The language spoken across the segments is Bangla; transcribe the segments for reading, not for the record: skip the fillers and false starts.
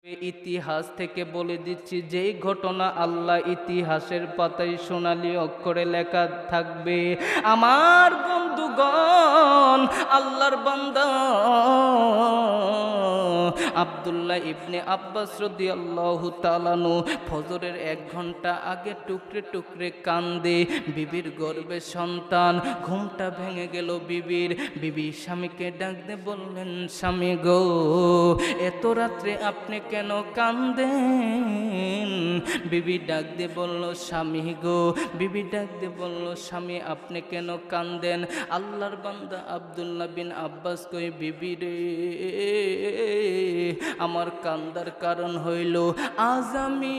ইতিহাস থেকে বলে দিচ্ছি, যেই ঘটনা আল্লাহ ইতিহাসের পাতায় সোনালী অক্ষরে লেখা থাকবে। আমার বন্ধুগণ, আল্লাহর বান্দা আব্দুল্লাহ ইবনে আব্বাস রাদিয়াল্লাহু তাআলা আনহু ফজরের 1 ঘন্টা আগে টুকরে টুকরে কান্দে। বিবির গর্ভে সন্তান, ঘুমটা ভেঙে গেল বিবির। বিবি স্বামীকে ডাক দিয়ে বললেন, স্বামী গো, এত রাত্রে আপনি কেন কান্দেন? বিবি ডাক দিয়ে বলল, স্বামী গো, বিবি ডাক দিয়ে বলল, স্বামী আপনি কেন কান্দেন? আল্লাহর বান্দা আব্দুল্লাহ বিন আব্বাস কই, বিবি রে, আমার কান্দার কারণ হইল আজ আমি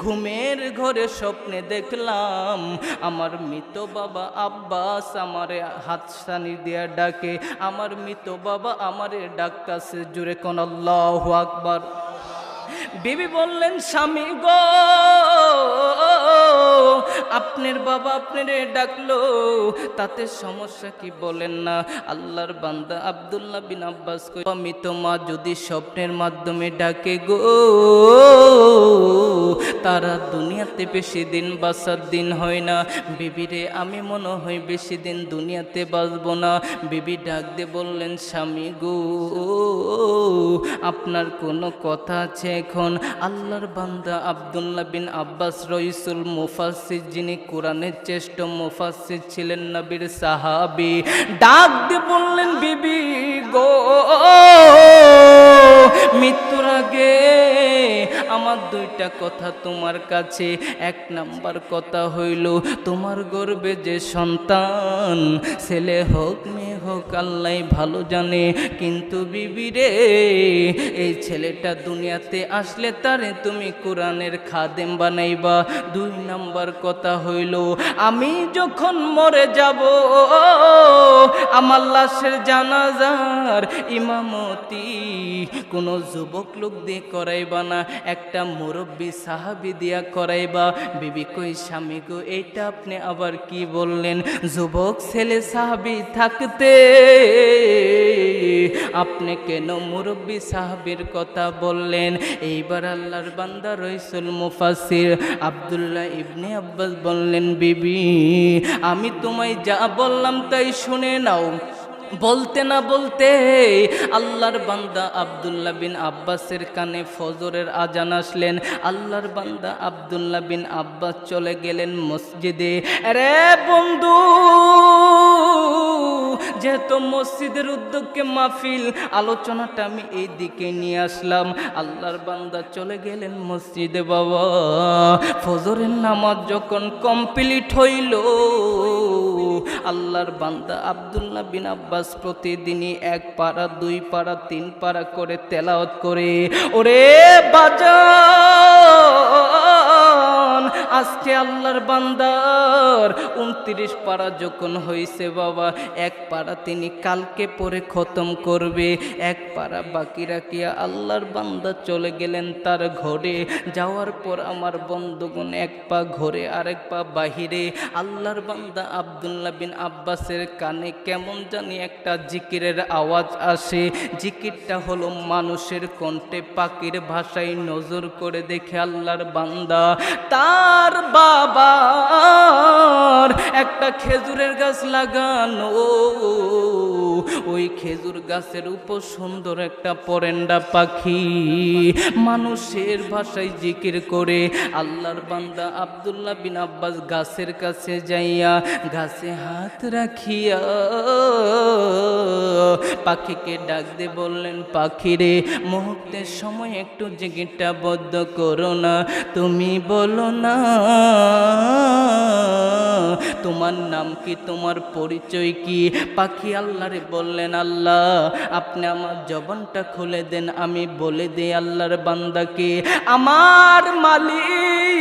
ঘুমের ঘরে স্বপ্নে দেখলাম আমার মৃত বাবা আব্বাস আমারে হাতছানি দিয়া ডাকে। আমার মৃত বাবা আমারে ডাকতাছে, জুড়ে কোন আল্লাহু আকবার। বিবি বললেন, স্বামী গো, আপনার বাবা আপনারে ডাকলো, তাতে সমস্যা কি বলেন না? আল্লাহর বান্দা আব্দুল্লাহ বিন আব্বাস কই, মৃত মা যদি স্বপ্নের মাধ্যমে ডাকে গো, তারা দুনিয়াতে বেশি দিন বাঁচার দিন হয় না। বিবিরে, আমি মনে হয় বেশি দিন দুনিয়াতে বাঁচব না। বিবি ডাক দিয়ে বললেন, স্বামী গো, আপনার কোনো কথা আছে এখন? আল্লাহর বান্দা আব্দুল্লাহ বিন আব্বাস রইসুল মুফাসসির, যিনি কোরআনের শ্রেষ্ঠ মুফাসসির ছিলেন, নবীর সাহাবী, ডাক দিয়ে বললেন, বিবি গো, মৃত্যুর আগে আমার 2টা কথা তোমার কাছে। 1 নাম্বার কথা হইল, তোমার গর্ভে যে সন্তান, ছেলে হোক মেয়ে হোক আল্লাহ ভালো জানে, কিন্তু বিবি রে, এই ছেলেটা দুনিয়াতে আসলে তারে তুমি কোরআনের খাদেম বানাইবা। 2 নাম্বার কথা হইল, আমি যখন মরে যাব, আমার লাশের জানাজার ইমামতি কোনো যুবক লোক দিয়ে করাইবা না, একটা মুরব্বী সাহাবী দিয়া করাইবা। বিবি কই, স্বামী গো, এইটা আপনি আবার কি বললেন? যুবক ছেলে সাহাবী থাকতে আপনি কেন মুরব্বী সাহাবীর কথা বললেন? এইবার আল্লাহর বান্দা রইসুল মুফাসসির আব্দুল্লাহ ইবনে আব্বাস বললেন, বিবি, আমি তোমায় যা বললাম তাই শুনে নাও। বলতে না বলতে আল্লাহর বান্দা আব্দুল্লাহ বিন আব্বাসের কানে ফজরের আজান আসলেন। আল্লাহর বান্দা আব্দুল্লাহ বিন আব্বাস চলে গেলেন মসজিদে। আরে বন্ধু, যেহেতু মসজিদের উদ্যোগে মাহফিল, আলোচনাটা আমি এই দিকে নিয়ে আসলাম। আল্লাহর বান্দা চলে গেলেন মসজিদে। বাবা, ফজরের নামাজ যখন কমপ্লিট হইল, আল্লাহর বান্দা আব্দুল্লাহ বিন আব্বাস প্রতিদিনই 1 পারা 2 পারা 3 পারা করে তেলাওয়াত করে। ওরে বাজান, আজকে আল্লাহর বান্দার 29 পারা যখন হইছে বাবা, 1 পারা তিনি কালকে পরে খতম করবে। 1 পারা বাকি রাখিয়া আল্লাহর বান্দা চলে গেলেন তার ঘরে। যাওয়ার পর আমার বন্ধুগণ, 1 পা ঘরে আর 1 পা বাহিরে। আল্লাহর বান্দা আব্দুল্লাহ বিন আব্বাসের কানে কেমন জানি একটা জিকিরের আওয়াজ আসে। জিকিরটা হলো মানুষের কণ্ঠে, পাখির ভাষায়। নজর করে দেখে আল্লাহর বান্দা তার বাবার একটা খেজুরের গাছ লাগানো, ওই খেজুর গাছের উপর সুন্দর একটা পরেন্ডা পাখি মানুষের ভাষায় জিকির করে। আল্লাহর বান্দা আব্দুল্লাহ বিন আব্বাস গাছের কাছে যাইয়া গাছে হাত রাখিয়া পাখিকে ডাক দিয়ে বললেন, পাখি রে, মুহূর্তের সময় একটু জিকিরটা বদ্ধ করো না। তুমি বলো না তোমার নাম কি, তোমার পরিচয় কি? পাখি আল্লাহরে বললেন, আল্লাহ আপনি আমার জবানটা খুলে দেন, আমি বলে দেই আল্লাহর বান্দাকে আমার মালিক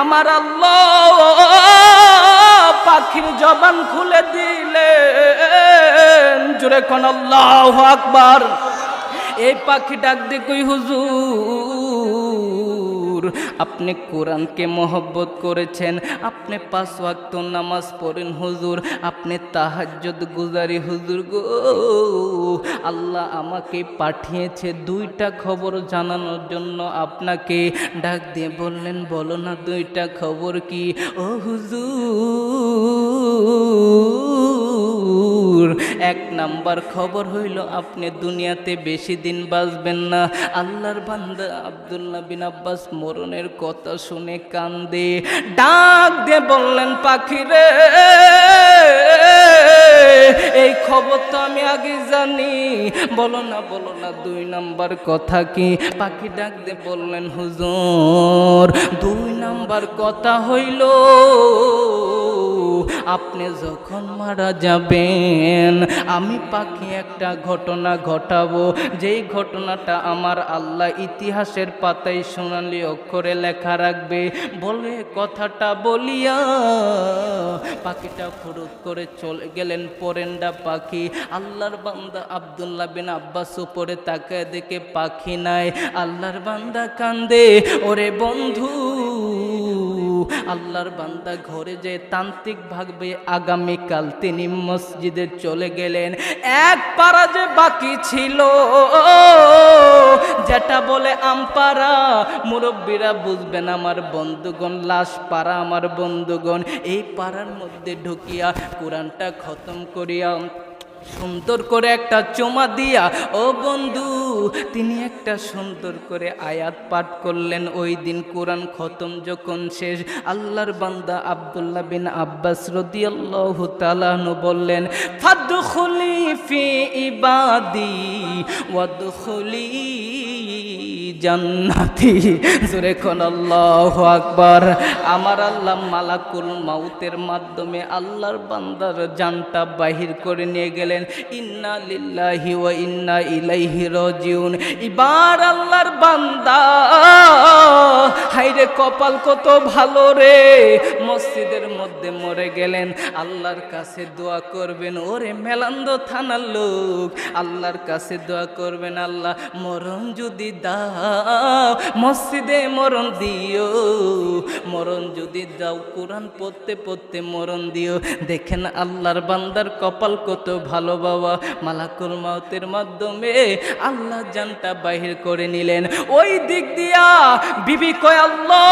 আমার আল্লাহ। পাখির জবান খুলে দিলেন, জোরে কোন আল্লাহু আকবার। এই পাখি ডাক দিয়ে কই, হুজুর আপনি কোরআনকে মহব্বত করেছেন, আপনি 5 ওয়াক্ত নামাজ পড়েন হুজুর, আপনি তাহাজ্জুদ গুজারি হুজুর গো। আল্লাহ আমাকে পাঠিয়েছে 2টা খবর জানানোর জন্য আপনাকে। ডাক দিয়ে বললেন, বলো না 2টা খবর কি? ও হুজুর, 1 নাম্বার খবর হইল আপনি দুনিয়াতে বেশি দিন বাঁচবেন না। আল্লাহর বান্দা আব্দুল্লাহ বিন আব্বাস মরণের কথা শুনে কান্দে। ডাক দিয়ে বললেন, পাখি রে, এই খবর তো আমি আগে জানি, বলো না 2 নাম্বার কথা কি? পাখি ডাক দিয়ে বললেন, হুজুর 2 নাম্বার কথা হইল আপনি যখন মারা যাবেন আমি পাখি একটা ঘটনা ঘটাবো, যেই ঘটনাটা আমার আল্লাহ ইতিহাসের পাতায় সোনালী অক্ষরে লেখা রাখবে। বলে কথাটা বলিয়া পাখিটা ফুরুত করে চলে গেলেন। পরেন্ডা পাখি। আল্লাহর বান্দা আব্দুল্লাহ বিন আব্বাস উপরে তাকায় দেখে পাখি নাই। আল্লাহর বান্দা কান্দে, ওরে বন্ধু। আল্লাহর বান্দা ঘরে যে তান্ত্রিক ভাবে আগামীকাল তিনি মসজিদে চলে গেলেন। 1 পারা যে বাকি ছিল, যেটা বলে আমপারা, মুরব্বীরা বুঝবেন আমার বন্ধুগণ, লাশ পারা আমার বন্ধুগণ, এই পাড়ার মধ্যে ঢুকিয়া কোরআনটা খতম করিয়া সুন্দর করে একটা চুমা দিয়া, ও বন্ধু, তিনি একটা সুন্দর করে আয়াত পাঠ করলেন। ওই দিন কোরআন খতম যখন শেষ, আল্লাহর বান্দা আব্দুল্লাহ বিন আব্বাস রাদিয়াল্লাহু তাআলা আনহু বললেন, ফাদখুলি ফি ইবাদি ওয়াদখুলি জান্নাতি। জোরে কোন আল্লাহু আকবার। আমার আল্লাহ মালাকুল মাউতের মাধ্যমে আল্লাহর বান্দার জানটা বাহির করে নিয়ে গেলেন। ইন্না লিল্লাহি ওয়া ইন্না ইলাইহি রাজিউন। এবার আল্লাহর বান্দা, হায়রে কপাল কত ভালো রে, মসজিদের মধ্যে মরে গেলেন। আল্লাহর কাছে দোয়া করবেন, ওরে মেলান্দ থানার লোক, আল্লাহর কাছে দোয়া করবেন, আল্লাহ মরণ যদি দাও মসজিদে মরণ দিও, মরণ যদি দাও কোরআন পড়তে পড়তে মরণ দিও। দেখেন আল্লাহর বান্দার কপাল কত ভালো বাবা। মালাকুল মাউতের মাধ্যমে আল্লাহ জানটা বাহির করে নিলেন। ওই দিক দিয়া বিবি কয়, আল্লাহ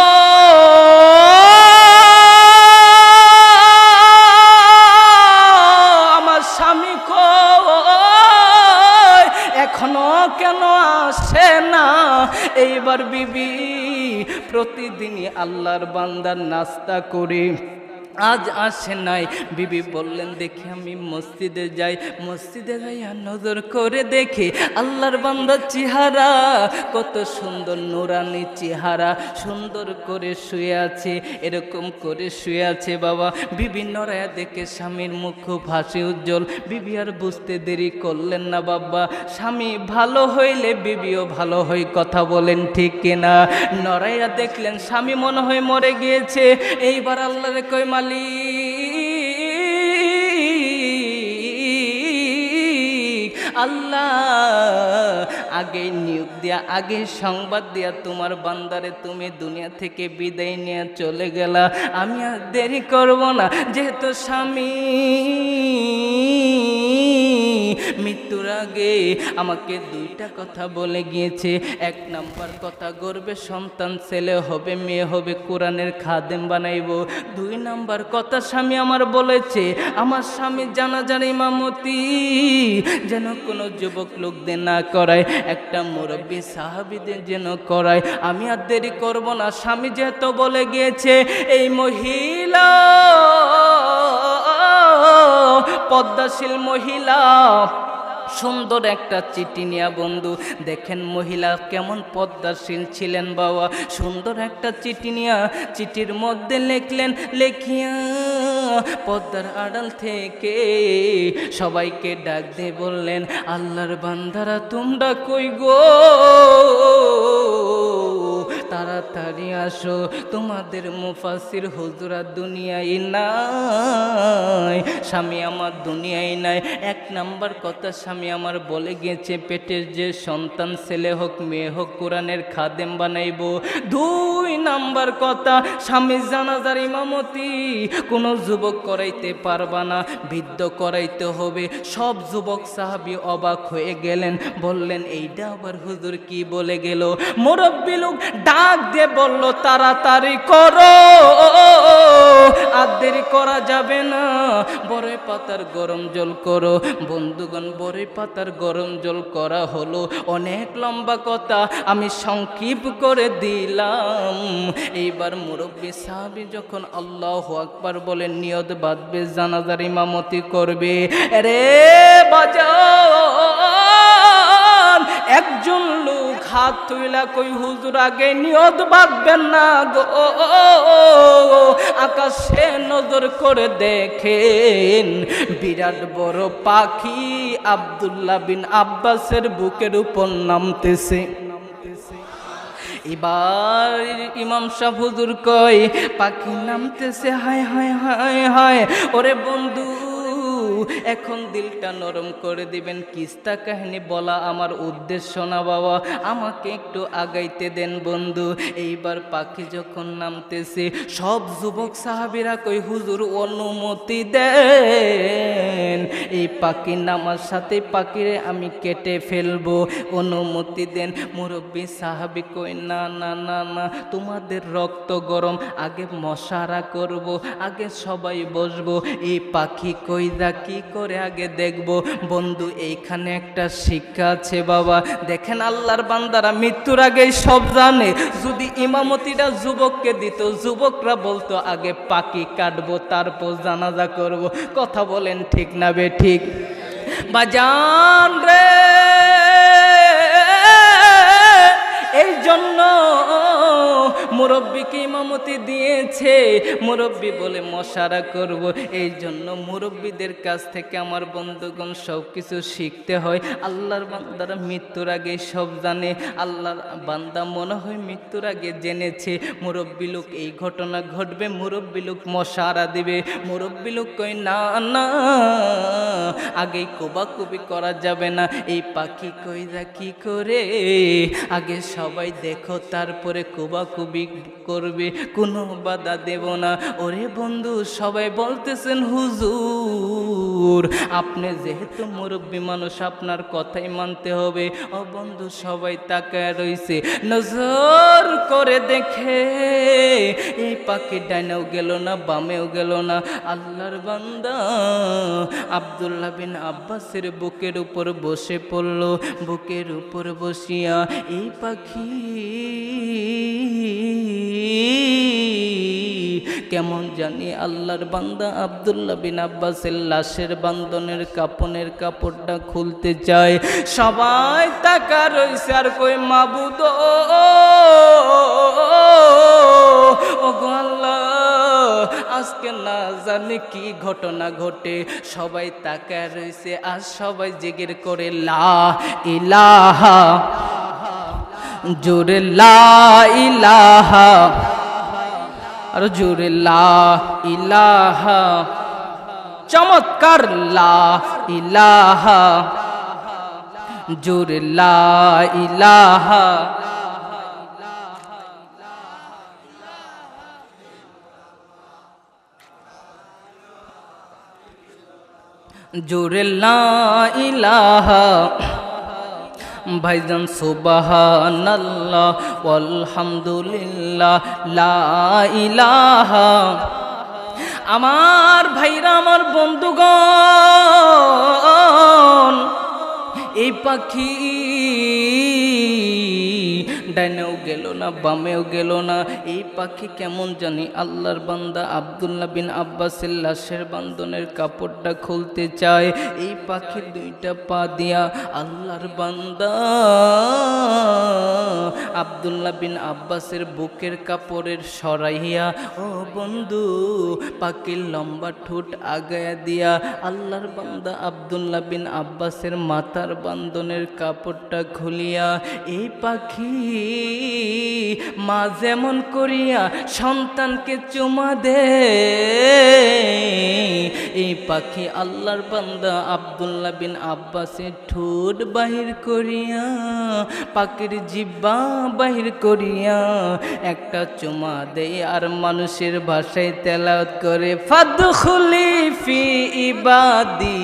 আমার স্বামী কই, এখনো কেন আসে না? এইবার বিবি প্রতিদিনই আল্লাহর বান্দার নাস্তা করি, আজ আসে নাই। বিবি বললেন, দেখি আমি মসজিদে যাই। মসজিদে যাইয়া নজর করে দেখি আল্লাহর বান্দার চেহারা কত সুন্দর, নুরানি চেহারা, সুন্দর করে শুয়ে আছে, এরকম করে শুয়ে আছে বাবা। বিবি নড়ায়া দেখে স্বামীর মুখ খুব হাসি উজ্জ্বল। বিবি আর বুঝতে দেরি করলেন না বাবা, স্বামী ভালো হইলে বিবিও ভালো হয়, কথা বলেন ঠিক কিনা? নড়াইয়া দেখলেন স্বামী মনে হয় মরে গিয়েছে। এইবার আল্লাহরে কই, মালিক আল্লাহ, আগে নিয়োগ দিয়া, আগে সংবাদ দিয়া তোমার বান্দারে তুমি দুনিয়া থেকে বিদায় নিয়ে চলে গেলা, আমি আর দেরি করব না। যেহেতু স্বামী মৃত্যুর আগে আমাকে 2টা কথা বলে গিয়েছে। 1 নাম্বার কথা, গর্বে সন্তান ছেলে হবে মেয়ে হবে, কোরআনের খাদেম বানাইব। 2 নাম্বার কথা, স্বামী আমার বলেছে আমার স্বামী জানাজার ইমামতি যেন কোনো যুবক লোকদের না করায়, একটা মুরব্বী সাহাবীদের যেন করায়। আমি আর দেরি করব না, স্বামী যেহেতু বলে গিয়েছে। এই মহিলা পদ্মাশীল মহিলা, সুন্দর একটা চিঠি নিয়া, বন্ধু দেখেন মহিলা কেমন পদ্মাশীল ছিলেন বাবা। সুন্দর একটা চিঠি নিয়া চিঠির মধ্যে লিখলেন, লেখিয়া পদ্মার আড়াল থেকে সবাইকে ডাক দিয়ে বললেন, আল্লাহর বান্দারা তোমরা কই গো, তাড়াতাড়ি আসো, তোমাদের মুফাসসির হুজুরা দুনিয়ায় নাই। নাই, স্বামী আমার দুনিয়ায় নাই। এক নাম্বার কথা, স্বামী আমার বলে গিয়েছে পেটের যে সন্তান ছেলে হোক মেয়ে হোক কোরআনের খাদেম বানাইব। দুই নাম্বার কথা, স্বামী জানাজার ইমামতি কোনো যুবক করাইতে পারবা না, বৃদ্ধ করাইতে হবে। সব যুবক সাহাবী অবাক হয়ে গেলেন, বললেন এইটা আবার হুজুর কি বলে গেল? মুরব্বী লোক ডাক দিয়ে বলল তাড়াতাড়ি করো, আর দেরি করা যাবে না। বড়ই পাতার গরম জল করো। বন্ধুগণ, বড়ই পাতার গরম জল করা হলো। অনেক লম্বা কথা আমি সংক্ষিপ্ত করে দিলাম। এইবার মুরব্বী সাহাবী যখন আল্লাহু আকবার বলে নিয়ত বাঁধবে, জানাজার ইমামতি করবে। রে বাজান, একজন লোক হাত তুইলা কই হুজুর আগে নিয়ত বাঁধবেন না গো। আকাশে নজর করে দেখেন বিরাট বড় পাখি আব্দুল্লাহ বিন আব্বাসের বুকের উপর নামতেছে। এবার ইমাম সাহেব হুজুর কয় পাখি নামতেছে, হায় হায় হায় হায়। ওরে বন্ধু, এখন দিলটা নরম করে দিবেন, কিস্তা কাহিনী বলা আমার উদ্দেশ্য না বাবা, আমাকে একটু আগাইতে দেন বন্ধু। এইবার পাখি যখন নামতেছে, সব যুবক সাহাবীরা কই হুজুর অনুমতি দেন, এই পাখি নামার সাথে পাখিরে আমি কেটে ফেলবো, অনুমতি দেন। মুরব্বী সাহাবী কই না না না না, তোমাদের রক্ত গরম, আগে মশারা করব, আগে সবাই বসবো, এই পাখি কই দা কি করে আগে দেখব। বন্ধু, এইখানে একটা শিক্ষা আছে বাবা। দেখেন আল্লাহর বান্দারা মৃত্যুর আগেই সব জানে। যদি ইমামতিটা যুবককে দিত, যুবকরা বলতো আগে পাখি কাটবো তারপর জানাজা করব। কথা বলেন ঠিক না বে ঠিক? বাজান রে, এই জন্য মুরব্বীকে ইমামতি দিয়েছে। মুরব্বী বলে মশারা করব। এই জন্য মুরব্বীদের কাছ থেকে আমার বন্ধুগণ সব কিছু শিখতে হয়। আল্লাহর বান্দারা মৃত্যুর আগে সব জানে। আল্লাহর বান্দা মনে হয় মৃত্যুর আগে জেনেছে মুরব্বী লোক এই ঘটনা ঘটবে, মুরব্বী লোক মশারা দিবে। মুরব্বী লোক কই না না, আগেই কোবাকুবি করা যাবে না, এই পাখি কইরা কি করে, আগে সবাই দেখো তারপরে কোবাকুবি করবে, কোনো বাধা দেব না। ওরে বন্ধু, সবাই বলতেছেন হুজুর আপনি যেহেতু মুরব্বী মানুষ আপনার কথাই মানতে হবে। ও বন্ধু, সবাই তাকায় রইছে, নজর করে দেখে এই পাখি ডাইনেও গেল না বামেও গেল না। আল্লাহর বান্দা আব্দুল্লাহ বিন আব্বাসের বুকের উপর বসে পড়ল। বুকের উপর বসিয়া এই পাখি কেমন জানি আল্লাহর বান্দা আব্দুল্লাহ বিন আব্বাসের লাশের বান্ধনের কাপনের কাপড়টা খুলতে চায়। সবাই তাকা রইছে আর কই মাবুদ ও গো আল্লাহ, আজকে না জানি কি ঘটনা ঘটে। সবাই তাকায় রইছে আর সবাই জিকির করে লা ইলাহা, জোরে লা ইলাহা, আর জোরে লা ইলাহা, চমৎকার লা ইলাহা, জোরে লা ইলাহা। জোরে লা ইলাহা। ভাইজান সুবহানাল্লাহ আলহামদুলিল্লাহ লা ইলাহা। আমার ভাইরা, আমার বন্ধুগণ, এই পাখি ডাইনেও গেল না বামেও গেল না। এই পাখি কেমন জানি আল্লাহর বান্দা আব্দুল্লাহ বিন আব্বাসের লাশের বান্ধনের কাপড়টা খুলতে চায়। এই পাখির দুইটা পা দিয়া আল্লাহর বান্দা আব্দুল্লাহ বিন আব্বাসের বুকের কাপড়ের সরাইয়া, ও বন্ধু, পাখির লম্বা ঠোঁট আগায়া দিয়া আল্লাহর বান্দা আব্দুল্লাহ বিন আব্বাসের মাথার বান্ধনের কাপড়টা খুলিয়া এই পাখি মা যেমন করিয়া সন্তানকে চুমা দে, এই পাখি আল্লাহর বান্দা আব্দুল্লাহ বিন আব্বাসের ঠোঁট বাহির করিয়া, পাখির জিহ্বা বাহির করিয়া একটা চুমা দেয় আর মানুষের ভাষায় তেলাওয়াত করে, ফাদখুলি ফি ইবাদি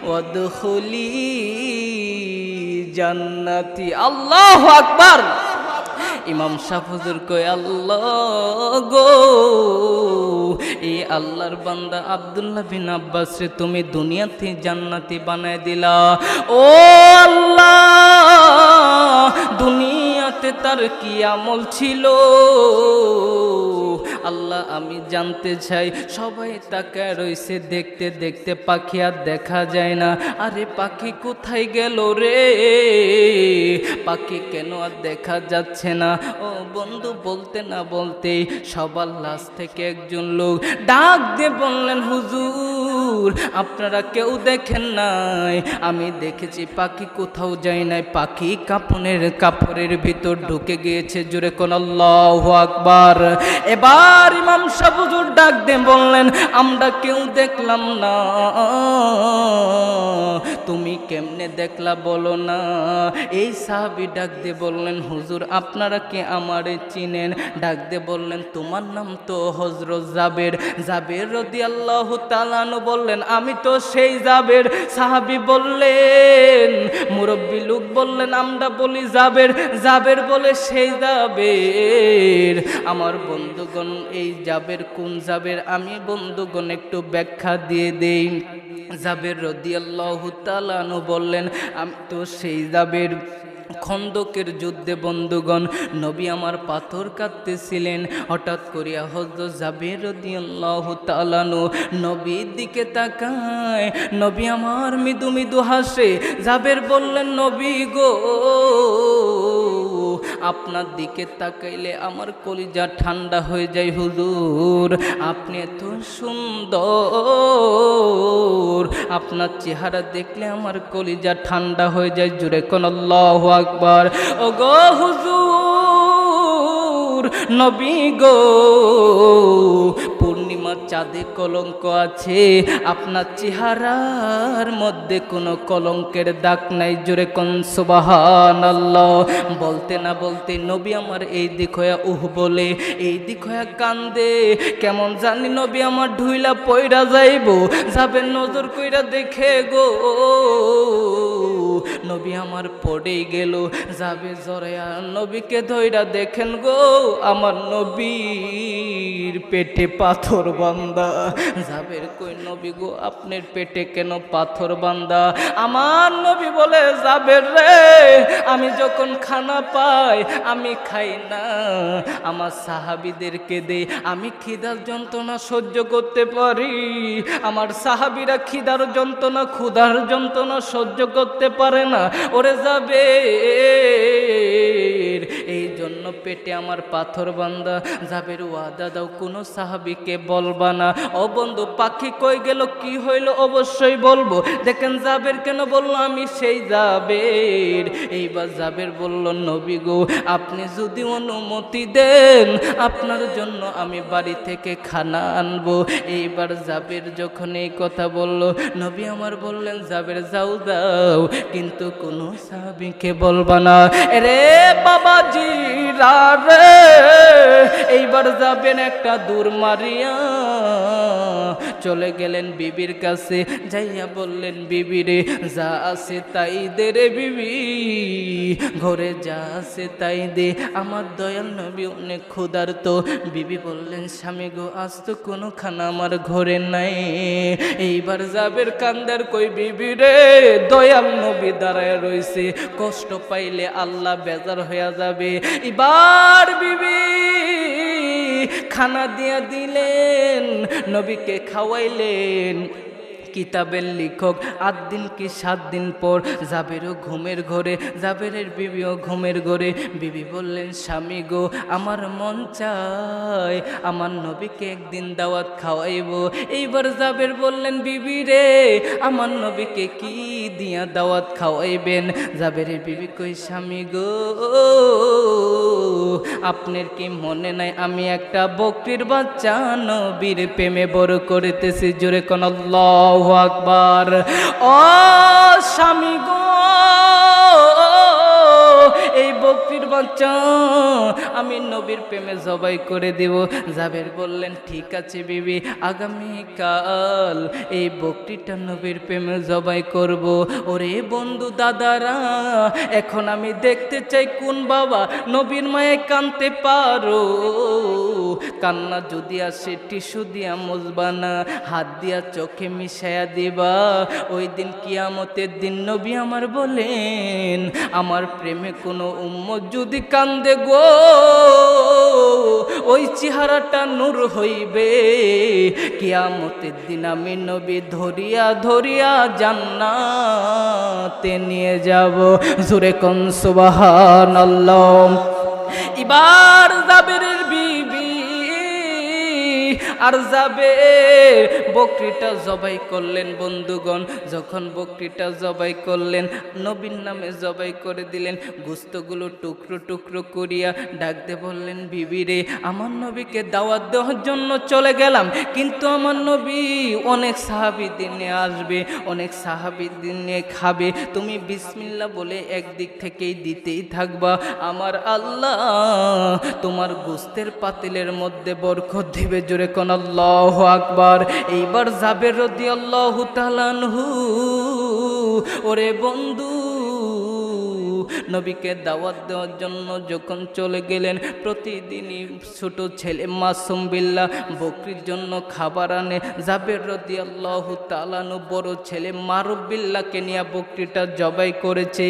ওয়াদখুলি জান্নাতি। আল্লাহু আকবার। ইমাম শাহ হুজুর কয়, আল্লাহ গো, এই আল্লাহর বান্দা আব্দুল্লাহ বিন আব্বাস রে তুমি দুনিয়াতে জান্নাতি বানায় দিলা। ও আল্লাহ, দুনিয়াতে তার কি আমল ছিল আল্লাহ আমি জানতে চাই। সবাই তাকায় রইছে, দেখতে দেখতে পাখি আর দেখা যায় না। আরে পাখি কোথায় গেল রে? পাখি কেন আর দেখা যাচ্ছে না? ও বন্ধু, বলতে না বলতে সবার লাশ থেকে একজন লোক ডাক দিয়ে বললেন, হুজুর আপনারা কেউ দেখেন নাই? আমি দেখেছি, পাখি কোথাও যায় নাই, পাখি কাপড়ের ভিতর ঢুকে গিয়েছে। জোরে কোন আল্লাহু আকবার। এবার ইমাম সাহেব হুজুর ডাক দিয়ে বললেন, আমরা কেউ দেখলাম না। তুমি কেমনে দেখলা বলো না? এই সাহাবী ডাক দিয়ে বললেন, হুজুর আপনারা কি আমারে চিনেন? ডাক দিয়ে বললেন, তোমার নাম তো হযরত জাবের। জাবের রাদিয়াল্লাহু তাআলা আনহু বললেন, আমি তো সেই জাবের। সাহাবী বললেন, মুরব্বী লোক বললেন, আমরা বলি জাবের। জাবের বলে সেই জাবের। আমার বন্ধুগণ, এই জাবের কোন জাবের? আমি বন্ধুগণ একটু ব্যাখ্যা দিয়ে দেই। জাবের রাদিয়াল্লাহু তাআলা আনহু বললেন, আমি তো সেই জাবের। খন্দকের যুদ্ধে বন্ধুগণ নবী আমার পাথর কাটতেছিলেন, হঠাৎ করিয়া হযরত জাবের রাদিয়াল্লাহু তাআলা আনহু নবীর দিকে তাকায়। নবী আমার মৃদু মৃদু হাসে। জাবের বললেন, নবী গো, আপনার দিকে তাকাইলে আমার কলিজা ঠান্ডা হয়ে যায় হুজুর। আপনি এত সুন্দর, আপনার চেহারা দেখলে আমার কলিজা ঠান্ডা হয়ে যায়। জুড়ে কোন আল্লাহু আকবার। ও গো হুজুর, নবী গো, পূর্ণিমার চাঁদে কলঙ্ক আছে, আপনার চেহারার মধ্যে কোনো কলঙ্কের দাগ নাই। জোরে কোন সুবহানাল্লাহ। বলতে না বলতে নবী আমার এই দিক হইয়া বলে, এই দিক হইয়া কান্দে। কেমন জানি নবী আমার ঢুইলা পয়রা যাইব। যাবেন নজর কইরা দেখে গো, নবী আমার পড়েই গেল। যাবে জরায়া নবীকে ধইরা দেখেন গো, আমার নবীর পেটে পাথর বান্দা। যাবের কই, নবী গো আপনার পেটে কেন পাথর বান্দা? আমার নবী বলে, যাবের রে, আমি যখন খানা পাই আমি খাই না, আমার সাহাবীদেরকে দেই। আমি খিদার যন্ত্রণা সহ্য করতে পারি, আমার সাহাবীরা খিদার যন্ত্রণা ক্ষুধার যন্ত্রণা সহ্য করতে পারে না। ওরে যাবে, এই জন্য পেটে আমার পাথর বান্দা। জাবের ওয়াদা দাও, কোনো সাহাবীকে বলবা না। ও বন্ধু, পাখি কই গেল, কি হইল অবশ্যই বলবো। দেখেন জাবের কেন বলল, আমি সেই জাবের। এইবার জাবের বলল, নবী গো, আপনি যদি অনুমতি দেন আপনার জন্য আমি বাড়ি থেকে খানা আনবো। এইবার জাবের যখন এই কথা বলল, নবী আমার বললেন, জাবের যাও দাও, কিন্তু কোনো সাহাবীকে বলবা না। রে বাবাজি রে, এইবার যাবেন একটা দূর মারিয়া চলে গেলেন বিবির কাছে। যাইয়া বললেন, বিবি রে, যা আছে তাই দে রে বিবি, ঘরে যা আছে তাই দে, আমার দয়াল নবী অনেক ক্ষুধার্ত। বিবি বললেন, স্বামী গো, আজ তো কোনো খানা আমার ঘরে নাই। এইবার জাবের কান্দার কই, বিবি রে, দয়াল নবী দাঁড়ায় রইছে, কষ্ট পাইলে আল্লাহ বেজার হইয়া যাবে। এবার বিবি খানা দিয়া দিলেন, নবীকে খাওয়াইলেন। কিতাবের লেখক 8 দিন কি 7 দিন পর জাবেরও ঘুমের ঘরে, জাবেরের বিবিও ঘুমের ঘরে। বিবি বললেন, স্বামী গো, আমার মন চায় আমার নবীকে একদিন দাওয়াত খাওয়াইব। এইবার জাবের বললেন, বিবি রে, আমার নবীকে কি দিয়া দাওয়াত খাওয়াইবেন? জাবেরের বিবি কই, স্বামী গো, আপনার কি মনে নাই আমি একটা বকরির বাচ্চা নবীর প্রেমে বড় করিতেছি? জোরে কোন আল্লাহু আকবার। ও স্বামী গো, এই বকরির বাচ্চা আমি নবীর প্রেমে জবাই করে দেব। জাবের বললেন, ঠিক আছে বিবি, আগামীকাল এই বকরিটা নবীর প্রেমে জবাই করব। ওরে বন্ধু দাদারা, এখন আমি দেখতে চাই কোন বাবা নবীর মায়ে কানতে পারো। কান্না যদি আসে টিস্যু দিয়া মুছবা না, হাত দিয়া চোখে মিশায়া দিবা। ওই দিন কিয়ামতের দিন নবী আমার বলেন, আমার প্রেমে কোনো উম্মত যদি কান্দে গো, ওই চেহারাটা নূর হইবে। কিয়ামতের দিন আমি নবী ধরিয়া ধরিয়া জান্নাতে নিয়ে যাব। জোরে কোন সুবহানাল্লাহ। এবার জাবেরের বিবি আর জাবের বকরিটা জবাই করলেন। বন্ধুগণ, যখন বকরিটা জবাই করলেন, নবীর নামে জবাই করে দিলেন। গোস্তগুলো টুকরো টুকরো করিয়া ডাকতে বললেন, বিবি রে, আমার নবীকে দাওয়াত দেওয়ার জন্য চলে গেলাম, কিন্তু আমার নবী অনেক সাহাবীদের নিয়ে আসবে, অনেক সাহাবীদের নিয়ে খাবে। তুমি বিসমিল্লাহ বলে একদিক থেকেই দিতেই থাকবা। আমার আল্লাহ তোমার গোস্তের পাতিলের মধ্যে বরকত দিবে। জোরে কোন আল্লাহু আকবার। এইবার জাবের রাদিয়াল্লাহু তাআলা আনহু, ওরে বন্ধু, নবীকে দাওয়াত দেওয়ার জন্য যখন চলে গেলেন, প্রতিদিনই ছোট ছেলে মাসুম বিল্লাহ বকরির জন্য খাবার আনে। জাবের রাদিয়াল্লাহু তাআলা আনহু বড় ছেলে মারুফ বিল্লাহকে নিয়ে বকরিটা জবাই করেছে।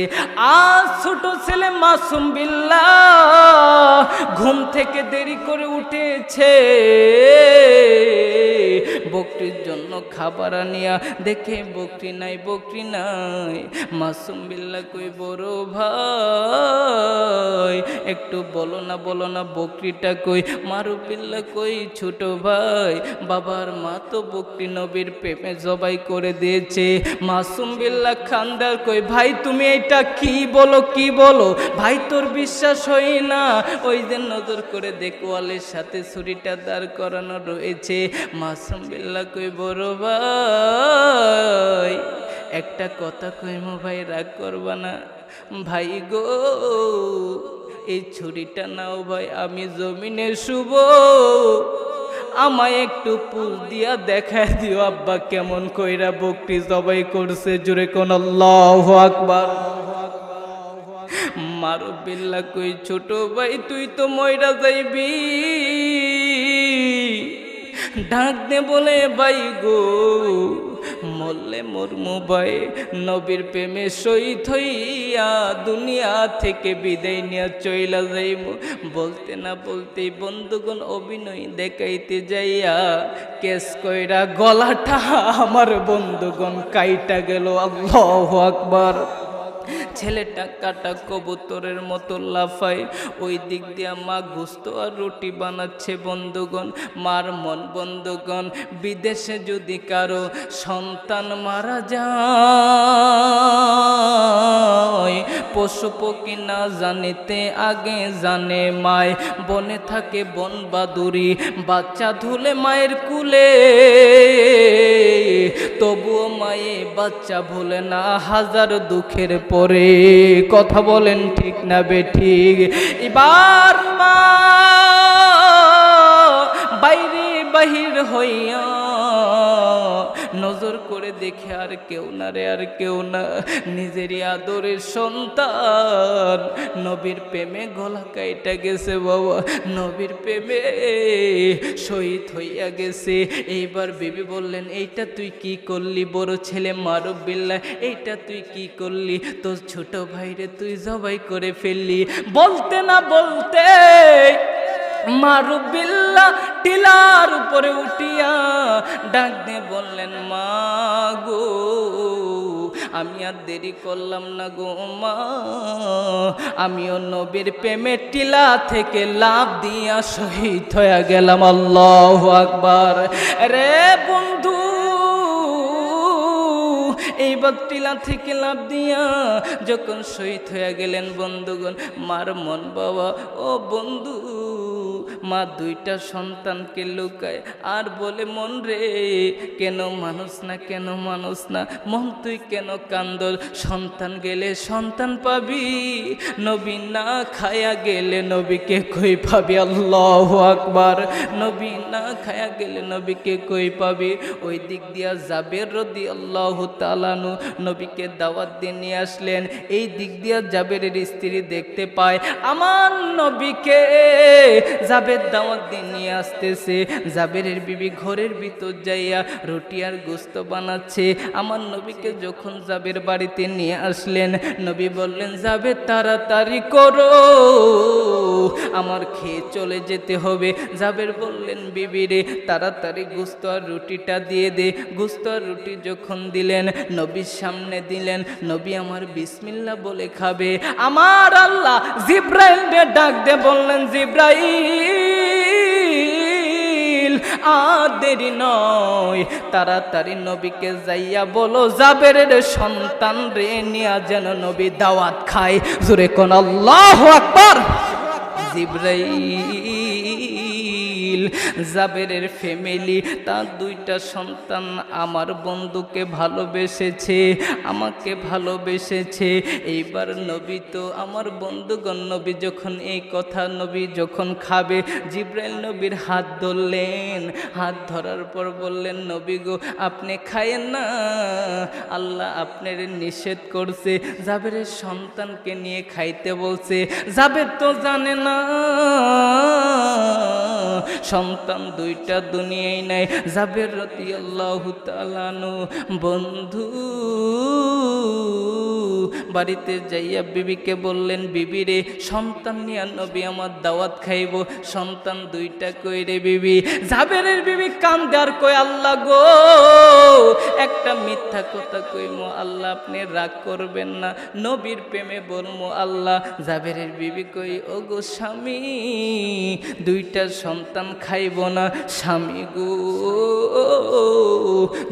আজ ছোট ছেলে মাসুম বিল্লাহ ঘুম থেকে দেরি করে উঠেছে, বকরির জন্য খাবার আনিয়া দেখে বকরি নাই, বকরি নাই। মাসুম বিল্লাহ কই, বড় ভাই একটু বলো না, বলো না, বকরিটা কই? মারুফ বিল্লাহ কই, ছোট ভাই, বাবার মা তো বকরি নবীর প্রেমে জবাই করে দিয়েছে। মাসুম বিল্লাহ খানদার কই, ভাই তুমি এটা কি বলো, কি বলো? ভাই তোর বিশ্বাস হয় না? ওই যে নজর করে দেখো, ওয়ালের সাথে ছুরিটা দাঁড় করানো রয়েছে। মাসুম বিল্লাহ কই, বড় ভাই একটা কথা কইমো ভাই, রাগ করবা না? ভাই গো, এই ছুরিটা নাও ভাই, আমি জমিনে শুব, আমায় একটু পুল দিয়া দেখায় দিও আব্বা কেমন কইরা বকরি জবাই করছে। জোরে কোন আল্লাহু আকবার। মারুফ বিল্লাহ কই, ছোট ভাই তুই তো মইরা যাইবি, ডাক দে বলে, ভাই গো, মরলে মরমু ভাই, নবীর প্রেমে শহীদ হইয়া দুনিয়া থেকে বিদায় নিয়া চইলা যাইব। বলতে না বলতেই বন্ধুগণ অভিনয় দেখাইতে যাইয়া কেস কইরা গলাটা আমার বন্ধুগণ কাইটা গেল। আল্লাহু আকবার। ছেলেটা কাটা কবুতরের মতো লাফায়, ওই দিক দিয়া মা গোস্ত আর রুটি বানাচ্ছে। বন্ধুগণ, মার মন বন্ধুগণ, বিদেশে যদি কারো সন্তান মারা যায়, পশু পক্ষী না জানিতে আগে জানে মায়। বনে থাকে বন বাদুরি, বাচ্চা ধুলে মায়ের কুলে, তবুও মায়ে বাচ্চা ভুলে না হাজার দুঃখের পরে। কথা বলেন ঠিক না বেঠিক? এবার মা বাইরে বাহির হইয়া নজর করে দেখে, আর কেউ না রে, আর কেউ না, নিজেরই আদরের সন্তান নবীর প্রেমে গলা কাইটা গেছে বাবা, নবীর প্রেমে শহীদ হইয়া গেছে। এইবার বিবি বললেন, এইটা তুই কি করলি? বড় ছেলে মারুফ বিল্লাহ, এইটা তুই কি করলি? তোর ছোট ভাইরে তুই জবাই করে ফেললি। বলতে না বলতে মারুফ বিল্লাহ টিলার উপরে উঠিয়া ডাক দিয়ে বললেন, মা গো আমি আর দেরি করলাম না গো মা, আমিও নবীর প্রেমের টিলা থেকে লাফ দিয়া শহীদ হয়ে গেলাম। আল্লাহু আকবার। রে বন্ধু, এইবার টিলা থেকে লাফ দিয়া যখন শহীদ হয়ে গেলেন বন্ধুগণ, মার মন বাবা, ও বন্ধু, মা দুইটা সন্তানকে লুকায় আর বলে, মন রে কেন মানুষ না, কেন মানুষ না, মন তুই কেন কান্দল, সন্তান গেলে সন্তান পাবি, নবী না খায়া গেলে নবীকে কই পাবি। আল্লাহু আকবার। নবী না খায়া গেলে নবীকে কই পাবি। ওই দিক দিয়া জাবের রাদিয়াল্লাহু তাআলা নু নবীকে দাওয়াত দিয়ে নিয়ে আসলেন। এই দিক দিয়া জাবেরের স্ত্রী দেখতে পায় আমার নবীকে জাবের দাওয়াত দিয়ে নিয়ে আসতেছে। জাবেরের বিবি ঘরের ভিতর যাইয়া রুটি আর গোস্ত বানাচ্ছে। আমার নবীকে যখন জাবের বাড়িতে নিয়ে আসলেন, নবী বললেন, জাবের তাড়াতাড়ি করো, আমার খেয়ে চলে যেতে হবে। জাবের বললেন, বিবি রে তাড়াতাড়ি গোস্ত আর রুটিটা দিয়ে দে। গোস্ত আর রুটি যখন দিলেন, নবীর সামনে দিলেন, নবী আমার বিসমিল্লাহ বলে খাবে। আমার আল্লাহ জিব্রাইল ডাক দিয়ে বললেন, জিব্রাইল আর দেরি নয়, তাড়াতাড়ি নবীকে যাইয়া বলো জাবেরের সন্তান রে নিয়া যেন নবী দাওয়াত খায়। জোরে কোন আল্লাহু আকবার। জিব্রাইল জাবেরের ফ্যামিলি, তার দুইটা সন্তান আমার বন্ধুকে ভালোবেসেছে, আমাকে ভালোবেসেছে। এইবার নবী তো আমার বন্ধুগণ, নবী যখন এই কথা, নবী যখন খাবে, জিব্রাইল নবীর হাত ধরলেন। হাত ধরার পর বললেন, নবী গো আপনি খায়েন না, আল্লাহ আপনার নিষেধ করছে, জাবেরের সন্তানকে নিয়ে খাইতে বলছে। জাবের তো জানে না সন্তান দুইটা দুনিয়ায় নাই। জাবের রাদিয়াল্লাহু তাআলা আনহু বন্ধু বাড়িতে যাইয়া বিবিকে বললেন, বিবি রে সন্তান নিয়ে নবী আমার দাওয়াত খাইব, সন্তান দুইটা কই রে বিবি? জাবেরের বিবি কান্দে আর কই, আল্লাহ গো একটা মিথ্যা কথা কইমো, আল্লাহ আপনি রাগ করবেন না, নবীর প্রেমে বলমো আল্লাহ। জাবেরের বিবি কই, ও গো স্বামী দুইটা সন্তান খাইব না স্বামী গো,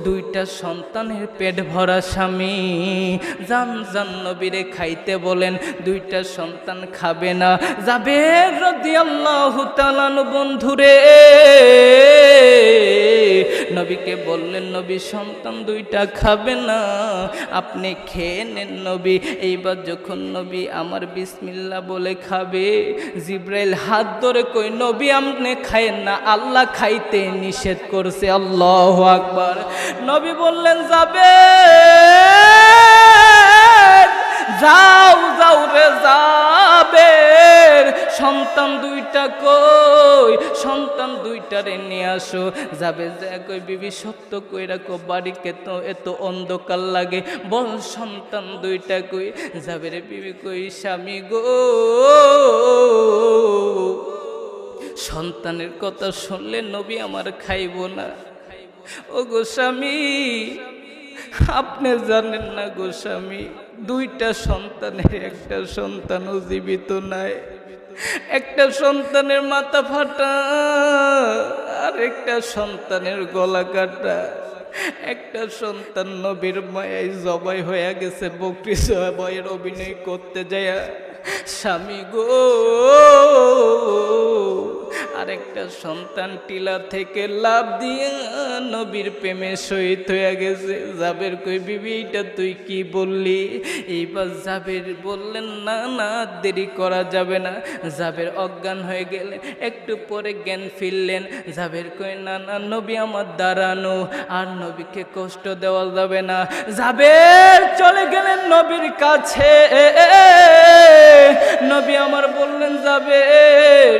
দুইটা সন্তানের পেট ভরা স্বামী, জান জান নবীরে খাইতে বলেন, দুইটা সন্তান খাবে না। জাবের রাদিয়াল্লাহু তাআলা বন্ধুরে নবীকে বললেন, নবী সন্তান দুইটা খাবে না, আপনি খেয়ে নেন নবী। এইবার যখন নবী আমার বিসমিল্লাহ বলে খাবে, জিব্রাইল হাত ধরে কই, নবী আপনি খায়েন না, আল্লাহ খাইতে নিষেধ করছে। আল্লাহু আকবার। নবী বললেন, যাবে যাও যাও রে যাবে, সন্তান দুইটা কই, সন্তান দুইটারে নিয়ে আসো। যাবে যা কই, বিবি সত্য কই রাখো, বাড়িকে তো এত অন্ধকার লাগে, বল সন্তান দুইটা কই? যাবে রে বিবি কই, স্বামী গো সন্তানের কথা শুনলে নবী আমার খাইব না। ও গো স্বামী আপনি জানেন না গো স্বামী, দুইটা সন্তানের একটা সন্তানও জীবিত নাই, একটা সন্তানের মাথা ফাটা আর একটা সন্তানের গলা কাটা, একটা সন্তান নবীর মায়ায় জবাই হয়ে গেছে বকরি জবাইয়ের অভিনয় করতে যায়। স্বামী গো আরেকটা সন্তান টিলা থেকে লাফ দিয়ে নবীর প্রেমে শহীদ হয়ে গেছে। জাবের কই, বিবি এটা তুই কি বললি? এইবার জাবের বললেন, না না দেরি করা যাবে না। জাবের অজ্ঞান হয়ে গেলেন, একটু পরে জ্ঞান ফিরলেন। জাবের কই, না না নবী আমার দাঁড়ানো, আর নবীকে কষ্ট দেওয়া যাবে না। জাবের চলে গেলেন নবীর কাছে। নবী আমার বললেন, জাবের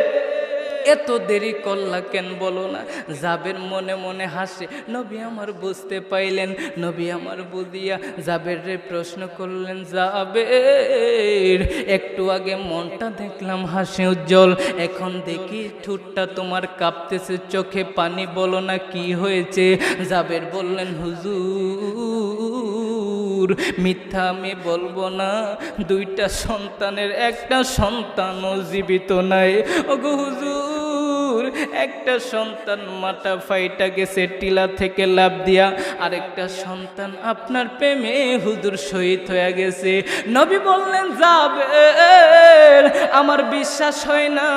এত দেরি করলা কেন বলো না? জাবের মনে মনে হাসে। নবী আমার বুঝতে পাইলেন, নবী আমার বুঝিয়া জাবের রে প্রশ্ন করলেন, জাবের একটু আগে মনটা দেখলাম হাসি উজ্জ্বল, এখন দেখি ঠোঁটটা তোমার কাঁপতেছে, চোখে পানি, বলো না কি হয়েছে? জাবের বললেন, হুজুর মিথ্যা আমি বলবো না, দুইটা সন্তানের একটা সন্তানও জীবিত নাই। ওগো হুজুর, একটা সন্তান মাথা ফাইটা গেছে টিলা থেকে লাফ দিয়া, আরেকটা সন্তান আপনার প্রেমে হুজুর শহীদ হয়ে গেছে। নবী বললেন, জাবের আমার বিশ্বাস হয় না,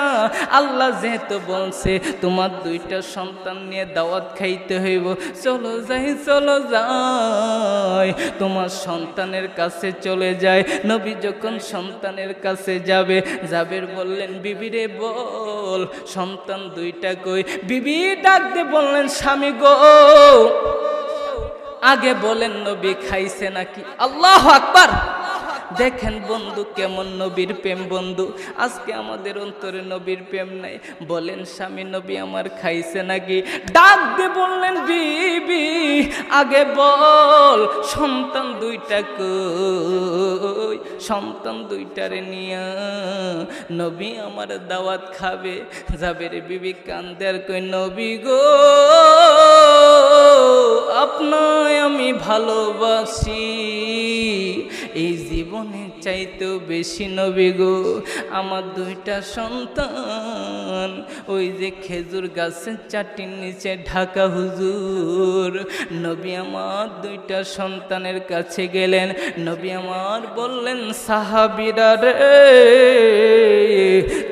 আল্লাহ যেহেতু বলছে তোমার দুইটা সন্তান নিয়ে দাওয়াত খাইতে হইব, চলো যাই, চলো যাই, তোমার সন্তানের কাছে চলে যায়। নবী যখন সন্তানের কাছে যাবে, জাবের বললেন, বিবি রে বল সন্তান দুইটা কই? বিবি ডাক দিয়ে বললেন, স্বামী গো, আগে বলেন নবী খাইছে নাকি? আল্লাহু আকবার। দেখেন বন্ধু কেমন নবীর প্রেম বন্ধু। আজকে আমাদের অন্তরে নবীর প্রেম নাই। বলেন স্বামী নবী আমার খাইছে নাকি? ডাক দিয়ে বললেন, বিবি আগে বল সন্তান দুইটা কই? সন্তান দুইটারে নিয়া নবী আমার দাওয়াত খাবে। জাবের বিবি কান্দে আর কই, নবী গো আপনায় আমি ভালোবাসি এই জীবনের চাইতেও বেশি নবী গো। আমার দুইটা সন্তান ওই যে খেজুর গাছের চাটির নিচে ঢাকা হুজুর। নবী আমার দুইটা সন্তানের কাছে গেলেন, নবী আমার বললেন, সাহাবীরা রে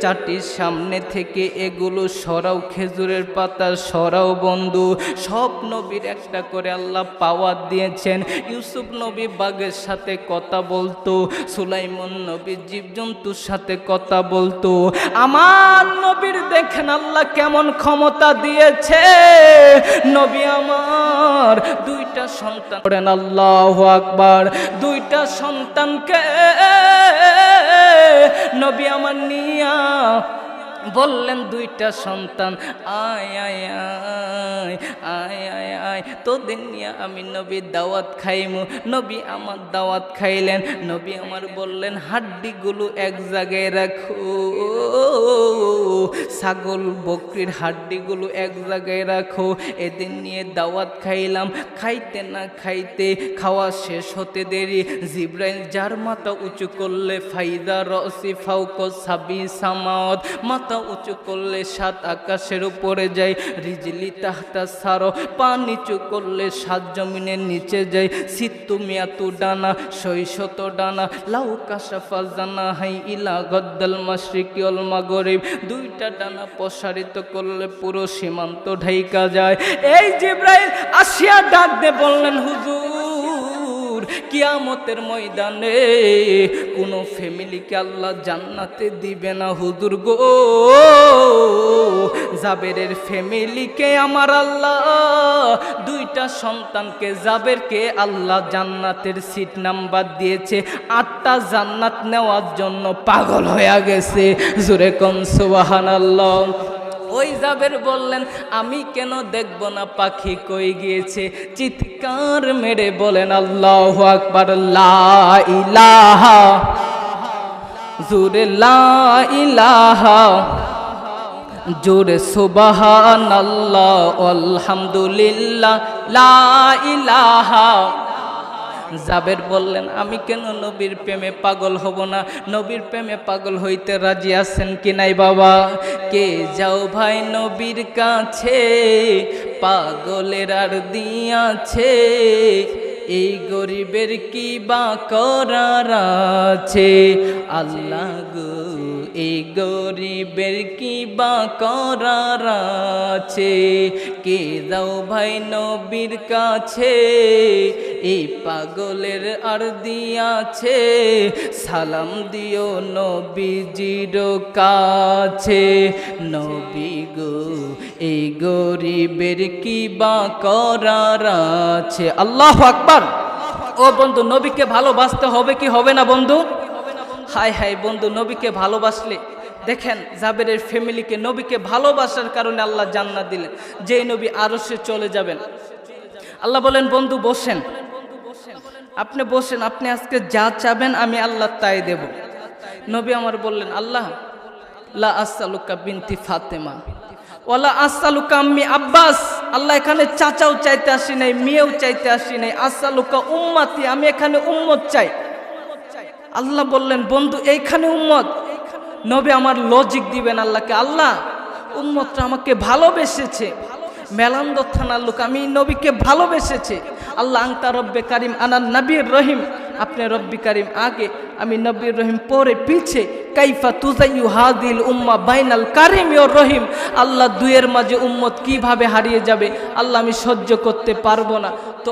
চাটির সামনে থেকে এগুলো সরাও, খেজুরের পাতা সরাও বন্ধু। সব নবীর একটা করে আল্লাহ পাওয়ার দিয়েছেন। ইউসুফ নবী বাঘের সাথে কথা বলতো, সুলাইমান নবী জীবজন্তুর সাথে কথা বলতো। আমার নবীর দেখেন আল্লাহ কেমন ক্ষমতা দিয়েছে। নবী আমার দুইটা সন্তান, করেন আল্লাহু আকবার, দুইটা সন্তানকে নবী আমার নিয়া বললেন, দুইটা সন্তান আয় আয় আয় আয় আয় আয়, তোদের নিয়ে আমি নবী দাওয়াত খাইমু। নবী আমার দাওয়াত খাইলেন। নবী আমার বললেন, হাড্ডিগুলো এক জায়গায় রাখো, ছাগল বকরির হাড্ডিগুলো এক জায়গায় রাখো। এদের নিয়ে দাওয়াত খাইলাম। খাইতে না খাইতে, খাওয়া শেষ হতে দেরি, জিব্রাইল যার মাথা উঁচু করলে ফাইদা রসি ফাউক সাবি সামাওয়াত, মাথা উঁচু করলে 7 আকাশের উপরে যায়। রিজলি তাহতা সারো, পা নিচু করলে 7 জমিনের নিচে যায়। সিত্তু মিয়াতু ডানা, 600 ডানা। লাউ কাশাফা জানা হাই ইলা গদ্দাল মাশরিকি ওয়াল মাগরিব, দুইটা ডানা প্রসারিত করলে পুরো সীমান্ত ঢাইকা যায়। এই জিব্রাইল আসিয়া ডাক দিয়ে বললেন, হুজুর কিয়ামতের ময়দানে কোন ফ্যামিলিকে আল্লাহ জান্নাতে দিবে না হুজুর গো। জাবেরের ফ্যামিলিকে আমার আল্লাহ, দুইটা সন্তানকে জাবেরকে আল্লাহ জান্নাতের সিট নাম্বার দিয়েছে। 8টা জান্নাত নেওয়ার জন্য পাগল হয়ে গেছে। জোরে কোন সুবহানাল্লাহ। ওই জাবের বললেন, আমি কেন দেখব না পাখি কই গিয়েছে? চিৎকার মেরে বলেন আল্লাহু আকবার, লা ইলাহা, জোরে লা ইলাহা, জোরে সুবহানাল্লাহ, আলহামদুলিল্লাহ, লা ইলাহা। জাবের বললেন, আমি কেন নবীর প্রেমে পাগল হব না? নবীর প্রেমে পাগল হইতে রাজি আছেন কি নাই বাবা? কে যাও ভাই নবীর কাছে, পাগলের আর দিয়াছে, এই গরিবের কি বা করার আছে? আল্লাহ গো এই গরিবের কি বা করার আছে? কে যাও ভাই নবীর কাছে, এই পাগলের আর দিয়াছে, সালাম দিও নবীজির কাছে। নবী গো এই গরিবের কি বা করার আছে? আল্লাহু আকবার। ও বন্ধু, নবীকে ভালোবাসতে হবে কি হবে না বন্ধু? হায় হায় বন্ধু, নবীকে ভালোবাসলে দেখেন জাবেরের ফ্যামিলিকে নবীকে ভালোবাসার কারণে আল্লাহ জান্নাত দিলেন, যেই নবী আরশে চলে যাবেন। আল্লাহ বলেন বন্ধু বসেন, আপনি বসেন, আপনি আজকে যা চাবেন আমি আল্লাহ তাই দেব। নবী আমার বললেন আল্লাহ লা আসআলুকা বিনতি ফাতেমা ওয়ালা আসআলুকা আম্মি আব্বাস, আল্লাহ এখানে চাচাও চাইতে আসি নাই, মেয়েও চাইতে আসি নাই, আসআলুকা উম্মতি, আমি এখানে উম্মত চাই। আল্লাহ বললেন বন্ধু এইখানে উম্মত। নবী আমার লজিক দিবেন আল্লাহকে, আল্লাহ উম্মতটা আমাকে ভালোবেসেছে, মেলান্দ থানার লোক, আমি নবীকে ভালোবেসেছে। আল্লাহ আংতা রব্বে কারিম আনার নবীর রহিম, আপনি রব্বি কারিম আগে, আমি নবীর রহিম পরে পিছে। কাইফা তুজাইয়ু হাদিল উম্মা বাইনাল কারিম ও রহিম, আল্লাহ দুয়ের মাঝে উম্মত কিভাবে হারিয়ে যাবে আল্লাহ আমি সহ্য করতে পারবো না। তো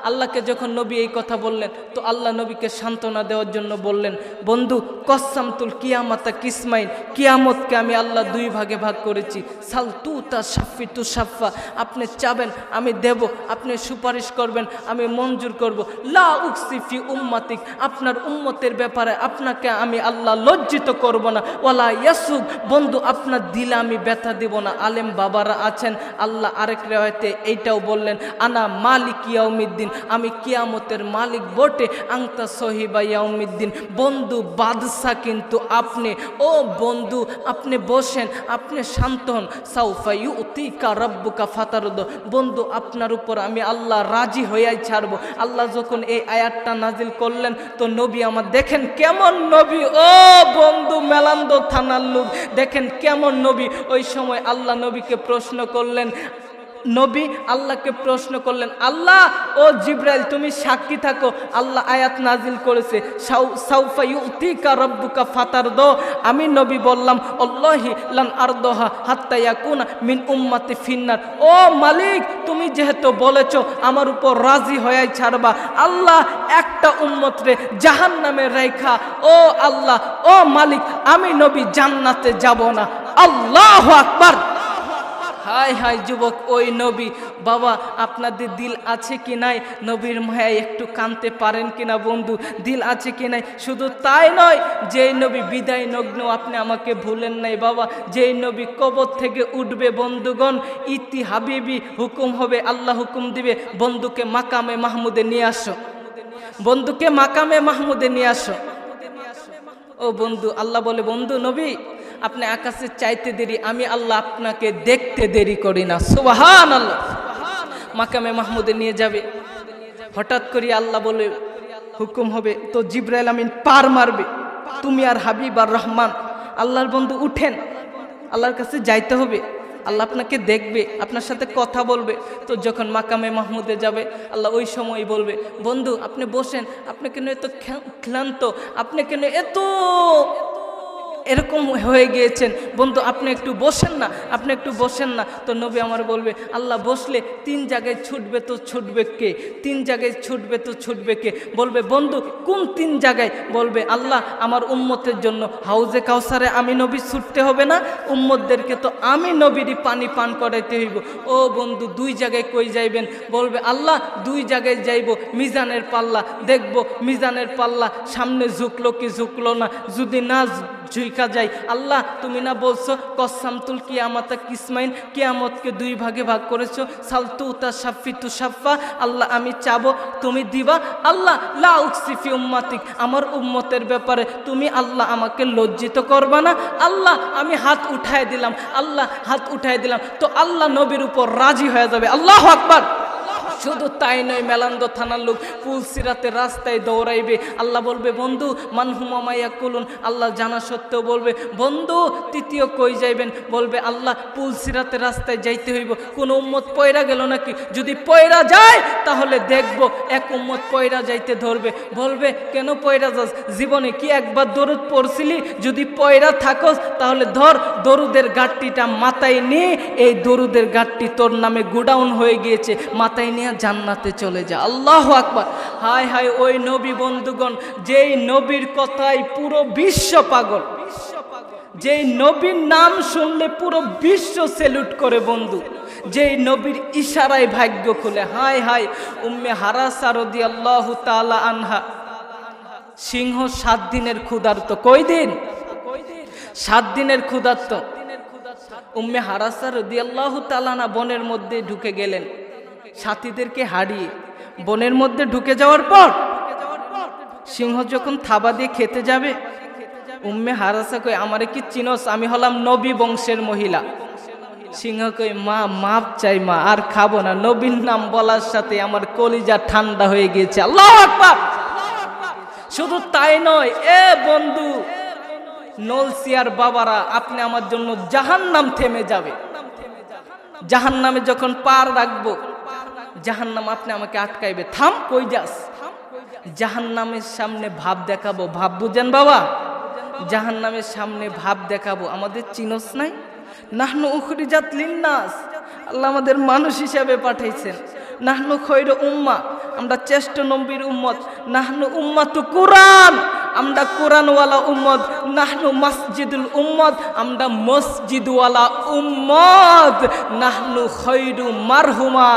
আল্লাহকে যখন নবী এই কথা বললেন, তো আল্লাহ নবীকে সান্ত্বনা দেওয়ার জন্য বললেন বন্ধু কসামতুল কিয়ামাতা কিসমাইন, কিয়ামতকে আমি আল্লাহ দুই ভাগে ভাগ করেছি। সাল তু তা সাফি তু সাফা, আপনি চাবেন আমি দেব, আপনি সুপারিশ করবেন আমি মঞ্জুর করব। লা উকসিফি উম্মাতিক, আপনার উম্মতের ব্যাপারে আপনাকে আমি আল্লাহ লজ্জিত করব না। ওয়ালা ইয়াসুব, বন্ধু আপনার দিলে আমি ব্যথা দিব না। আলেম বাবারা আছেন, আল্লাহ আরেক রিওয়ায়াতে এইটাও বললেন আনা মালিক ইয়াউমিদ্দিন, আমি কিয়ামতের মালিক বটে। আংতা সহিবা ইয়াউমিদ্দিন, বন্ধু বাদশা কিন্তু আপনি। ও বন্ধু আপনি বসেন, আপনি শান্ত হন। সাউফা ইউতিকা রাব্বুকা ফাতারদ, বন্ধু আপনার উপর আমি আল্লাহ রাজি হইয়াই ছাড়বো। আল্লাহ যখন এই আয়াতটা নাজিল করলেন, তো নবী আমার দেখেন কেমন নবী, ও বন্ধু মেলান্দ থানার লোক দেখেন কেমন নবী। ওই সময় আল্লাহ নবীকে প্রশ্ন করলেন, নবী আল্লাহকে প্রশ্ন করলেন আল্লাহ ও জিব্রাইল তুমি সাক্ষী থাকো, আল্লাহ আয়াত নাজিল করেছে সাউফা ইউতিকা রাব্বুকা ফাতারদ। আমি নবী বললাম আল্লাহি লান আরদহা হাত্তা ইয়াকুনা মিন উম্মতি ফিন্নার, ও মালিক তুমি যেহেতু বলেছো আমার উপর রাজি হয়ে ছাড়বা, আল্লাহ একটা উম্মত রে জাহান্নামে রেখা, ও আল্লাহ ও মালিক আমি নবী জান্নাতে যাব না। আল্লাহু আকবার। হাই হাই যুবক ওই নবী, বাবা আপনাদের দিল আছে কি নাই নবীর মায়ায় একটু কাঁদতে পারেন কিনা বন্ধু, দিল আছে কি নাই? শুধু তাই নয়, যেই নবী বিদায় নগ্ন আপনি আমাকে ভুলেন নাই বাবা, যেই নবী কবর থেকে উঠবে বন্ধুগণ, ইতি হাবিবি হুকুম হবে, আল্লাহ হুকুম দিবে বন্ধুকে মাকামে মাহমুদে নিয়ে আসো, বন্ধুকে মাকামে মাহমুদে নিয়ে আসো। ও বন্ধু আল্লাহ বলে বন্ধু নবী আপনি আকাশে চাইতে দেরি, আমি আল্লাহ আপনাকে দেখতে দেরি করি না। সুবহানাল্লাহ। মাকামে মাহমুদে নিয়ে যাবে, হঠাৎ করে আল্লাহ বলে হুকুম হবে, তো জিবরাইল আমিন পার মারবে, তুমি আর হাবিব আর রহমান আল্লাহর বন্ধু উঠেন, আল্লাহর কাছে যাইতে হবে, আল্লাহ আপনাকে দেখবে, আপনার সাথে কথা বলবে। তো যখন মাকামে মাহমুদে যাবে আল্লাহ ওই সময় বলবে বন্ধু আপনি বসেন, আপনি কেন এত ক্লান্ত, আপনি কেন এত এরকম হয়ে গিয়েছেন বন্ধু, আপনি একটু বসেন না, আপনি একটু বসেন না। তো নবী আমার বলবে আল্লাহ বসলে 3 জায়গায় ছুটবে, তো ছুটবে কে? 3 জায়গায় ছুটবে, তো ছুটবে কে? বলবে বন্ধু কোন 3 জায়গায়? বলবে আল্লাহ আমার উম্মতের জন্য হাউজে কাউসারে আমি নবী ছুটতে হবে না, উম্মতদেরকে তো আমি নবীরই পানি পান করাইতে হইব। ও বন্ধু 2 জায়গায় কই যাইবেন? বলবে আল্লাহ 2 জায়গায় যাইব, মিজানের পাল্লা দেখব, মিজানের পাল্লা সামনে ঝুঁকলো কি ঝুঁকলো না, যদি না ঝুইকা যাই, আল্লাহ তুমি না বলছো কসামতুল কিয়ামাতা কিসমাইন, কিয়ামতকে 2 ভাগে ভাগ করেছো, সালতু তা সাফি তু সাফা, আল্লাহ আমি চাবো তুমি দিবা। আল্লাহ লা উকসিফি উম্মাতিক, আমার উম্মতের ব্যাপারে তুমি আল্লাহ আমাকে লজ্জিত করবা না। আল্লাহ আমি হাত উঠায় দিলাম, আল্লাহ হাত উঠায় দিলাম, তো আল্লাহ নবীর উপর রাজি হয়ে যাবে। আল্লাহু আকবার। শুধু তাই নয়, মেলান্দ থানার লোক পুলসিরাতে রাস্তায় দৌড়াইবে, আল্লাহ বলবে বন্ধু মানহুমা মাইয়া কুলুন, আল্লাহ জানা সত্ত্বেও বলবে বন্ধু তৃতীয় কই যাইবেন? বলবে আল্লাহ পুলসিরাতে রাস্তায় যাইতে হইব, কোন উম্মত পয়রা গেল নাকি? যদি পয়রা যায় তাহলে দেখব এক উম্মত পয়রা যাইতে ধরবে, বলবে কেন পয়রা যাস? জীবনে কি একবার দরুদ পড়ছিলি? যদি পয়রা থাকস তাহলে ধর দরুদের গাঁটটিটা মাথায় নিয়ে, এই দরুদের গাঁটটি তোর নামে গোডাউন হয়ে গিয়েছে, মাথায় নিয়ে জান্নাতে চলে যা। আল্লাহু আকবার। হায় হায় ওই নবী বন্ধুগণ, যেই নবীর কথায় পুরো বিশ্ব পাগল, যেই নবীর নাম শুনলে পুরো বিশ্ব সেলুট করে বন্ধু, যেই নবীর ইশারায় ভাগ্য খুলে। হায় হায় উম্মে হারাসা রাদিয়াল্লাহু তাআলা আনহা, সিংহ 7 দিনের ক্ষুধার্ত, কই দিন? 7 দিনের ক্ষুধার্ত। উম্মে হারাসা রাদিয়াল্লাহু তাআলা আনহা বনের মধ্যে ঢুকে গেলেন সাথীদেরকে হারিয়ে। বনের মধ্যে ঢুকে যাওয়ার পর সিংহ যখন থাবা দিয়ে খেতে যাবে, উম্মে হারাসা কই, আমারে কি চিনোস? আমি হলাম নবী বংশের মহিলা। সিংহ কই, মা মাপ চাই মা, আর খাবো না। নবীর নাম বলার সাথে আমার কলিজা ঠান্ডা হয়ে গিয়েছে। আল্লাহু আকবার। শুধু তাই নয়, এ বন্ধু নলসিয়ার বাবারা, আপনি আমার জন্য জাহান্নাম থেমে যাবে। জাহান্নামে যখন পার রাখবো, জাহান্নাম আপনি আমাকে আটকাইবে। থাম, কই যাস? জাহান্নামের সামনে ভাব দেখাবো। ভাব বুঝেন বাবা? জাহান্নামের সামনে ভাব দেখাবো। আমাদের চিনোস নাই? নাহনু উখরিজাত লিন্নাস, আল্লাহ আমাদের মানুষ হিসাবে পাঠাইছেন। নাহনু খৈরু উম্মাহ, আমরা শ্রেষ্ঠ নবীর উম্মত। নাহনু উম্মাতু কুরআন, আমরা কোরআনওয়ালা উম্মত। নাহনু মসজিদুল উম্মত, আমরা মসজিদওয়ালা উম্মত। নাহনু খৈরু মারহুমা,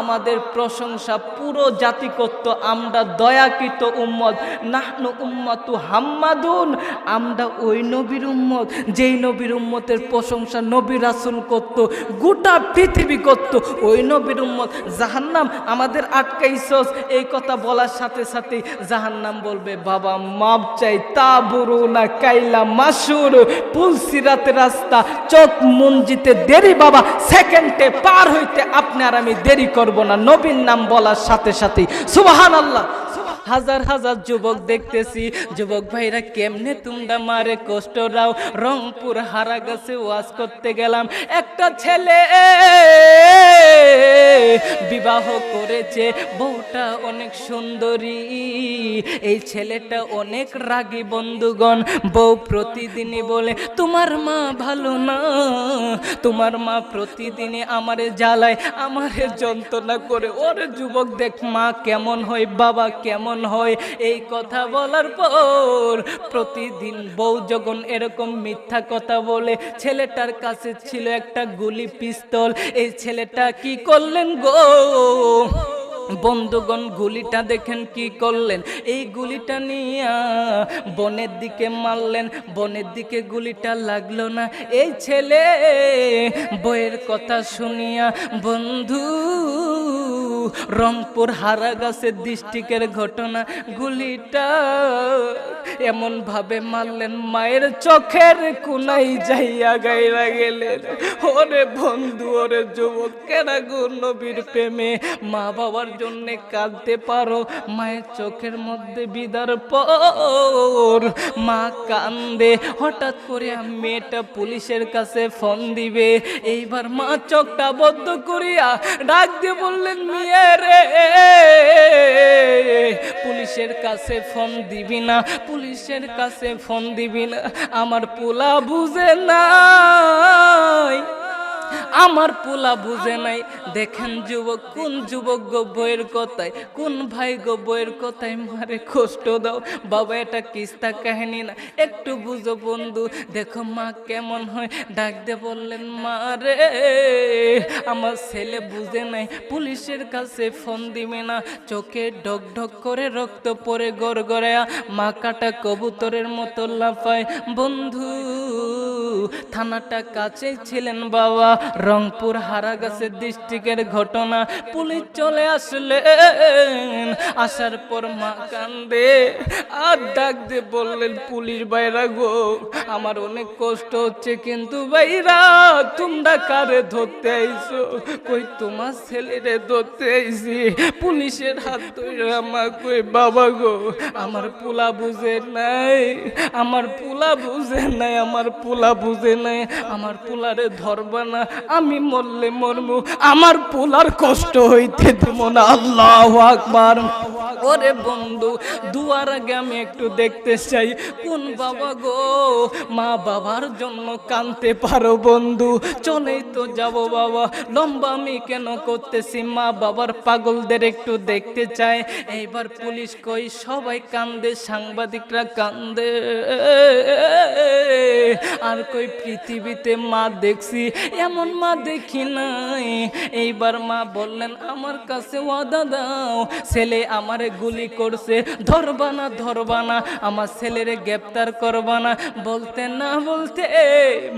আমাদের প্রশংসা পুরো জাতি করত, আমরা দয়াকৃত উম্মত। নাহনু উম্মাতু হাম্মাদুন, আমরা ওই নবীর উম্মত যেই নবীর উম্মতের প্রশংসা নবী রাসূল করত, গোটা পৃথিবী করত। ওই নবীর উম্মত। জাহান্নাম আমাদের আটকাইছস, এই কথা বলার সাথে সাথে জাহান্নাম বলবে, বাবা মাপ চাই। তাবুরুনা কাইলা মাসুর, পুলসিরাতের রাস্তা চোখ মঞ্জিতে দেরি বাবা, সেকেন্ডে পার হইতে আপনি আর আমি দেরি করব না নবীর নাম বলার সাথে সাথে। সুবহানাল্লাহ। হাজার হাজার যুবক দেখতেছি, যুবক ভাইরা কেমনে তোমরা মারে কষ্ট রাও। রংপুর হারাগাছে ওয়াজ করতে গেলাম, একটা ছেলে বিবাহ করেছে, বউটা অনেক সুন্দরী, এই ছেলেটা অনেক রাগী বন্ধুগণ। বউ প্রতিদিনই বলে, তোমার মা ভালো না, তোমার মা প্রতিদিনই আমারে জ্বালায়, আমারে যন্ত্রণা করে। ওরে যুবক দেখ মা কেমন হয়, বাবা কেমন হয়। এই কথা বলার পর প্রতিদিন বউ যখন এরকম মিথ্যা কথা বলে, ছেলেটার কাছে ছিল একটা গুলি পিস্তল। এই ছেলেটা কি করলেন গো বন্ধুগণ, গুলিটা দেখেন কি করলেন। এই গুলিটা নিয়ে বনের দিকে মারলেন, বনের দিকে গুলিটা লাগলো না। এই ছেলে বইয়ের কথা শুনিয়া, বন্ধু রংপুর হারাগাছের ডিস্ট্রিক্টের ঘটনা, গুলিটা এমন ভাবে মারলেন মায়ের চোখের কোনায় যাইয়া গাইরা গেলেন। ওরে বন্ধু, ওরে যুবক, কেনা গো নবীর প্রেমে মা বাবার জন্য কাঁদতে পারো? মায়ের চোখের মধ্যে বিদার পর মা কান্দে। হঠাৎ করে মেয়েটা পুলিশের কাছে ফোন দিবে। এইবার মা চোখটা বদ্ধ করিয়া ডাক দিয়ে বললেন, মেয়ে রে, পুলিশের কাছে ফোন দিবি না, পুলিশের কাছে ফোন দিবি না, আমার পোলা বুঝে নাই, আমার পোলা বুঝে নাই। দেখেন যুবক, কোন যুবক গো বইয়ের কথায়, কোন ভাই গো বইয়ের কথায় মারে কষ্ট দাও? বাবা এটা কিস্তা কাহিনী না, একটু বুঝো বন্ধু। দেখো মা কেমন হয়। ডাক দিয়ে বললেন, মা রে, আমার ছেলে বুঝে নাই, পুলিশের কাছে ফোন দিবে না। চোখে ঢক ঢক করে রক্ত পড়ে গড়গড়ায়া মা কাটা কবুতরের মতো লাফায়। বন্ধু থানাটা কাছে ছিলেন বাবা, রংপুর হারাগাছের ডিস্ট্রিক্টের ঘটনা। পুলিশ চলে আসলেন, আসার পর মা কান্দে আর ডাক দিয়ে বললেন, পুলিশ ভাইরা গো, আমার অনেক কষ্ট হচ্ছে, কিন্তু ভাইরা তোমরা কারে ধরতে আইছো? কই তোমার ছেলেরে ধরতে আইছি। পুলিশের হাত ধরে মা কই, বাবা গো, আমার পোলা বুঝে নাই, আমার পোলা বুঝে নাই, আমার পোলা বুঝে নাই, আমার পোলারে ধরবা না, আমি মরলে মরমু, আমার পোলার কষ্ট হইতে দেব না। আল্লাহু আকবার। ওরে বন্ধু, দুয়ার আগে আমি একটু দেখতে চাই, কোন বাবা গো মা বাবার জন্য কাঁদতে পারো? বন্ধু চলেই তো যাব বাবা, লম্বা আমি কেন করতেছি? মা বাবার পাগলদের একটু দেখতে চাই। এইবার পুলিশ কই, সবাই কান্দে, সাংবাদিকরা কান্দে, আর কই পৃথিবীতে মা দেখছি, এমন মা দেখি নাই। এইবার মা বললেন, আমার কাছে ওয়াদা দাও, ছেলে আমারে আমারে গুলি করছে, ধরবানা ধরবানা, আমার ছেলেরে গ্রেপ্তার করবানা। বলতে না বলতে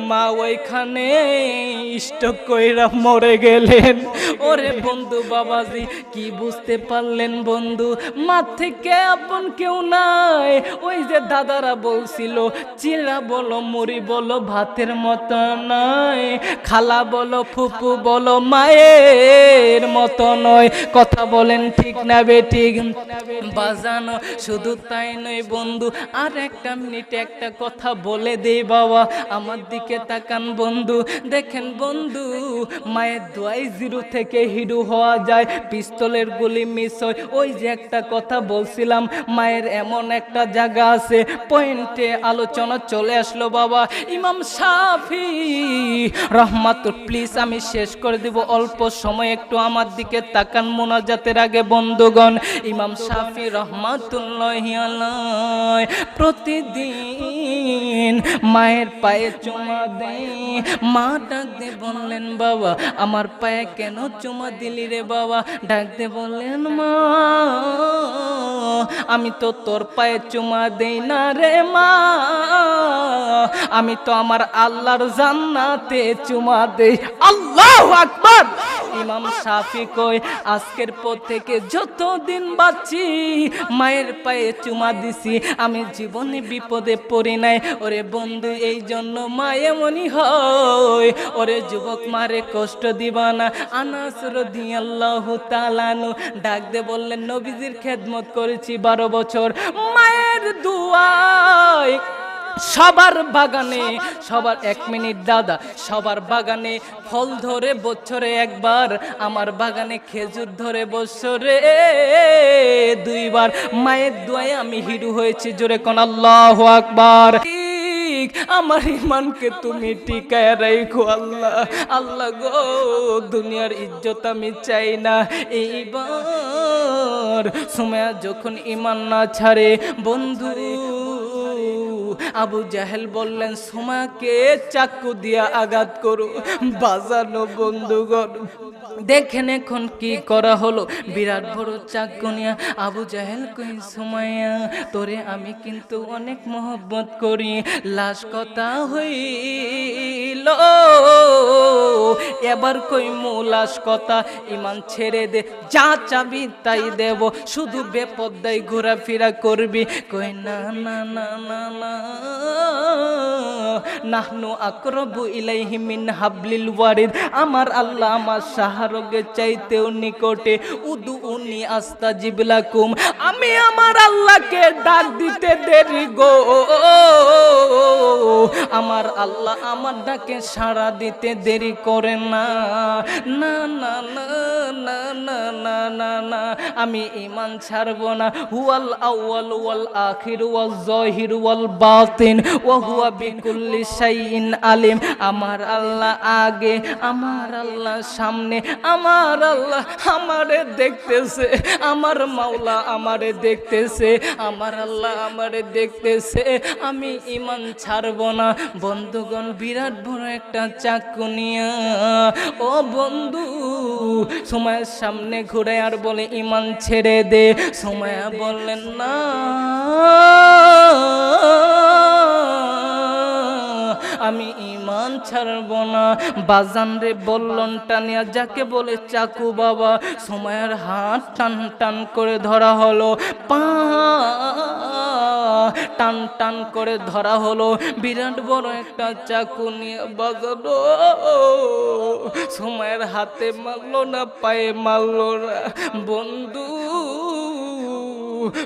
মা ওইখানে স্ট্রোক কইরা মরে গেলেন। ওরে বন্ধু বাবাজি, কি বুঝতে পারলেন বন্ধু? মা থেকে আপন কেউ নাই। ওই যে দাদারা বলছিল, চিড়া বলো মুড়ি বলো ভাতের মতো নয়, খালা বলো ফুপু বলো মায়ের মতো নয়। কথা বলেন ঠিক না বেঠিক? বাজানো শুধু তাই নয় বন্ধু, আর একটা মিনিটে একটা কথা বলে দেই বাবা, আমার দিকে তাকান বন্ধু। দেখেন বন্ধু, মায়ের দোয়াই জিরো থেকে হিরো হওয়া যায়, পিস্তলের গুলি মিস হয়। ওই যে একটা কথা বলছিলাম, মায়ের এমন একটা জায়গা আছে, পয়েন্টে আলোচনা চলে আসলো বাবা। ইমাম শাফি রহমাতুল্লাহ, প্লিজ আমি শেষ করে দিব, অল্প সময় একটু আমার দিকে তাকান মোনাজাতের আগে বন্ধুগণ। ইমাম শাফি রহমাতুল্লাহি আলাইহি প্রতিদিন মায়ের পায়ে চুমা দেয়। মা ডাক দিয়ে বললেন, বাবা আমার পায়ে কেন চুমা দিলি রে বাবা? ডাক দিয়ে বললেন, মা আমি তো তোর পায়ে চুমা দেই না রে মা, আমি তো আমার আল্লাহর জান্নাতে চুমা দেই। আল্লাহু আকবার। ইমাম শাফি কই, আজকের পর থেকে যতদিন বাঁচি মায়ের পায়ে চুমা দিছি, আমি জীবনে বিপদে পড়ি নাই। ওরে বন্ধু, এই জন্য মা এমনই হয়। ওরে যুবক, মারে কষ্ট দিবা না। আনাস রাদিয়াল্লাহু তাআলা আনহু ডাক দিয়ে বললেন, নবীজির খেদমত করেছি 12 বছর, মায়ের দুয়ায় সবার বাগানে, সবার, 1 মিনিট দাদা, সবার বাগানে ফল ধরে বছরে একবার, আমার বাগানে খেজুর ধরে বছরে 2 বার। মায়ের দোয়ায় আমি হিরো হয়েছি। জোরে কোন আল্লাহু আকবার। আমার ইমানকে তুমি টিকায় রাখো আল্লাহ। আল্লাহ গো, দুনিয়ার ইজ্জত আমি চাই না। এইবার সুমাইয়া যখন ইমান না ছাড়ে বন্ধু, আবু জাহেল বললেন, সুমাকে চাকু দিয়া আঘাত করো। বাজানো বন্ধুগণ, দেখেন এখন কি করা হলো। বিরাট বড় চাকু নিয়া আবু জাহেল কই, সুমাইয়া তোরে আমি কিন্তু অনেক মহব্বত করি। লাশ কথা হইল, এবার কই লাশ কথা, ইমান ছেড়ে দে, যা চাবি তাই দেব, শুধু বেপরদায় ঘোরাফেরা করবি। কই না না না না না, নাহনু আকরাবু ইলাইহি মিন হাবলিল ওয়ারিদ, আমার আল্লাহ আমার শাহরগে চাইতেও নিকটে। উদুউনি আস্তাজিব লাকুম, আমি আমার আল্লাহকে ডাক দিতে দেরি গো, আমার আল্লাহ আমার ডাকে সাড়া দিতে দেরি করে না। না না না না না না না না, আমি ঈমান ছাড়ব না। হুয়াল আউয়াল ওয়াল আখির ওয়াল যাহির ওয়াল বাতিন ওয়া হুয়া বিকুল্লি শাইইন আলিম। আমার আল্লাহ আগে, আমার আল্লাহ সামনে, আমার আল্লাহ আমারে দেখতেছে, আমার মাওলা আমারে দেখতেছে, আমার আল্লাহ আমারে দেখতেছে। আমি ঈমান ছাড়ব না। বন্ধুগণ, বিরাট বড় একটা চাকু নিয়া ও বন্ধু সুমাইয়ার সামনে ঘুরে আর বলে, ঈমান ছেড়ে দে। সুমাইয়া বললেন, না আমি ঈমান ছাড়ব না। বাজান রে বললেন টানিয়া, যাকে বলে চাকু বাবা, সুমাইয়ার হাত টান টান করে ধরা হলো, পা টান টান করে ধরা হলো। বিরাট বড় একটা চাকু নিয়ে বাজানো, সুমাইয়ার হাতে মারলো না, পায়ে মারলো না। বন্ধু,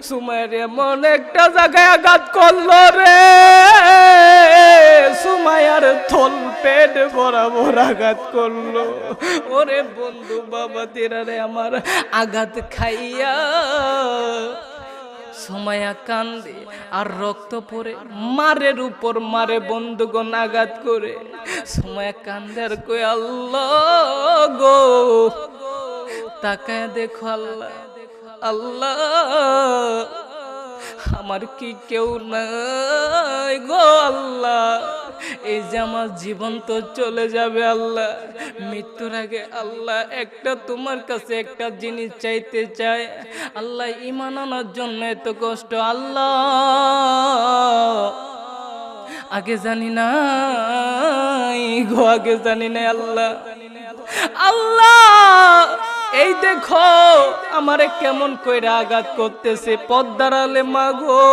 সুমাইয়ার এমন একটা জায়গায় আঘাত করলো রে, সুমাইয়ার থল পেট বরাবর আঘাত করলো। ওরে বন্ধু বাবা তেরা রে, আমার আঘাত খাইয়া সুমাইয়া কান্দে আর রক্ত পড়ে, মারের উপর মারে বন্ধুগণ আঘাত করে। সুমাইয়া কান্দে আর কই, আল্লাহ গো, তাকায় দেখো আল্লাহ, আল্লাহ আমার কি কেউ নাই গো আল্লাহ। এই যে আমার জীবন তো চলে যাবে আল্লাহ, মৃত্যুর আগে আল্লাহ একটা তোমার কাছে একটা জিনিস চাইতে চাই আল্লাহ, ঈমান আনার জন্য এত কষ্ট আল্লাহ, আগে জানি না গো, আগে জানি না আল্লাহ। আল্লাহ এই দেখো আমারে কেমন কইরা আঘাত করতেছে, পদ্মার আলে মাগো,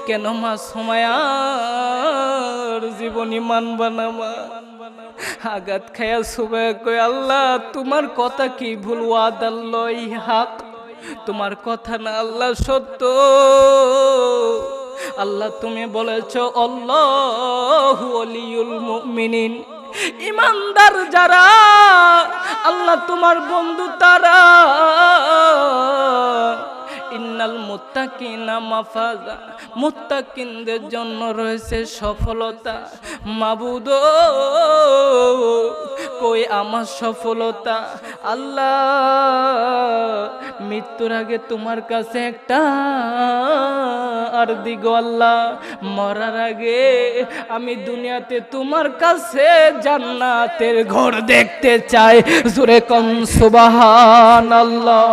কেন মা সময়ার জীবনী মানবা না মা? আঘাত খায়া সুবাই কই আল্লাহ তোমার কথা কি ভুল, ওয়াদাল্লাহি হক, তোমার কথা না আল্লাহ সত্য। আল্লাহ তুমি বলেছো আল্লাহু ওয়ালিউল মুমিনিন, ইমানদার যারা আল্লাহ তোমার বন্ধু তারা। ইন্নাল মুত্তাকিনা মাফাজা, মুত্তাকিনদের জন্য রয়েছে সফলতা। মাবুদ কই আমার সফলতা? আল্লাহ মৃত্যুর আগে তোমার কাছে একটা আর দিগো আল্লাহ, মরার আগে আমি দুনিয়াতে তোমার কাছে জান্নাতের ঘর দেখতে চাই। জোরে কোন সুবহানাল্লাহ।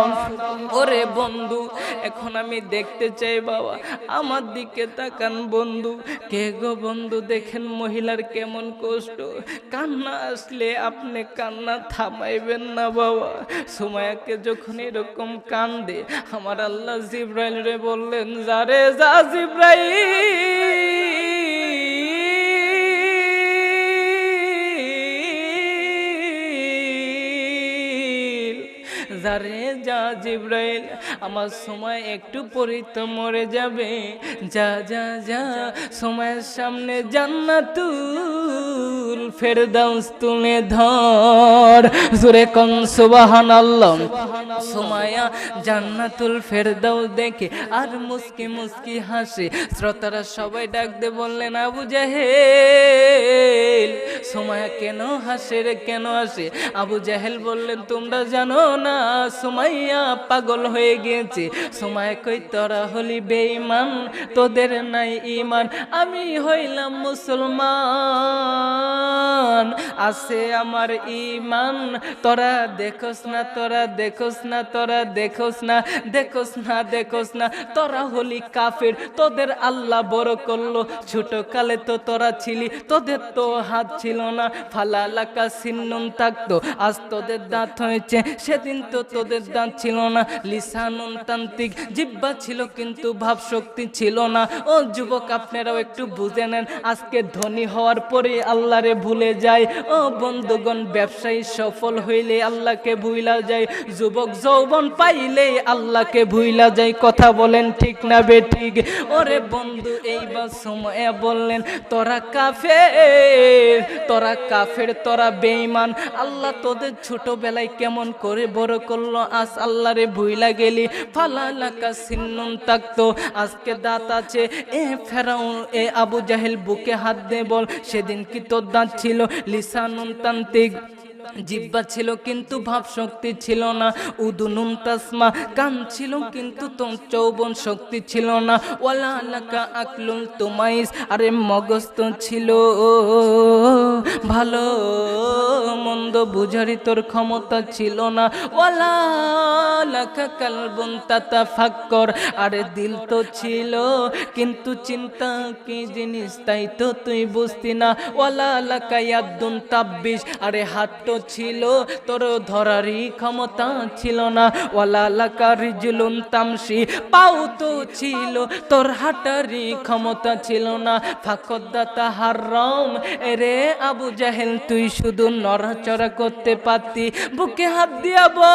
ওরে বন্ধু এখন আমি দেখতে চাই বাবা, আমার দিকে তাকান বন্ধু। কে গো বন্ধু দেখেন মহিলার কেমন কষ্ট, কান্না আসলে আপনি কান্না থামাইবেন না বাবা। সুমাইয়াকে যখন এরকম কান্দে আমার আল্লাহ জিবরাইল রে বললেন যারে যা জিবরাইল, যারে যা জিবরাইল, আমার সময় একটু পরেই তো মরে যাবে, যা যা যা সময়ের সামনে জান্নাতুল ফেরদাউস তুলে ধর। জোরে কোন সুবহানাল্লাহ। সুমাইয়া জান্নাতুল ফেরদাউস দেখে আর মুস্কি মুস্কি হাসে। শ্রোতারা সবাই ডাক দে বললেন আবু জাহেল সুমাইয়া কেন হাসে রে, কেন হাসে? আবু জাহেল বললেন তোমরা জানো না সুমাইয়া পাগল হয়ে গিয়েছে। সুমাইয়া কই তোরা হলি বেঈমান, তোদের নাই ঈমান, আমি হইলাম মুসলমান, আছে আমার ঈমান। তোরা দেখোস না, তোরা দেখোস না, তোরা দেখোস না, দেখোস না, দেখোস না, তোরা হলি কাফের, তোদের আল্লাহ বড় করলো। ছোট কালে তো তোরা ছিলি, তোদের তো হাত ছিল না, ফালালাকা সিন্নুন থাকতো, আজ তোদের দাঁত হয়েছে, সেদিন তো তোদের দাঁত ছিল না। লিসানুন তান্ত্রিক, জিহ্বা ছিল কিন্তু ভাব শক্তি ছিল না। ও যুবক আপনারাও একটু বুঝে নেন, আজকে ধনী হওয়ার পরে আল্লাহরে ভুলে যায়। ও বন্ধুগণ ব্যবসায়ী সফল হইলে আল্লাহকে ভুইলা যায়, যুবক যৌবন পাইলে আল্লাহকে ভুইলা যায়। কথা বলেন ঠিক না বেঠিক? ওরে বন্ধু এইবার সময় বললেন তোরা কাফের, তোরা কাফের, তোরা বেঈমান, আল্লাহ তোদের ছোটবেলায় কেমন করে বড় করলো, আজ আল্লাহরে ভুইলা গেলি। ফালালাকা সিন্নুন থাকতো, আজকে দাঁত আছে। এ ফেরাউন, এ আবু জাহেল বুকে হাত দে বল, সেদিন কি তোর দাঁত ছিল? লিসানুন তান্ত্রিক, জিহ্বা ছিল কিন্তু ভাব শক্তি ছিল না। উদুনুন তাসমা, কান ছিল কিন্তু তোর যৌবন শক্তি ছিল না। ওয়ালা লাকা আকলুল তুমাইস, আরে মগজ তো ছিল ভালো মন্দ বুঝারি তোর ক্ষমতা ছিল না। ওয়ালা লাকা কালবুন তাতাফাক্কর, আরে দিল তো ছিল কিন্তু চিন্তা কি জিনিস তাই তো তুই বুঝতি না। ওয়ালা লাকা ইয়াদুন তাব্বিশ, আরে হাত তো ছিল তোর ধরারই ক্ষমতা ছিল না। ওয়ালা লাকা রিজলুন তামশি, পাও তো ছিল তোর হাঁটারই ক্ষমতা ছিল না। ফাকদাতা হারাম, এরে আবু জাহেল তুই শুধু নড়াচড়া করতে পারতি, বুকে হাত দিয়া বল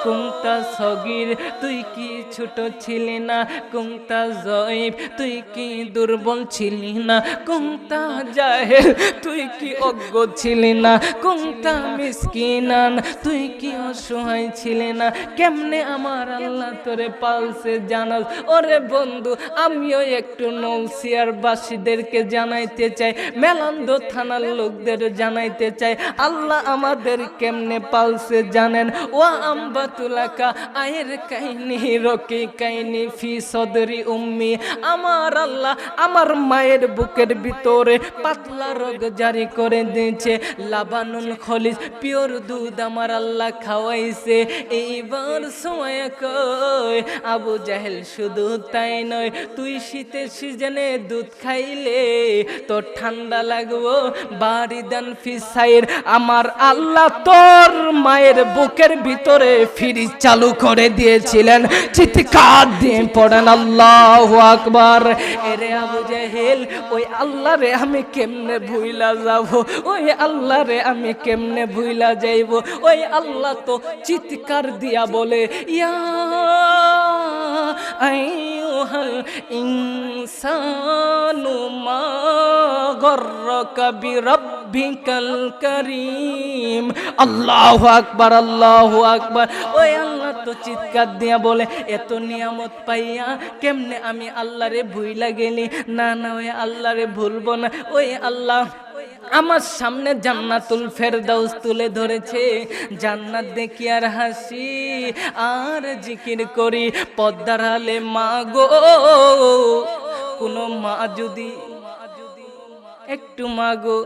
কুমতা সগীর, তুই কি ছোট ছিলি না? কুমতা জয়ীব, তুই কি দুর্বল ছিলি না? কুমতা জাহেল, তুই কি অজ্ঞ ছিলি না? কুমতা মিসকিনান, তুই কি অসহায় ছিলি না? কেমনে আমার আল্লাহ তোরে পালছে জানাস? ওরে বন্ধু আমিও একটু নৌসিয়ার বাসীদেরকে জানাইতে চাই, মেলান্দ থানার লোকদের জানাইতে চাই, আল্লাহ আমাদের কেমনে পালছে জানেন? ও আম্বাতুলা বুকা আয়ের কাহিনী রকি কাহিনী ফি সদরি উম্মি। আমার আল্লাহ আমার মায়ের বুকের ভিতরে পাতলা রোগ জারি করে দিয়েছে, লাবানুল খলিজ পিওর দুধ আমার আল্লাহ খাওয়াইছে। এইবার সময় কয় আবু জাহেল শুধু তাই নয়, তুই শীতের সিজনে দুধ খাইলে তোর ঠান্ডা লাগবো। বারিদান ফিসাইর, আমার আল্লাহ তোর মায়ের বুকের ভিতরে ফ্রিজ চালু করে দিয়েছিলেন। চিৎকার দিয়ে পড়েন আল্লাহু আকবার। এরে আবু জাহেল, ওই আল্লাহ রে আমি কেমনে ভুইলা যাব, ওই আল্লাহ রে আমি কেমনে ভুইলা যাইব। ওই আল্লাহ তো চিৎকার দিয়া বলে, ইয়া আইয়ুহাল ইনসানু মা গররাকা বিরাব্বিকাল কারীম। আল্লাহু আকবার, আল্লাহু আকবার। ওই আল্লাহ তো চিৎকার দিয়া বলে, এত নিয়ামত পাইয়া কেমনে আমি আল্লাহরে ভুইলা গেলি। না না, ওই আল্লাহরে ভুলবো না। ওই আল্লাহ আমার সামনে জান্নাতুল ফেরদাউস তুলে ধরেছে, জান্নাত দেখি আর হাসি আর জিকির করি। পদ্মার হালে মা গো, কোনো মা যদি একটু মাগো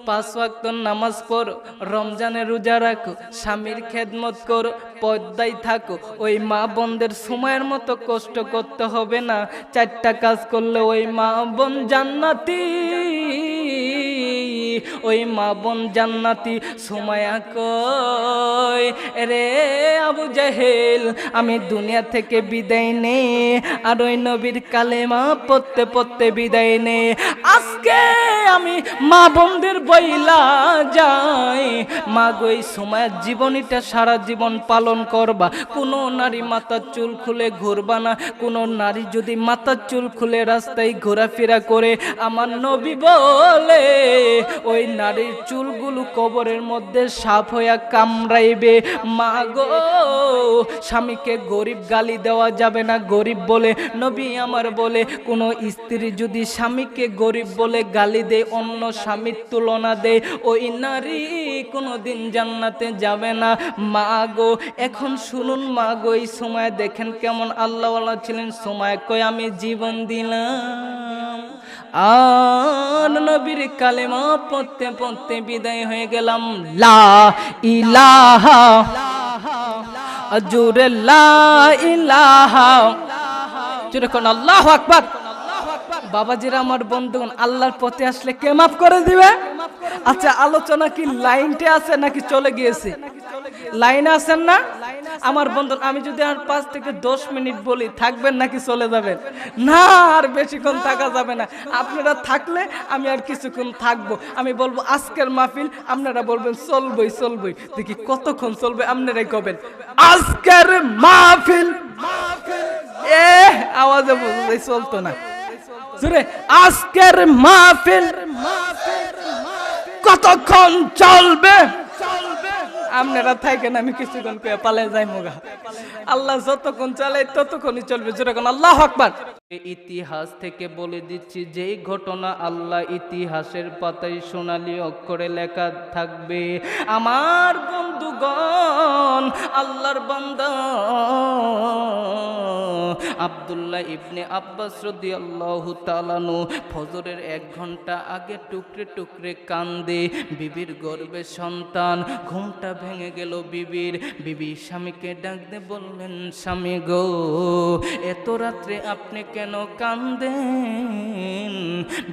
5 ওয়াক্ত নামাজ পড়ো, রমজানের রোজা রাখো, স্বামীর খেদমত করো, পর্দায় থাকো, ওই মা বোনদের সময়ের মতো কষ্ট করতে হবে না। 4টা কাজ করলে ওই মা বোন জান্নাতি, ওই মা বোন জান্নাতি। সুমায়া কয়, রে আবু জাহেল, আমি দুনিয়া থেকে বিদায় নে আর ওই নবীর কালেমা পড়তে পড়তে বিদায় নে। আজকে আমি মা বোনদের বইলা যাই, মা গো এই সময়ের জীবনীটা সারা জীবন পালন করবা। কোনো নারী মাথার চুল খুলে ঘুরবা না। কোনো নারী যদি মাথার চুল খুলে রাস্তায় ঘোরাফেরা করে, আমার নবী বলে ওই নারীর চুলগুলো কবরের মধ্যে সাপ হইয়া কামড়াইবে। মা গো, স্বামীকে গরিব গালি দেওয়া যাবে না, গরিব বলে। নবী আমার বলে, কোনো স্ত্রী যদি স্বামীকে গরিব বলে গালি দেয়, অন্য স্বামীর তুলনা দেয়, ওই নারী কোনোদিন জান্নাতে যাবে না। মা গো, এখন শুনুন মা গো, এই সময় দেখেন কেমন আল্লাহওয়ালা ছিলেন। সময় কয় আমি জীবন দিলাম আর নবীর কালেমা পড়তে পড়তে বিদায় হয়ে গেলাম। লা ইলাহা, জোরে লা ইলাহা, জোরে কোন আল্লাহু আকবার। বাবাজিরা আমার বন্ধুগণ, আল্লাহর পথে আসলে কে মাফ করে দিবে? আচ্ছা, আলোচনা কি লাইনতে আছে নাকি চলে গিয়েছে? লাইনে আছেন না আমার বন্ধু? আমি যদি আর 5 থেকে 10 মিনিট বলি, থাকবেন নাকি চলে যাবেন? না, আর বেশিক্ষণ থাকা যাবে না। আপনারা থাকলে আমি আর কিছুক্ষণ থাকবো। আমি বলবো আজকের মাহফিল, আপনারা বলবেন চলবই চলবই। দেখি কতক্ষণ চলবে, আপনারাই কবেন আজকের মাহফিল। আওয়াজে বুঝতে চলতো না। আজকের মাহফিল কতক্ষণ চলবে? আপনারা থাকেন, আমি কিছুক্ষণ পালে যাই মোগা। আল্লাহ যতক্ষণ চালাই ততক্ষণই চলবে। যেরকম আল্লাহু আকবার। ইতিহাস থেকে বলে দিচ্ছি, যেই ঘটনা আল্লাহ ইতিহাসের পাতায় সোনালী অক্ষরে লেখা থাকবে। আমার বন্ধুগণ, আল্লাহর বান্দা আব্দুল্লাহ ইবনে আব্বাস রাদিয়াল্লাহু তাআলা আনহু ফজরের 1 ঘন্টা আগে টুকরে টুকরে কান্দে। বিবির গর্ভে সন্তান, ঘুমটা ভেঙে গেল বিবির। বিবি স্বামীকে ডাক দিয়ে বললেন, স্বামী গো, এত রাত্রে আপনি কেন কান্দেন?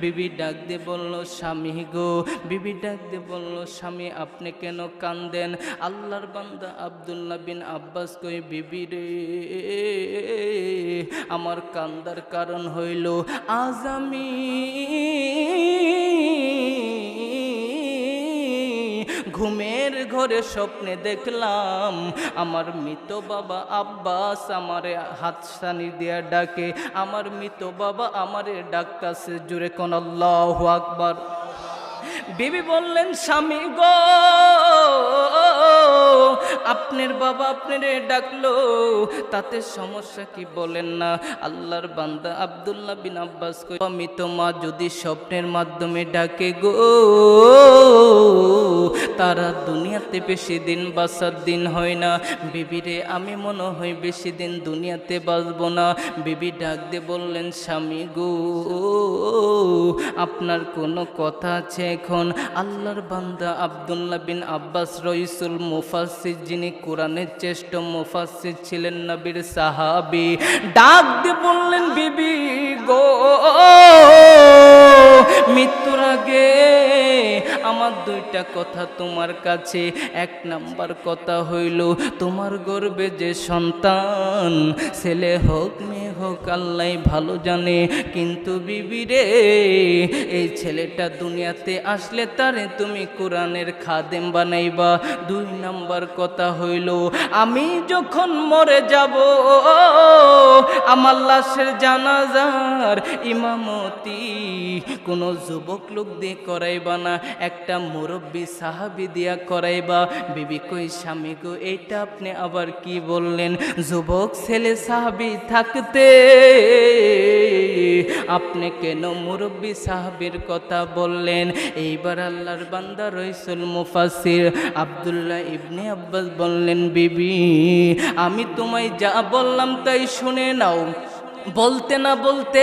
বিবি ডাক দিয়ে বলল, স্বামী গো, বিবি ডাক দিয়ে বলল, স্বামী আপনি কেন কান্দেন? আল্লাহর বান্দা আব্দুল্লাহ বিন আব্বাস কই, বিবি রে, আমার কান্দার কারণ হইল আজ আমি ঘুমের ঘরে স্বপ্নে দেখলাম আমার মৃত বাবা আব্বাস আমারে হাতছানি দিয়া ডাকে। আমার মৃত বাবা আমারে ডাকতাছে। জোরে কোন আল্লাহু আকবার। বিবি বললেন, স্বামী গো, আপনার বাবা আপনারে ডাকলো, তাতে সমস্যা কি বলেন না? আল্লাহর বান্দা আব্দুল্লাহ বিন আব্বাস কই, আমি তো মা যদি স্বপ্নের মাধ্যমে ডাকে গো, তারা দুনিয়াতে বেশি দিন বাঁচার দিন হয় না। বিবিরে আমি মনে হয় বেশি দিন দুনিয়াতে বাঁচব না। বিবি ডাক দিয়ে বললেন, স্বামী গো, আপনার কোনো কথা আছে এখন? আল্লাহর বান্দা আব্দুল্লাহ বিন আব্বাস রইসুল মুফাসসির, যিনি কোরআনের শ্রেষ্ঠ মুফাসসির ছিলেন, নবীর সাহাবী, ডাক দিয়ে বললেন, বিবি গো, মৃত্যুর আগে আমার দুইটা কথা তোমার কাছে। এক নাম্বার কথা হইল, তোমার গর্ভে যে সন্তান, ছেলে হোক মেয়ে হোক আল্লাহ ভালো জানে, কিন্তু বিবি রে, এই ছেলেটা দুনিয়াতে আসলে তারে তুমি কোরআনের খাদেম বানাইবা। দুই নাম্বার কথা হইল, আমি যখন মরে যাব, আমার লাশের জানাজার ইমামতি কোনো যুবক লোক দিয়ে করাইবা না, একটা মুরব্বী সাহাবী দিয়া করাইবা। বিবি কই, স্বামী গো, এইটা আপনি আবার কি বললেন? যুবক ছেলে সাহাবী থাকতে আপনি কেন মুরব্বী সাহাবীর কথা বললেন? এইবার আল্লাহর বান্দা রইসুল মুফাসসির আব্দুল্লাহ ইবনে আব্বাস বললেন, বিবি আমি তোমায় যা বললাম তাই শুনে নাও। বলতে না বলতে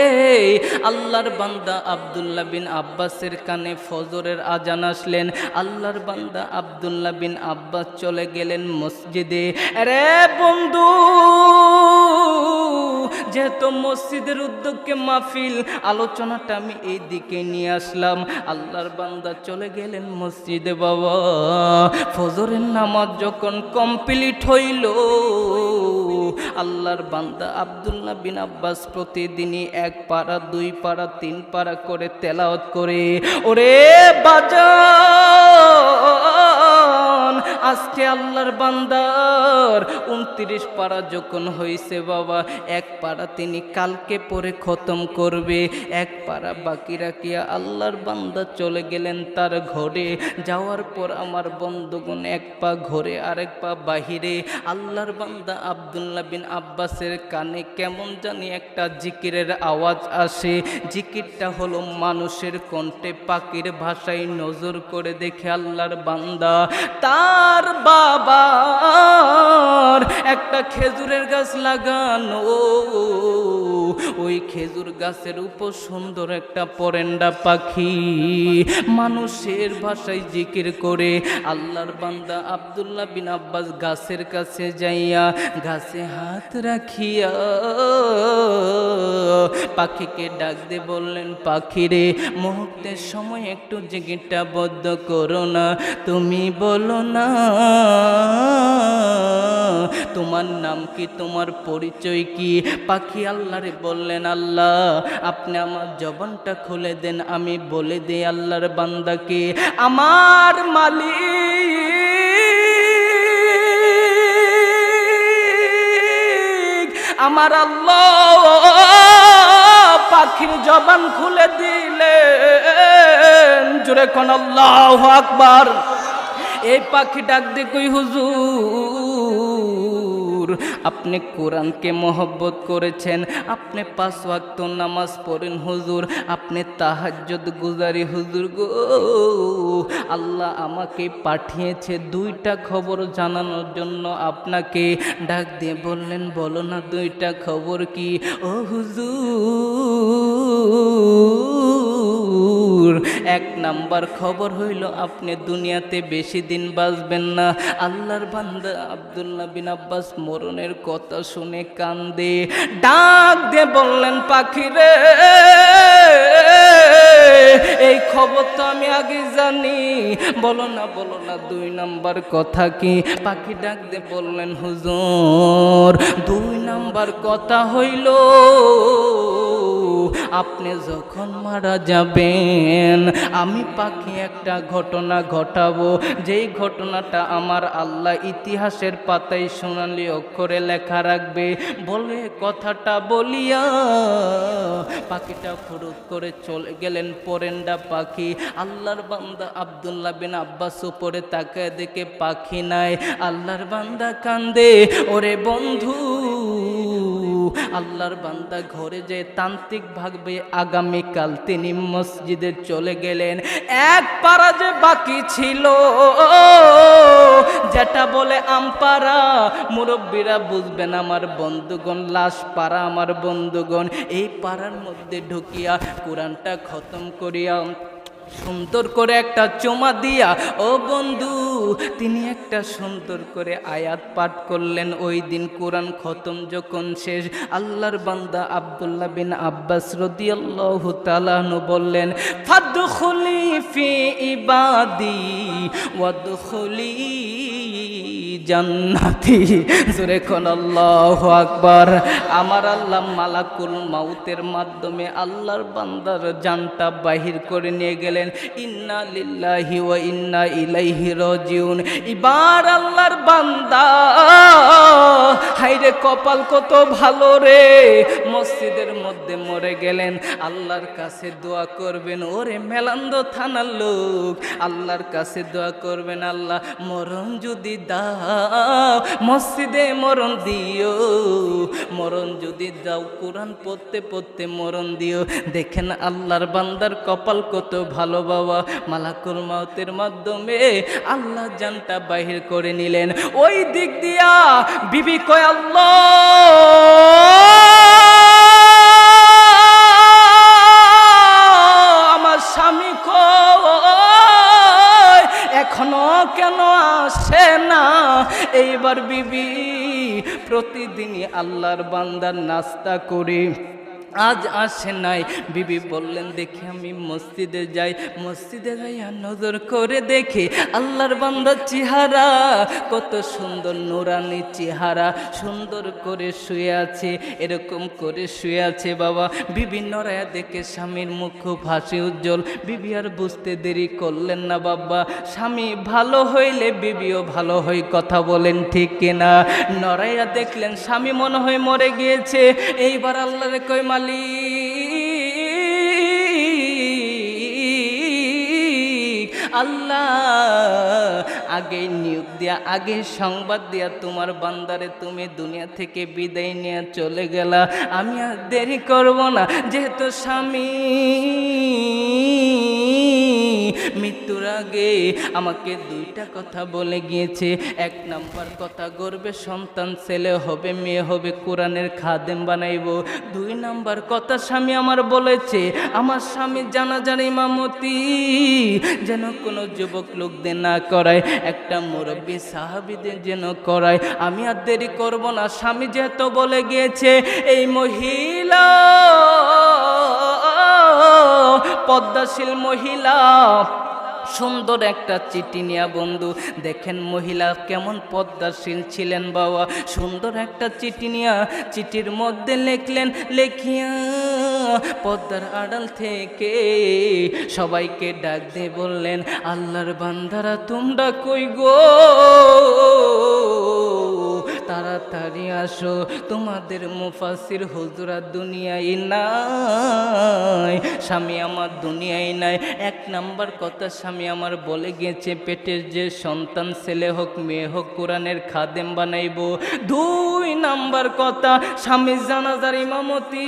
আল্লাহর বান্দা আব্দুল্লাহ বিন আব্বাসের কানে ফজরের আজান আসলেন। আল্লাহর বান্দা আব্দুল্লাহ বিন আব্বাস চলে গেলেন মসজিদে। আরে বন্ধু, যেহেতু মসজিদের উদ্যোগে মাহফিল, আলোচনাটা আমি এই দিকে নিয়ে আসলাম। আল্লাহর বান্দা চলে গেলেন মসজিদে। বাবা, ফজরের নামাজ যখন কমপ্লিট হইল, আল্লাহর বান্দা আব্দুল্লাহ বিন আব্বাস প্রতিদিনই 1 পারা 2 পারা 3 পারা করে তেলাওয়াত করে। ওরে বাজান, আজকে আল্লাহর বান্দার 29 পারা যখন হয়েছে বাবা, 1 পারা তিনি কালকে পরে খতম করবে। 1 পারা বাকি রাখিয়া আল্লাহর বান্দা চলে গেলেন তার ঘরে। যাওয়ার পর আমার বন্ধুগণ, 1 পা ঘরে আরেক পা বাহিরে। আল্লাহর বান্দা আব্দুল্লাহ বিন আব্বাসের কানে কেমন জানি একটা জিকিরের আওয়াজ আসে। জিকিরটা হলো মানুষের কণ্ঠে, পাখির ভাষায়। নজর করে দেখে আল্লাহর বান্দা তার বাবার একটা খেজুরের গাছ লাগানো, ওই খেজুর গাছের উপর সুন্দর একটা পরেন্ডা পাখি মানুষের ভাষায় জিকির করে। আল্লাহর বান্দা আব্দুল্লাহ বিন আব্বাস গাছের কাছে যাইয়া গাছে হাত রাখিয়া পাখিকে ডাক দিয়ে বললেন, পাখি রে, মুহূর্তের সময় একটু জিকিরটা বদ্ধ করো না। তুমি বলো না তোমার নাম কি, তোমার পরিচয় কি? পাখি আল্লাহরে বললেন, আল্লাহ আপনি আমার জবানটা খুলে দেন, আমি বলে দেই আল্লাহর বান্দাকে, আমার মালিক আমার আল্লাহ পাখির জবান খুলে দিলেন। জোরে কোন আল্লাহু আকবার। এই পাখি ডাক দিয়ে কই, হুজুর আপনি কোরআনকে মহব্বত করেছেন, আপনি 5 ওয়াক্ত নামাজ পড়েন হুজুর, আপনি তাহাজ্জুদ গুজারি হুজুর গো। আল্লাহ আমাকে পাঠিয়েছে 2টা খবর জানানোর জন্য আপনাকে। ডাক দিয়ে বললেন, বলো না 2টা খবর কি? ও হুজুর, 1 নাম্বার খবর হইল আপনি দুনিয়াতে বেশি দিন বাঁচবেন না। আল্লাহর বান্দা আব্দুল্লাহ বিন আব্বাস মরণের কথা শুনে কান্দে। ডাক দিয়ে বললেন, পাখি রে, এই খবর তো আমি আগে জানি, বলো না 2 নাম্বার কথা কি? পাখি ডাক দিয়ে বললেন, হুজুর 2 নাম্বার কথা হইল আপনি যখন মারা যাবেন আমি পাখি একটা ঘটনা ঘটাবো, যেই ঘটনাটা আমার আল্লাহ ইতিহাসের পাতায় সোনালি অক্ষরে লেখা রাখবে। বলে কথাটা বলিয়া পাখিটা ফুরুত করে চলে গেলেন। পরেন্ডা পাখি। আল্লাহর বান্দা আব্দুল্লাহ বিন আব্বাস উপরে তাকায় দেখে পাখি নাই। আল্লাহর বান্দা কান্দে, ওরে বন্ধু। আল্লাহর বান্দা ঘরে যে তান্ত্রিক ভাবে আগামীকাল তিনি মসজিদে চলে গেলেন। এক পারা যে বাকি ছিল, যেটা বলে আমপারা, মুরব্বীরা বুঝবেন আমার বন্ধুগণ, লাশ পারা আমার বন্ধুগণ। এই পাড়ার মধ্যে ঢুকিয়া কোরআনটা খতম করিয়া সুন্দর করে একটা চুমা দিয়া, ও বন্ধু, তিনি একটা সুন্দর করে আয়াত পাঠ করলেন। ওই দিন কোরআন খতম যখন শেষ, আল্লাহর বান্দা আব্দুল্লাহ বিন আব্বাস রাদিয়াল্লাহু তাআলা আনহু বললেন, ফাদখুলি ফি ইবাদি ওয়াদখুলি জান্নাতি। জোরে কোন আল্লাহু আকবার। আমার আল্লাহ মালাকুল মাউতের মাধ্যমে আল্লাহর বান্দার জানটা বাহির করে নিয়ে গেলেন। ইন্না লিল্লাহি ওয়া ইন্না ইলাইহি রাজিউন। এবার আল্লাহর বান্দা, হায়রে কপাল কত ভালো রে, মসজিদের মধ্যে মরে গেলেন। আল্লাহর কাছে দোয়া করবেন, ওরে মেলান্দ থানার লোক, আল্লাহর কাছে দোয়া করবেন, আল্লাহ মরণ যদি দাও মসজিদে মরণ দিও, মরণ যদি দাও কোরআন পড়তে পড়তে মরণ দিও। দেখেন আল্লাহর বান্দার কপাল কত ভালো বাবা। মালাকুল মাউতের মাধ্যমে আল্লাহ জানটা বাহির করে নিলেন। ওই দিক দিয়া বিবি কয়, আল্লাহ আমার স্বামী কই, এখনো কেন আসে না? এইবার বিবি প্রতিদিনই আল্লাহর বান্দার নাস্তা করি, আজ আসে নাই। বিবি বললেন, দেখি আমি মসজিদে যাই। মসজিদে যাইয়া নজর করে দেখি আল্লাহর বান্দার চেহারা কত সুন্দর, নুরানি চেহারা, সুন্দর করে শুয়ে আছে, এরকম করে শুয়ে আছে বাবা। বিবি নড়ায়া দেখে স্বামীর মুখ খুব হাসি উজ্জ্বল। বিবি আর বুঝতে দেরি করলেন না বাবা, স্বামী ভালো হইলে বিবিও ভালো হয়, কথা বলেন ঠিক কিনা? নড়াইয়া দেখলেন স্বামী মনে হয় মরে গিয়েছে। এইবার আল্লাহরে কই, মালিক আল্লাহ, আগে নিয়োগ দিয়া, আগে সংবাদ দিয়া তোমার বান্দারে তুমি দুনিয়া থেকে বিদায় নিয়ে চলে গেলা। আমি আর দেরি করব না, যেহেতু স্বামী মৃত্যুর আগে আমাকে দুইটা কথা বলে গিয়েছে। এক নাম্বার কথা, গর্বে সন্তান ছেলে হবে মেয়ে হবে, কোরআনের খাদেম বানাইব। দুই নাম্বার কথা স্বামী আমার বলেছে, আমার স্বামী জানাজার ইমামতি যেন কোনো যুবক লোকদের না করায়, একটা মুরব্বী সাহাবীদের যেন করায়। আমি আর দেরি করব না, স্বামী যেহেতু বলে গিয়েছে। এই মহিলা পদ্মাশীল মহিলা, সুন্দর একটা চিঠি নিয়া, বন্ধু দেখেন মহিলা কেমন পদ্মাশীল ছিলেন বাবা। সুন্দর একটা চিঠি নিয়া চিঠির মধ্যে লিখলেন, লেখিয়া পদ্মার আড়াল থেকে সবাইকে ডাক দিয়ে বললেন, আল্লাহর বান্দারা তোমরা কই গো, তাড়াতাড়ি আসো, তোমাদের মুফাসসির হুজুরা দুনিয়ায় নাই, স্বামী আমার দুনিয়ায় নাই। এক নাম্বার কথা, স্বামী আমার বলে গেছে পেটের যে সন্তান ছেলে হোক মেয়ে হোক কোরআনের খাদেম বানাইব। দুই নাম্বার কথা, স্বামী জানাজার ইমামতি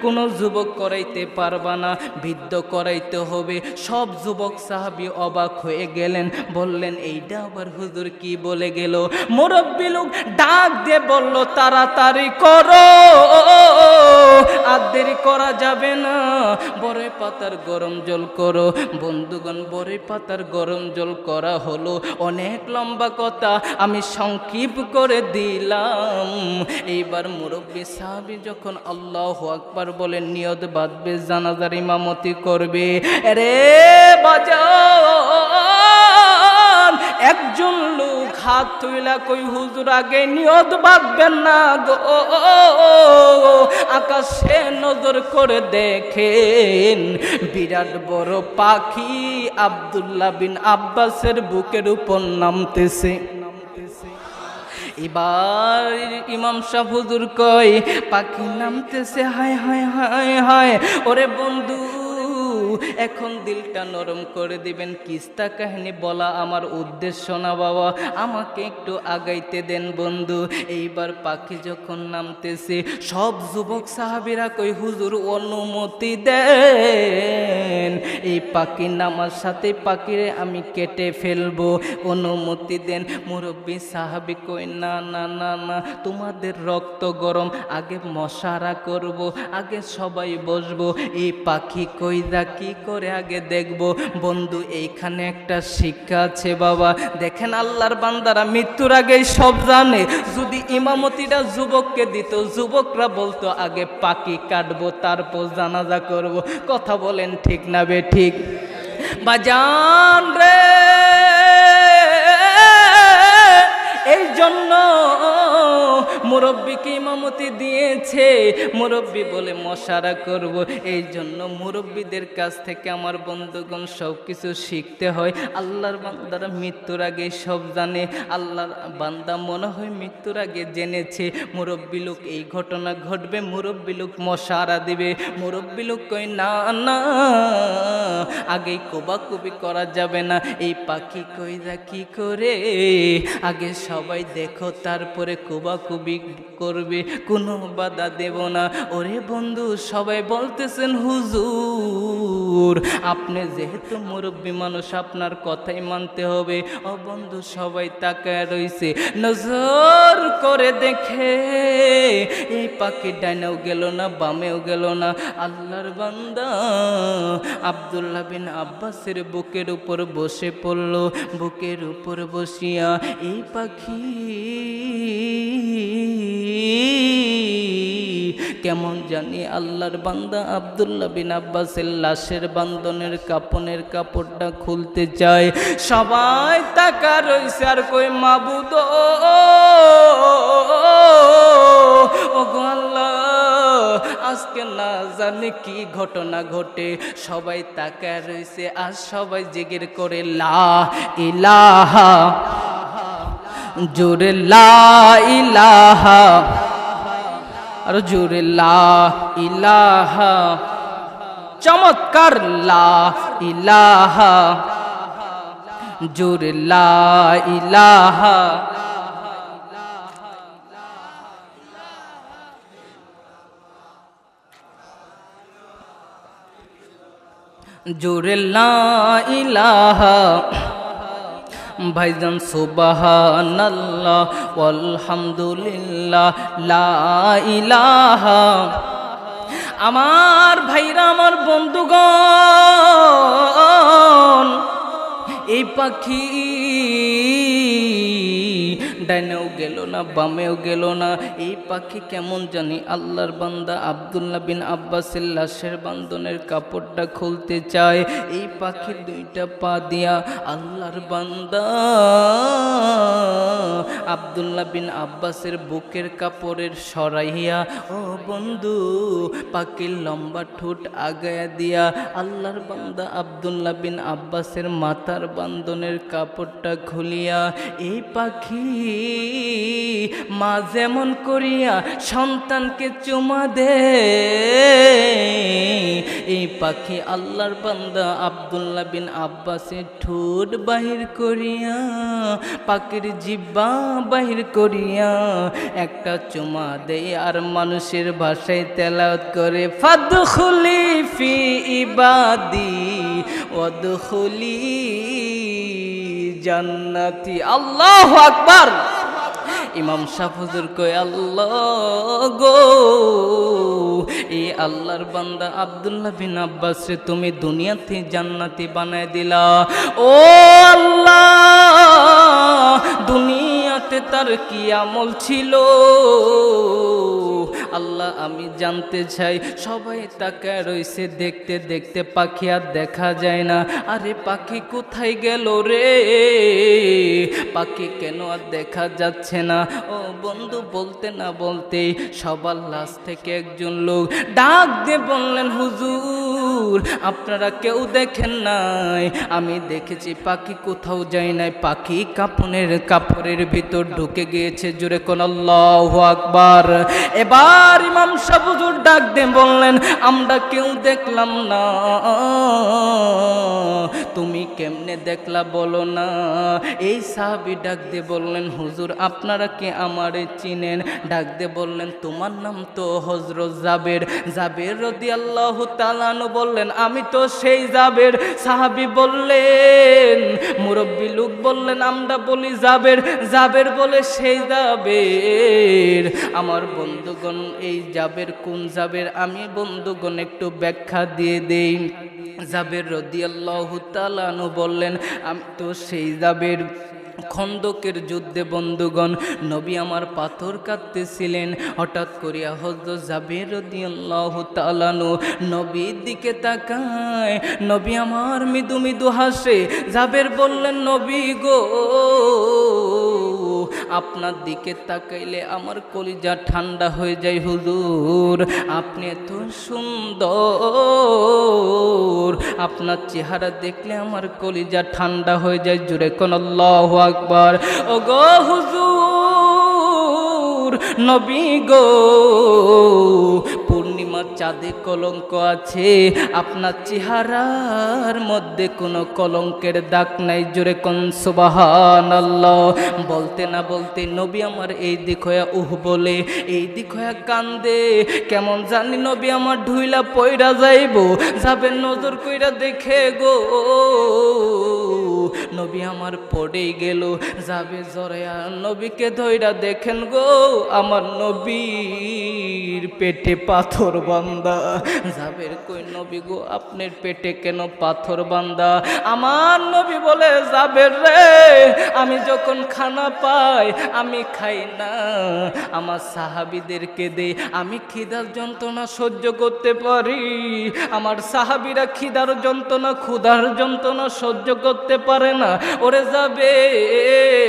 কোনো যুবক করাইতে পারবা না, বৃদ্ধ করাইতে হবে। সব যুবক সাহাবী অবাক হয়ে গেলেন, বললেন এইটা আবার হুজুর কি বলে গেল? মুরব্বী লোক ডাক দিয়ে বলল, তাড়াতাড়ি করো, আর দেরি করা যাবে না। বড়ই পাতার গরম জল করো। বন্ধুগণ, বড়ই পাতার গরম জল করা হলো। অনেক লম্বা কথা আমি সংক্ষিপ্ত করে দিলাম। এইবার মুরব্বী সাহাবী যখন আল্লাহু আকবার বলে নিয়ত বাঁধবে, জানাজার ইমামতি করবে। রে বাজান, একজন লোক হাত তুইলা কই হুজুর আগে নিয়ত বাঁধবেন না গো, আকাশে নজর করে দেখেন বিরাট বড় পাখি আব্দুল্লাহ বিন আব্বাসের বুকের উপর নামতেছে। এবার ইমাম সাহেব হুজুর কয় পাখি নামতেছে, হায় হায় হায় হায়। ওরে বন্ধু এখন দিলটা নরম করে দিবেন, কিস্তা কাহিনী বলা আমার উদ্দেশ্য না বাবা, আমাকে একটু আগাইতে দেন বন্ধু। এইবার পাখি যখন নামতেছে সব যুবক সাহাবীরা কই হুজুর অনুমতি দেন, এই পাখি নামার সাথে পাখিরে আমি কেটে ফেলবো, অনুমতি দেন। মুরব্বী সাহাবী কই না না না না, তোমাদের রক্ত গরম, আগে মশারা করব, আগে সবাই বসবো, এই পাখি কইরা কি করে আগে দেখবো। বন্ধু এইখানে একটা শিক্ষা আছে বাবা, দেখেন আল্লাহর বান্দারা মৃত্যুর আগেই সব জানে। যদি ইমামতিটা যুবককে দিত, যুবকরা বলতো আগে পাখি কাটবো তারপর জানাজা করব। কথা বলেন ঠিক না বে ঠিক? বাজান রে, এই জন্য মুরব্বীকে ইমামতি দিয়েছে, মুরব্বী বলে মশারা করব। এই জন্য মুরব্বীদের কাছ থেকে আমার বন্ধুগণ সব কিছু শিখতে হয়। আল্লাহর বান্দারা মৃত্যুর আগে সব জানে, আল্লাহর বান্দা মনে হয় মৃত্যুর আগে জেনেছে মুরব্বী লোক এই ঘটনা ঘটবে, মুরব্বী লোক মশারা দিবে। মুরব্বী লোক কই না না, আগেই কোবাকুবি করা যাবে না, এই পাখি কইরা কি করে আগে সবাই দেখো তারপরে কোবাকুবি করবে, কোনো বাধা দেব না। ওরে বন্ধু সবাই বলতেছেন হুজুর আপনি যেহেতু মুরব্বী মানুষ আপনার কথাই মানতে হবে। ও বন্ধু সবাই তাকায় রইছে, নজর করে দেখে এই পাখি ডাইনেও গেল না বামেও গেল না। আল্লাহর বান্দা আব্দুল্লাহ বিন আব্বাসের বুকের উপর বসে পড়ল, বুকের উপর বসিয়া এই পাখি কেমন জানি আল্লাহর বান্দা আব্দুল্লাহ বিন আব্বাসের লাশের বান্ধনের কাপনের কাপড়টা খুলতে চায়। সবাই তাকা রইছে আর কই মাবুদ ও গো আল্লাহ, আজকে না জানি কি ঘটনা ঘটে। সবাই তাকা রইছে আর সবাই জিকির করে লা ইলাহা, জোরে লা ইলাহা, আর জোরে লা ইলাহা, চমৎকার লা ইলাহা, জোরে লা ইলাহা। জোরে লা ইলাহা, ভাইজান সুবহানাল্লাহ আলহামদুলিল্লাহ লা ইলাহা। আমার ভাইরা আমার বন্ধুগণ, এই পাখি ডাইনেও গেল না বামেও গেল না, এই পাখি কেমন জানি আল্লাহর বান্দা আব্দুল্লাহ বিন আব্বাসের লাশের বান্ধনের কাপড়টা খুলতে চায়। এই পাখির দুইটা পা দিয়া আল্লাহর বান্দা আব্দুল্লাহ বিন আব্বাসের বুকের কাপড়ের সরাইয়া, ও বন্ধু পাখির লম্বা ঠোঁট আগায়া দিয়া আল্লাহর বান্দা আব্দুল্লাহ বিন আব্বাসের মাথার বান্ধনের কাপড়টা খুলিয়া এই পাখি মা যেমন করিয়া সন্তানকে চুমা দে, এই পাখি আল্লাহর বান্দা আব্দুল্লাহ বিন আব্বাসের ঠোঁট বাহির করিয়া পাখির জিহ্বা বাহির করিয়া একটা চুমা দেয় আর মানুষের ভাষায় তেলাওয়াত করে ফাদখুলি ফি ইবাদি ওয়াদখুলি জান্নাতি। আল্লাহু আকবার। ইমাম সাহেব হুজুর কয় আল্লাহ গো, এই আল্লাহর বান্দা আব্দুল্লাহ বিন আব্বাস রে তুমি দুনিয়াতে জান্নাতি বানায় দিলা। ও আল্লাহ, দুনিয়াতে তার কি আমল ছিল আল্লাহ আমি জানতে চাই। সবাই তাকায় রইছে, দেখতে দেখতে পাখি আর দেখা যায় না। আরে পাখি কোথায় গেল রে, পাখি কেন আর দেখা যাচ্ছে না? ও বন্ধু বলতে না বলতেই সবার লাশ থেকে একজন লোক ডাক দিয়ে বললেন, হুজুর আপনারা কেউ দেখেন নাই? আমি দেখেছি, পাখি কোথাও যায় নাই, পাখি কাপড়ের ভিতর ঢুকে গিয়েছে। জোরে কোন আল্লাহু আকবার। এবার ইমাম সাহেব হুজুর ডাক দিয়ে বললেন, আমরা কেউ দেখলাম না। তুমি কেমনে দেখলা বলো না? এই সাহাবী ডাক দিয়ে বললেন, হুজুর আপনারা কি আমারে চিনেন? ডাক দিয়ে বললেন, তোমার নাম তো হযরত জাবের। জাবের রাদিয়াল্লাহু তাআলা আনহু বললেন, আমি তো সেই জাবের। সাহাবী বললেন, মুরব্বী লোক বললেন, আমরা বলি জাবের। জাবের বলে সেই জাবের। আমার বন্ধুগণ, এই জাবের কোন জাবের? আমি বন্ধুগণ একটু ব্যাখ্যা দিয়ে দেই। জাবের রাদিয়াল্লাহু তাআলা আনহু বললেন, আমি তো সেই জাবের। খন্দকের যুদ্ধে বন্ধুগণ নবী আমার পাথর কাটতেছিলেন, হঠাৎ করিয়া হযরত জাবের রাদিয়াল্লাহু তাআলা আনহু নবীর দিকে তাকায়। নবী আমার মৃদু মৃদু হাসে। জাবের বললেন, নবী গো, আপনার দিকে তাকাইলে আমার কলিজা ঠান্ডা হয়ে যায় হুজুর। আপনি এত সুন্দর, আপনার চেহারা দেখলে আমার কলিজা ঠান্ডা হয়ে যায়। জুরে কোন আল্লাহু আকবার। ও গো হুজুর, নবী গো, পূর্ণিমার চাঁদে কলঙ্ক আছে, আপনার চেহারার মধ্যে কোনো কলঙ্কের দাগ নাই। জোরে কোন সুবহানাল্লাহ। বলতে না বলতে নবী আমার এই দিক হইয়া বলে, এই দিক হইয়া কান্দে। কেমন জানি নবী আমার ঢুইলা পয়রা যাইব। যাবেন নজর কইরা দেখে গো, নবী আমার পড়ে গেল। যাবে জড়াইয়া নবীকে ধইরা দেখেন গো, আমার নবীর পেটে পাথর বান্দা। জাবের কই, নবী গো আপনার পেটে কেন পাথর বান্দা? আমার নবী বলে, জাবের রে, আমি যখন খানা পাই আমি খাই না, আমার সাহাবীদেরকে দেই। আমি খিদার যন্ত্রণা সহ্য করতে পারি, আমার সাহাবীরা খিদার যন্ত্রণা ক্ষুধার যন্ত্রণা সহ্য করতে পারে না। ওরে জাবের,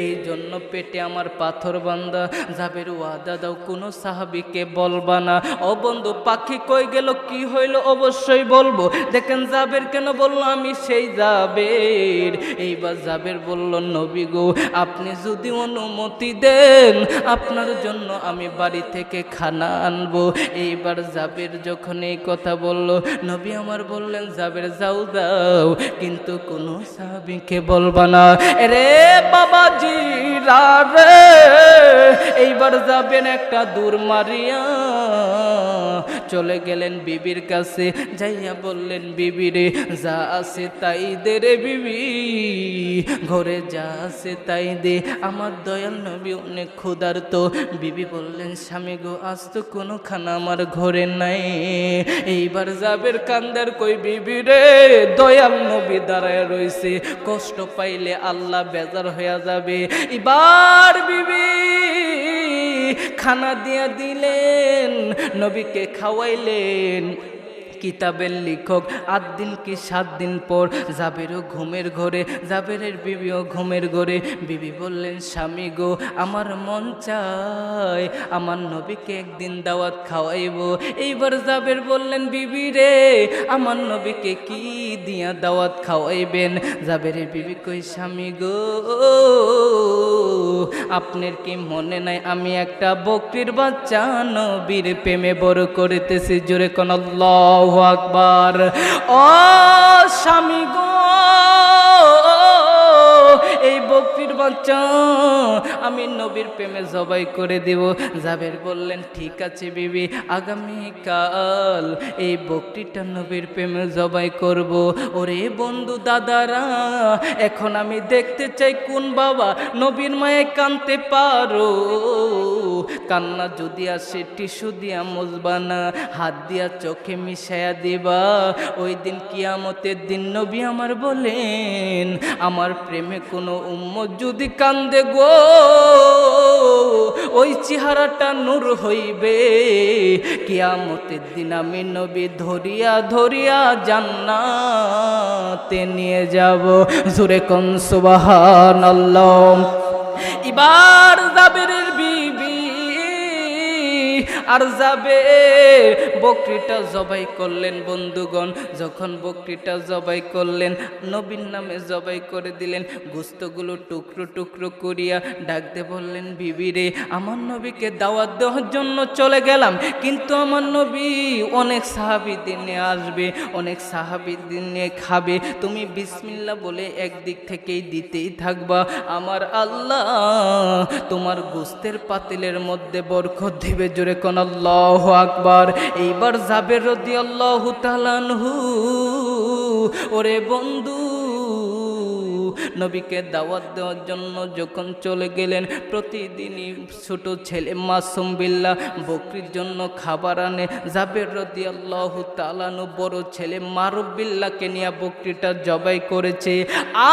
এই জন্য পেটে আমার পাথর বান্দা। জাবের ওয়াদা দাও, কোনো সাহাবীকে বলবা না। ও বন্ধু, পাখি কই গেল, কি হইল? অবশ্যই বলবো। দেখেন জাবের কেন বললো, আমি সেই জাবের। এইবার জাবের বলল, নবী গো, আপনি যদি অনুমতি দেন আপনার জন্য আমি বাড়ি থেকে খানা আনবো। এইবার জাবের যখন এই কথা বলল, নবী আমার বললেন, জাবের যাও দাও, কিন্তু কোনো সাহাবীকে বলবা না। রে বাবাজি রে, এইবার যাবেন একটা দূর মারিয়া চলে গেলেন বিবির কাছে। যাইয়া বললেন, বিবি রে, যা আছে তাই দে রে বিবি, ঘরে যা আছে তাই দে। আমার দয়াল নবী অনেক ক্ষুধার্ত। বিবি বললেন, স্বামী গো, আজ তো কোনো খানা আমার ঘরে নাই। এইবার জাবের কান্দার কই, বিবি রে, দয়াল নবী দাঁড়ায় রইছে, কষ্ট পাইলে আল্লাহ বেজার হইয়া যাবে। এবার বিবি খানা দিয়া দিলেন, নবীকে খাওয়াইলেন। কিতাবের লেখক 8 দিন কি 7 দিন পর জাবেরও ঘুমের ঘরে, জাবেরের বিবিও ঘুমের ঘরে। বিবি বললেন, স্বামী গো, আমার মন চায় আমার নবীকে একদিন দাওয়াত খাওয়াইব। এইবার জাবের বললেন, বিবি রে, আমার নবীকে কি দিয়া দাওয়াত খাওয়াইবেন? জাবেরের বিবি কই, স্বামী গো, আপনার কি মনে নাই আমি একটা বকরির বাচ্চা নবীর প্রেমে বড় করিতেছি? জোরে কোন আল্লাহু আকবার। ও স্বামী গো, এই বকরির বাচ্চা আমি নবীর প্রেমে জবাই করে দেব। জাবের বললেন, ঠিক আছে বিবি, আগামীকাল এই বকরিটা নবীর প্রেমে জবাই করব। ওরে বন্ধু দাদারা, এখন আমি দেখতে চাই কোন বাবা নবীর মায়ে কানতে পারো। কান্না যদি আসে টিস্যু দিয়া মুছবা না, হাত দিয়া চোখে মিশায়া দিবা। ওই দিন কিয়ামতের দিন নবী আমার বলেন, আমার প্রেমে কোনো উম্মত যদি কান্দে গো, ওই চেহারাটা নূর হইবে। কিয়ামতের দিন আমি নবী ধরিয়া ধরিয়া জান্নাতে নিয়ে যাব। জোরে কোন সুবহানাল্লাহ। এবার জাবেরের বিবি আর জাবের বকরিটা জবাই করলেন বন্ধুগণ। যখন বকরিটা জবাই করলেন, নবীর নামে জবাই করে দিলেন। গোস্তগুলো টুকরো টুকরো করিয়া ডাকতে বললেন, বিবি রে, আমার নবীকে দাওয়াত দেওয়ার জন্য চলে গেলাম, কিন্তু আমার নবী অনেক সাহাবীদের নিয়ে আসবে, অনেক সাহাবীদের নিয়ে খাবে, তুমি বিসমিল্লাহ বলে একদিক থেকেই দিতেই থাকবা। আমার আল্লাহ তোমার গোস্তের পাতিলের মধ্যে বরকত দিবে। জোরে কোন আল্লাহু আকবার। এইবার জাবের রাদিয়াল্লাহু তাআলা আনহু, ওরে বন্ধু, নবীকে দাওয়াত দেওয়ার জন্য যখন চলে গেলেন, প্রতিদিনই ছোট ছেলে মাসুম বিল্লাহ বকরির জন্য খাবার আনে। জাবের রাদিয়াল্লাহু তাআলা আনহু বড় ছেলে মারুফ বিল্লাহকে নিয়ে বকরিটা জবাই করেছে।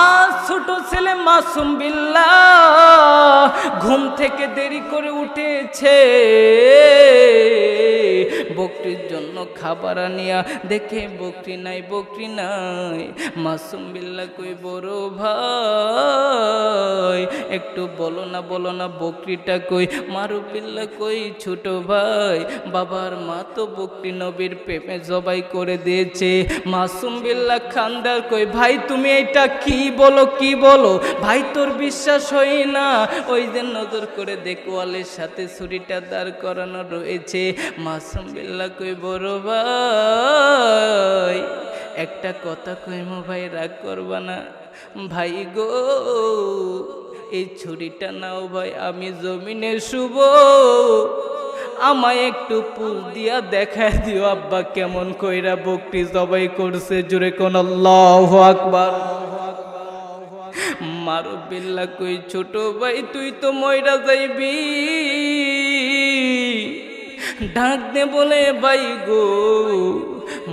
আজ ছোট ছেলে মাসুম বিল্লাহ ঘুম থেকে দেরি করে উঠেছে, বকরির জন্য খাবার আনিয়া দেখে বকরি নাই, বকরি নাই। মাসুম বিল্লাহ কই, বড় ভাই একটু বলো না, বলো না, বকরিটা কই? মারুফ বিল্লাহ কই, ছোট ভাই, বাবার মা তো বকরি নবীর প্রেমে জবাই করে দিয়েছে। মাসুম বিল্লাহ খান্দার কই, ভাই তুমি এটা কি বলো, কি বলো? ভাই তোর বিশ্বাস হয় না? ওই যে নজর করে দেখ, ওয়ালের সাথে ছুরিটা দাঁড় করানো রয়েছে। মাসুম বিল্লাহ কই, বড় ভাই একটা কথা কইমো ভাই, রাগ করবা না? ভাই গো, এই ছুরিটা নাও ভাই, আমি জমিনে শুব, আমায় একটু পুল দিয়া দেখায় দিও আব্বা কেমন কইরা বকরি জবাই করছে। জোরে কোন আল্লাহু আকবার। মারুফ বিল্লাহ কই, ছোট ভাই তুই তো মইরা যাইবি, ডাক দে বলে, ভাই গো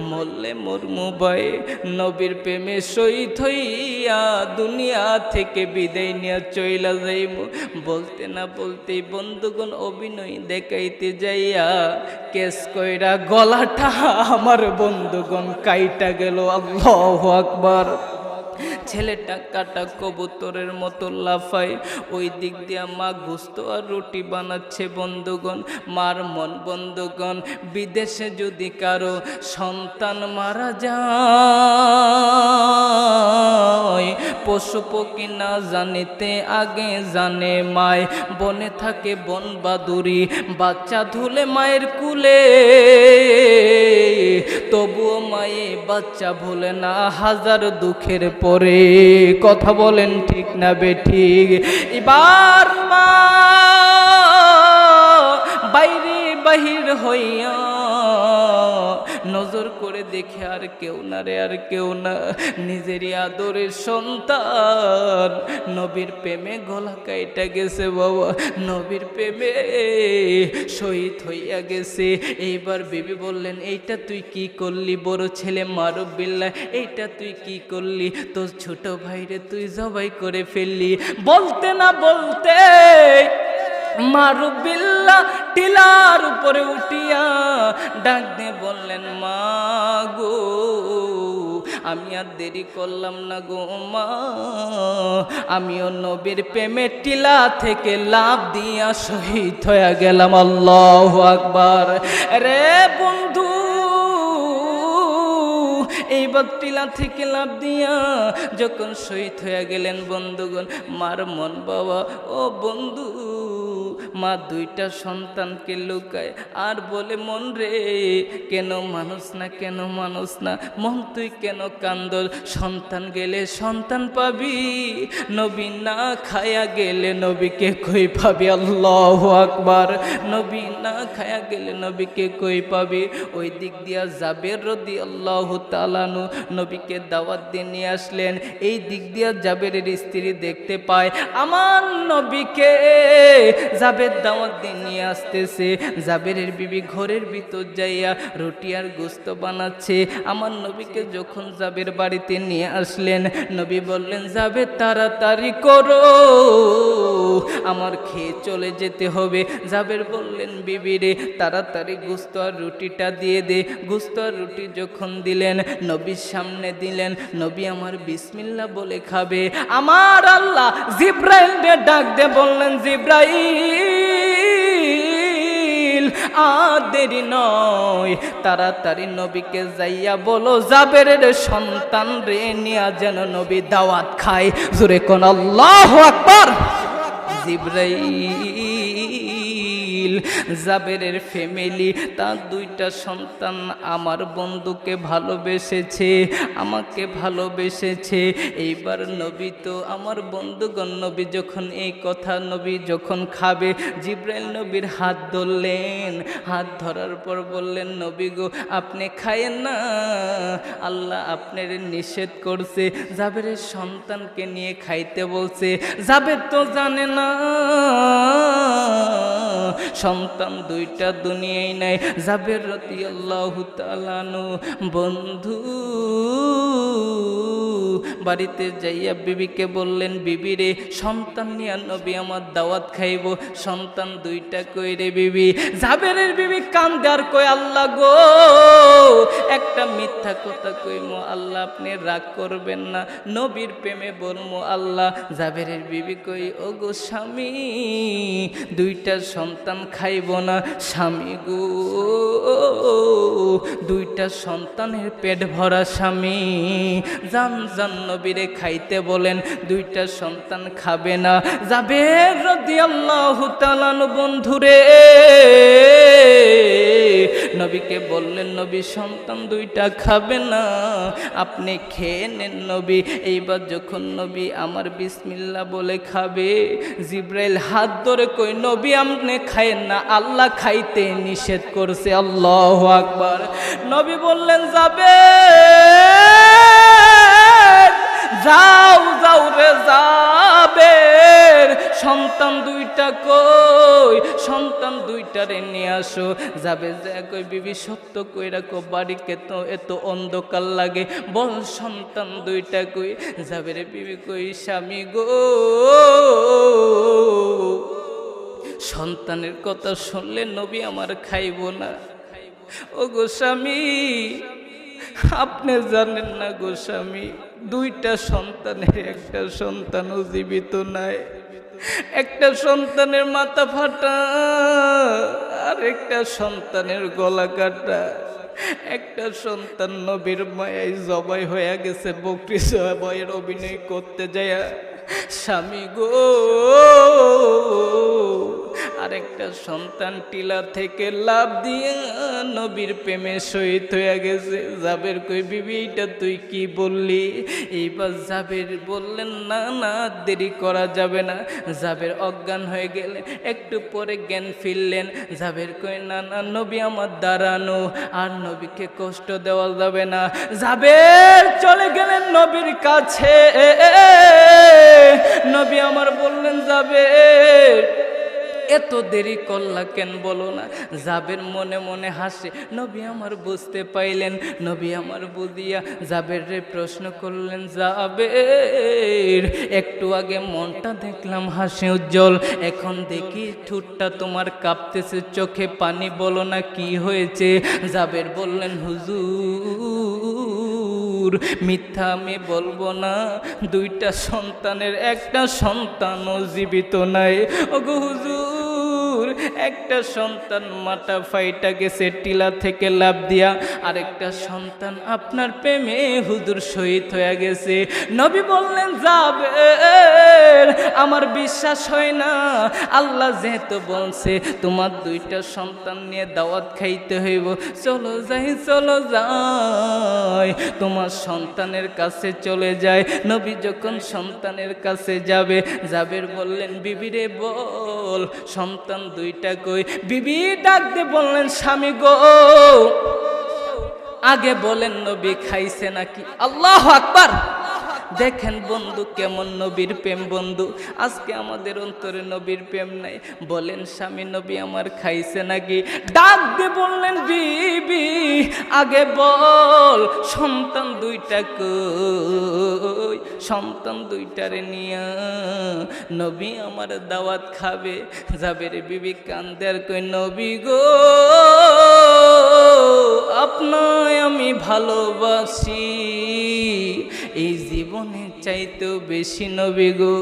মরলে মরমু ভাই, নবীর প্রেমে শহীদ হইয়া দুনিয়া থেকে বিদায় নিয়ে চইলা যাইব। বলতে না বলতেই বন্ধুগণ অভিনয় দেখাইতে যাইয়া কেস কইরা গলাটা আমার বন্ধুগণ কাইটা গেল। আল্লাহু আকবার। ছেলেটা কাটা কবুতরের মতো লাফায়, ওই দিক দিয়া মা গোস্ত আর রুটি বানাচ্ছে বন্ধুগণ। মার মন বন্ধুগণ, বিদেশে যদি কারো সন্তান মারা যায়, পশু পক্ষী না জানিতে আগে জানে মায়, বনে থাকে বন বাদুরি, বাচ্চা ধুলে মায়ের কুলে, তবুও মায়ে বাচ্চা ভুলে না হাজার দুঃখের পরে। কথা বলেন ঠিক না বেঠিক? এবার মা বাইরে বাহির হইয়া নজর করে দেখে আর কেউ না রে, আর কেউ না, নিজেরই আদরের সন্তান নবীর প্রেমে গলা কাইটা গেছে বাবা, নবীর প্রেমে শহীদ হইয়া গেছে। এইবার বিবি বললেন, এইটা তুই কি করলি? বড় ছেলে মারুফ বিল্লাহ, এইটা তুই কি করলি? তোর ছোট ভাইরে তুই জবাই করে ফেললি। বলতে না বলতে মারুফ বিল্লাহ টিলার উপরে উঠিয়া ডাক দিয়ে বললেন, মা গো আমি আর দেরি করলাম না গো মা, আমিও নবীর প্রেমে টিলা থেকে লাফ দিয়া শহীদ হয়ে গেলাম। আল্লাহু আকবার। রে বন্ধু, এইবার টিলা থেকে লাফ দিয়া যখন শহীদ হয়ে গেলেন বন্ধুগণ, মার মন বাবা, ও বন্ধু, মা দুইটা সন্তানকে লুকায় আর বলে, মন রে কেন মানুষ না, কেন মানুষ না, মন তুই কেন কান্দল? সন্তান গেলে সন্তান পাবি, নবী না খায়া গেলে নবীকে কই পাবি? আল্লাহু আকবার। নবী না খায়া গেলে নবীকে কই পাবি? ওই দিক দিয়া জাবের রাদিয়াল্লাহু তাআলা আনহু নবীকে দাওয়াত দিয়ে নিয়ে আসলেন। এই দিক দিয়া জাবেরের স্ত্রী দেখতে পায় আমার নবীকে। জাবের জাবের দাওয়াত দিয়ে নিয়ে আসতেছে। জাবেরের বিবি ঘরের ভিতর যাইয়া রুটি আর গোস্ত বানাচ্ছে। আমার নবীকে যখন জাবের বাড়িতে নিয়ে আসলেন, নবী বললেন জাবের তাড়াতাড়ি করো, আমার খেয়ে চলে যেতে হবে। জাবের বললেন বিবি রে তাড়াতাড়ি গোস্ত আর রুটিটা দিয়ে দে। গোস্ত আর রুটি যখন দিলেন, নবীর সামনে দিলেন, নবী আমার বিসমিল্লাহ বলে খাবে। আমার আল্লাহ জিব্রাইলকে ডাক দিয়ে বললেন জিব্রাইল আর দেরি নয়, তাড়াতাড়ি নবীকে যাইয়া বলো জাবেরের সন্তান রে নিয়া যেন নবী দাওয়াত খায়। জোরে কোন আল্লাহু আকবার। জিব্রাইল জাবেরের ফ্যামিলি, তার দুইটা সন্তান আমার বন্ধুকে ভালোবেসেছে, আমাকে ভালোবেসেছে। এইবার নবী তো আমার বন্ধুগণ, নবী যখন এই কথা নবী যখন খাবে, জিব্রাইল নবীর হাত ধরলেন। হাত ধরার পর বললেন নবী গো আপনি খায়েন না, আল্লাহ আপনার নিষেধ করছে, জাবেরের সন্তানকে নিয়ে খাইতে বলছে। জাবের তো জানে না সন্তান দুইটা দুনিয়ায় নাই। জাবের রাদিয়াল্লাহু তাআলা আনহু বন্ধু বাড়িতে যাইয়া বিবিকে বললেন বিবি রে সন্তান নিয়ে নবী আমার দাওয়াত খাইব, সন্তান দুইটা কই রে বিবি? জাবেরের বিবি কান্দে আর কই আল্লাহ গো একটা মিথ্যা কথা কইমো, আল্লাহ আপনি রাগ করবেন না, নবীর প্রেমে বলমো আল্লাহ। জাবেরের বিবি কই ও গো স্বামী দুইটা সন্তান খাইব না স্বামী গো, দুইটা সন্তানের পেট ভরা স্বামী, জান জান নবীরে খাইতে বলেন, দুইটা সন্তান খাবে না। জাবের রাদিয়াল্লাহু তাআলা বন্ধুরে নবীকে বললেন নবী সন্তান দুইটা খাবে না, আপনি খেয়ে নেন নবী। এইবার যখন নবী আমার বিসমিল্লাহ বলে খাবে, জিব্রাইল হাত ধরে কই নবী আপনি খায়েন না, আল্লাহ খাইতে নিষেধ করছে। আল্লাহু আকবার। নবী বললেন যাবে যাও যাও রে জাবের, সন্তান দুইটা কই? সন্তান দুইটারে নিয়ে আসো। যাবে যা কই বিবি সত্য কই রাখো, বাড়িকে তো এত অন্ধকার লাগে, বল সন্তান দুইটা কই? জাবের বিবি কই স্বামী গো সন্তানের কথা শুনলে নবী আমার খাইব না। ও গো স্বামী আপনি জানেন না গো স্বামী, দুইটা সন্তানের একটা সন্তানও জীবিত নাই, একটা সন্তানের মাথা ফাটা আর একটা সন্তানের গলা কাটা, একটা সন্তান নবীর মায়ায় জবাই হয়ে গেছে বকরি জবাইয়ের অভিনয় করতে যায়। স্বামী গো আরেকটা সন্তান টিলা থেকে লাভ দিয়ে নবীর প্রেমে শহীদ হয়ে গেছে। জাবের কই বিবি এটা তুই কি বললি? এইবার জাবের বললেন না না দেরি করা যাবে না। জাবের অজ্ঞান হয়ে গেলেন, একটু পরে জ্ঞান ফিরলেন। জাবের কই না না নবী আমার দাঁড়ানো, আর নবীকে কষ্ট দেওয়া যাবে না। জাবের চলে গেলেন নবীর কাছে। নবী আমার বললেন জাবের এত দেরি করলা কেন বলো না? জাবের মনে মনে হাসে। নবী আমার বুঝতে পাইলেন, নবী আমার বুঝিয়া জাবের রে প্রশ্ন করলেন জাবের একটু আগে মনটা দেখলাম হাসি উজ্জ্বল, এখন দেখি ঠোঁটটা তোমার কাঁপতেছে, চোখে পানি, বলো না কি হয়েছে? জাবের বললেন হুজুর মিথ্যা আমি বলবো না, দুইটা সন্তানের একটা সন্তানও জীবিত নাই। ওগো হুজুর একটা সন্তান মাথা ফাইটা গেছে টিলা থেকে লাফ দিয়া, আরেকটা সন্তান আপনার প্রেমে হুজুর শহীদ হয়ে গেছে। নবী বললেন জাবের আমার বিশ্বাস হয় না, আল্লাহ যেহেতু বলছে তোমার দুইটা সন্তান নিয়ে দাওয়াত খাইতে হইব, চলো যাই চলো যাই, তোমার সন্তানের কাছে চলে যায়। নবী যখন সন্তানের কাছে যাবে, জাবের বললেন বিবিরে বল সন্তান দুইটা কই? বিবি ডাক দিয়ে বললেন স্বামী গো আগে বলেন নবী খাইছে নাকি? আল্লাহু আকবার। দেখেন বন্ধু কেমন নবীর প্রেম বন্ধু। আজকে আমাদের অন্তরে নবীর প্রেম নাই। বলেন স্বামী নবী আমার খাইছে নাকি? ডাক দিয়ে বললেন বিবি আগে বল সন্তান দুইটা কই, সন্তান দুইটারে নিয়া নবী আমার দাওয়াত খাবে যাবে রে। বিবি কান্দে আর কই নবী গো আপনায় আমি ভালোবাসি এই জীবনে চাইতেও বেশি নবী গো।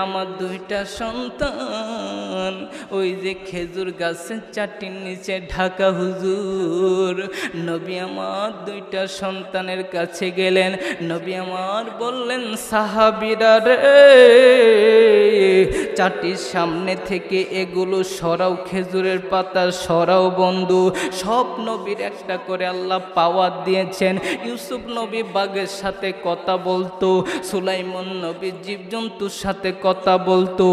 আমার দুইটা সন্তান ওই যে খেজুর গাছের চাটির নিচে ঢাকা হুজুর। নবী আমার দুইটা সন্তানের কাছে গেলেন। নবী আমার বললেন সাহাবীরা রে চাটির সামনে থেকে এগুলো সরাও, খেজুরের পাতা সরাও বন্ধু। সব নবীর একটা করে আল্লাহ পাওয়ার দিয়েছেন। ইউসুফ নবী বাঘের সাথে কথা বলতো, সুলাইমান নবী জীবজন্তুর সাথে কথা বলতো।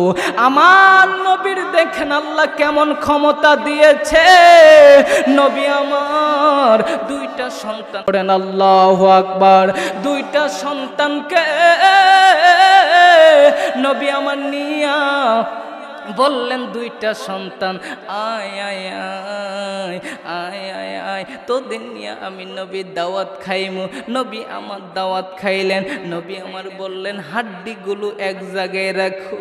আমার নবীর দেখেন আল্লাহ কেমন ক্ষমতা দিয়েছে। নবী আমার দুইটা সন্তান করেন আল্লাহু আকবার। দুইটা সন্তানকে নবী আমার নিয়া বললেন দুইটা সন্তান আয় আয় আয় আয় আয় আয় তোদের নিয়ে আমি নবীর দাওয়াত খাইমু। নবী আমার দাওয়াত খাইলেন। নবী আমার বললেন হাড্ডিগুলো এক জায়গায় রাখো,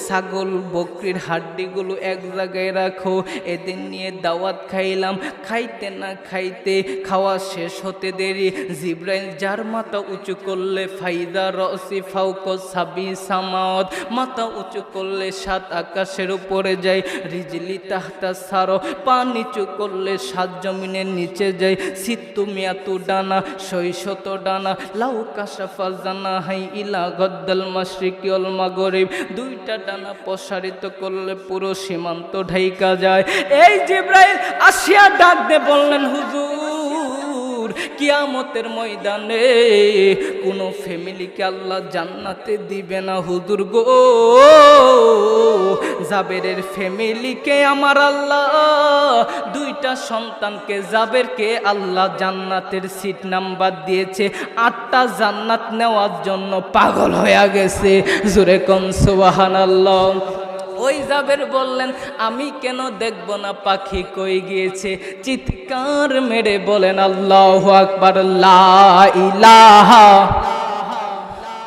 ছাগল বকরির হাড্ডিগুলো এক জায়গায় রাখো। এদের নিয়ে দাওয়াত খাইলাম। খাইতে না খাইতে খাওয়া শেষ হতে দেরি জিব্রাইল যার মাথা উঁচু করলে ফাইদা রসি ফাউকো সাবি সামাওয়াত, মাথা উঁচু করলে 7 আকাশের উপরে যায়। রিজলি তাহতা সারো, পা নিচু করলে 7 জমিনের নিচে যায়। সিত্তু মিয়াতু ডানা, 600 ডানা। লাউ কাশাফা জানা হাই ইলা গদ্দাল মাশরিকি ওয়াল মাগরিব, দুইটা ডানা প্রসারিত করলে পুরো সীমান্ত ঢাইকা যায়। এই জিব্রাইল আসিয়া ডাক দিয়ে বললেন হুজুর কিয়ামতের ময়দানে কোনো ফ্যামিলিকে আল্লাহ জান্নাতে দিবে না হুজুর গো। জাবেরের ফ্যামিলিকে আমার আল্লাহ দুইটা সন্তানকে জাবেরকে আল্লাহ জান্নাতের সিট নাম্বার দিয়েছে। 8টা জান্নাত নেওয়ার জন্য পাগল হয়ে গেছে। জোরে কোন সুবহানাল্লাহ। ওই জাবের বললেন আমি কেন দেখব না পাখি কই গিয়েছে? চিৎকার মেরে বলেন আল্লাহু আকবার। লা ইলাহা,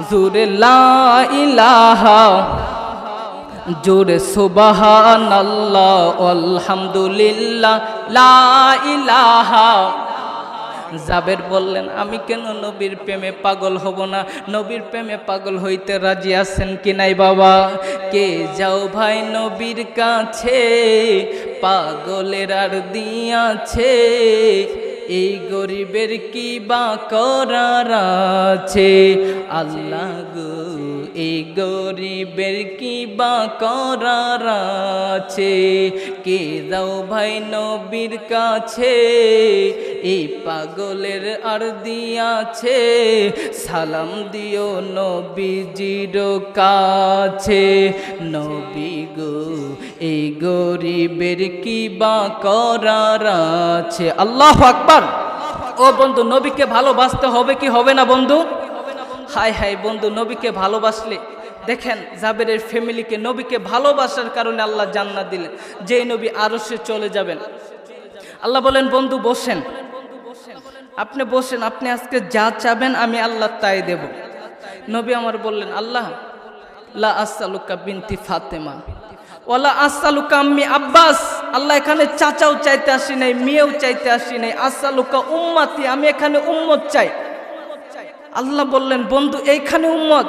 জোরে লা ইলাহা, জোরে সুবহানাল্লাহ আলহামদুলিল্লাহ লা ইলাহা। জাবের বললেন আমি কেন নবীর প্রেমে পাগল হব না? নবীর প্রেমে পাগল হইতে রাজি আছেন কি নাই বাবা? কে যাও ভাই নবীর কাছে, পাগলের আর দিয়াছে। এই গরিবের কি বা করার আছে? আল্লাহ গো এই গরিবের কি বা করার আছে? কে যাও ভাই নবীর কাছে, এই পাগলের আর দিয়াছে। সালাম দিও নবীজির কাছে। নবী গো এই গরিবের কি বা করার আছে? আল্লাহু আকবার। ও বন্ধু নবীকে ভালোবাসতে হবে কি হবে না বন্ধু? হায় হায় বন্ধু নবীকে ভালোবাসলে দেখেন জাবেরের ফ্যামিলিকে নবীকে ভালোবাসার কারণে আল্লাহ জান্নাত দিলেন। যেই নবী আরশে চলে যাবেন আল্লাহ বলেন বন্ধু বসেন, আপনি বসেন, আপনি আজকে যা চাবেন আমি আল্লাহ তাই দেব। নবী আমার বললেন আল্লাহ লা আসআলুকা বিনতি ফাতেমা ওয়ালা আসআলুকা আম্মি আব্বাস। আল্লাহ এখানে চাচাও চাইতে আসি নাই, মেয়েও চাইতে আসি নাই। আসআলুকা উম্মতি, আমি এখানে উম্মত চাই। আল্লাহ বললেন বন্ধু এইখানে উম্মত।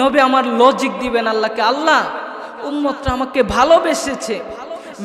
নবী আমার লজিক দিবেন আল্লাহকে, আল্লাহ উম্মতটা আমাকে ভালোবেসেছে।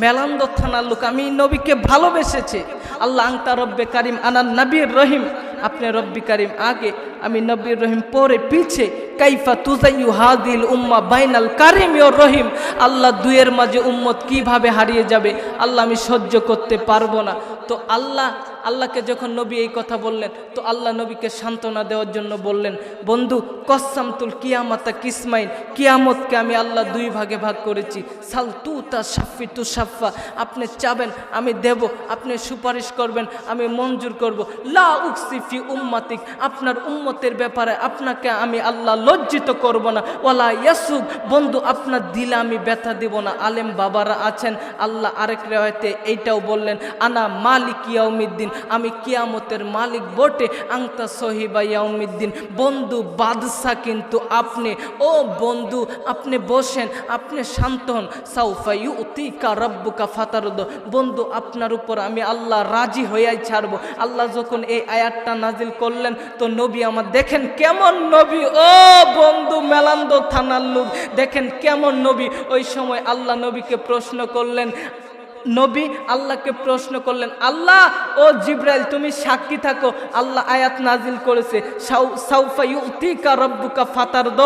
মেলান্দ থানার লোক আমি নবীকে ভালোবেসেছে। আল্লাহ আংতা রব্বে কারিম আনার নবীর রহিম, আপনি রব্বি কারিম আগে আমি নবীর রহিম পরে পিছে। কাইফা তুজাইয়ু হাদিল উম্মা বাইনাল কারিম ওর রহিম। আল্লাহ দুয়ের মাঝে উম্মত কিভাবে হারিয়ে যাবে আল্লাহ আমি সহ্য করতে পারবো না। তো আল্লাহ আল্লাহকে যখন নবী এই কথা বললেন তো আল্লাহ নবীকে সান্ত্বনা দেওয়ার জন্য বললেন, বন্ধু কসামতুল কিয়ামাতা কিসমাইন, কিয়ামতকে আমি আল্লাহ দুই ভাগে ভাগ করেছি। সাল তু তা সাফি তু সাফা, আপনি চাবেন আমি দেব, আপনি সুপারিশ করবেন আমি মঞ্জুর করব। লা উকসিফি উম্মাতিক, আপনার উম্মতের ব্যাপারে আপনাকে আমি আল্লাহ লজ্জিত করব না। ওয়ালা ইয়াসুব, বন্ধু আপনার দিলে আমি ব্যথা দিব না। আলেম বাবারা আছেন, আল্লাহ আরেক রিওয়ায়াতে এইটাও বললেন, আনা মালিক ইয়াউমিদ্দিন, আমি কিয়ামতের মালিক বটে। আংতা সহিবা ইয়াউমিদ্দিন, বন্ধু বাদশা কিন্তু আপনি। ও বন্ধু আপনি বসেন, আপনি শান্ত হন। সাউফা ইউতিকা রাব্বুকা ফাতারদ, বন্ধু আপনার উপর আমি আল্লাহ রাজি হইয়াই ছাড়বো। আল্লাহ যখন এই আয়াতটা নাজিল করলেন তো নবী আমার দেখেন কেমন নবী, ও বন্ধু মেলান্দ থানার লোক, দেখেন কেমন নবী। ওই সময় আল্লাহ নবীকে প্রশ্ন করলেন, নবী আল্লাহকে প্রশ্ন করলেন, আল্লাহ ও জিব্রাইল তুমি সাক্ষী থাকো, আল্লাহ আয়াত নাজিল করেছে সাউফা ইউতিকা রাব্বুকা ফাতারদ।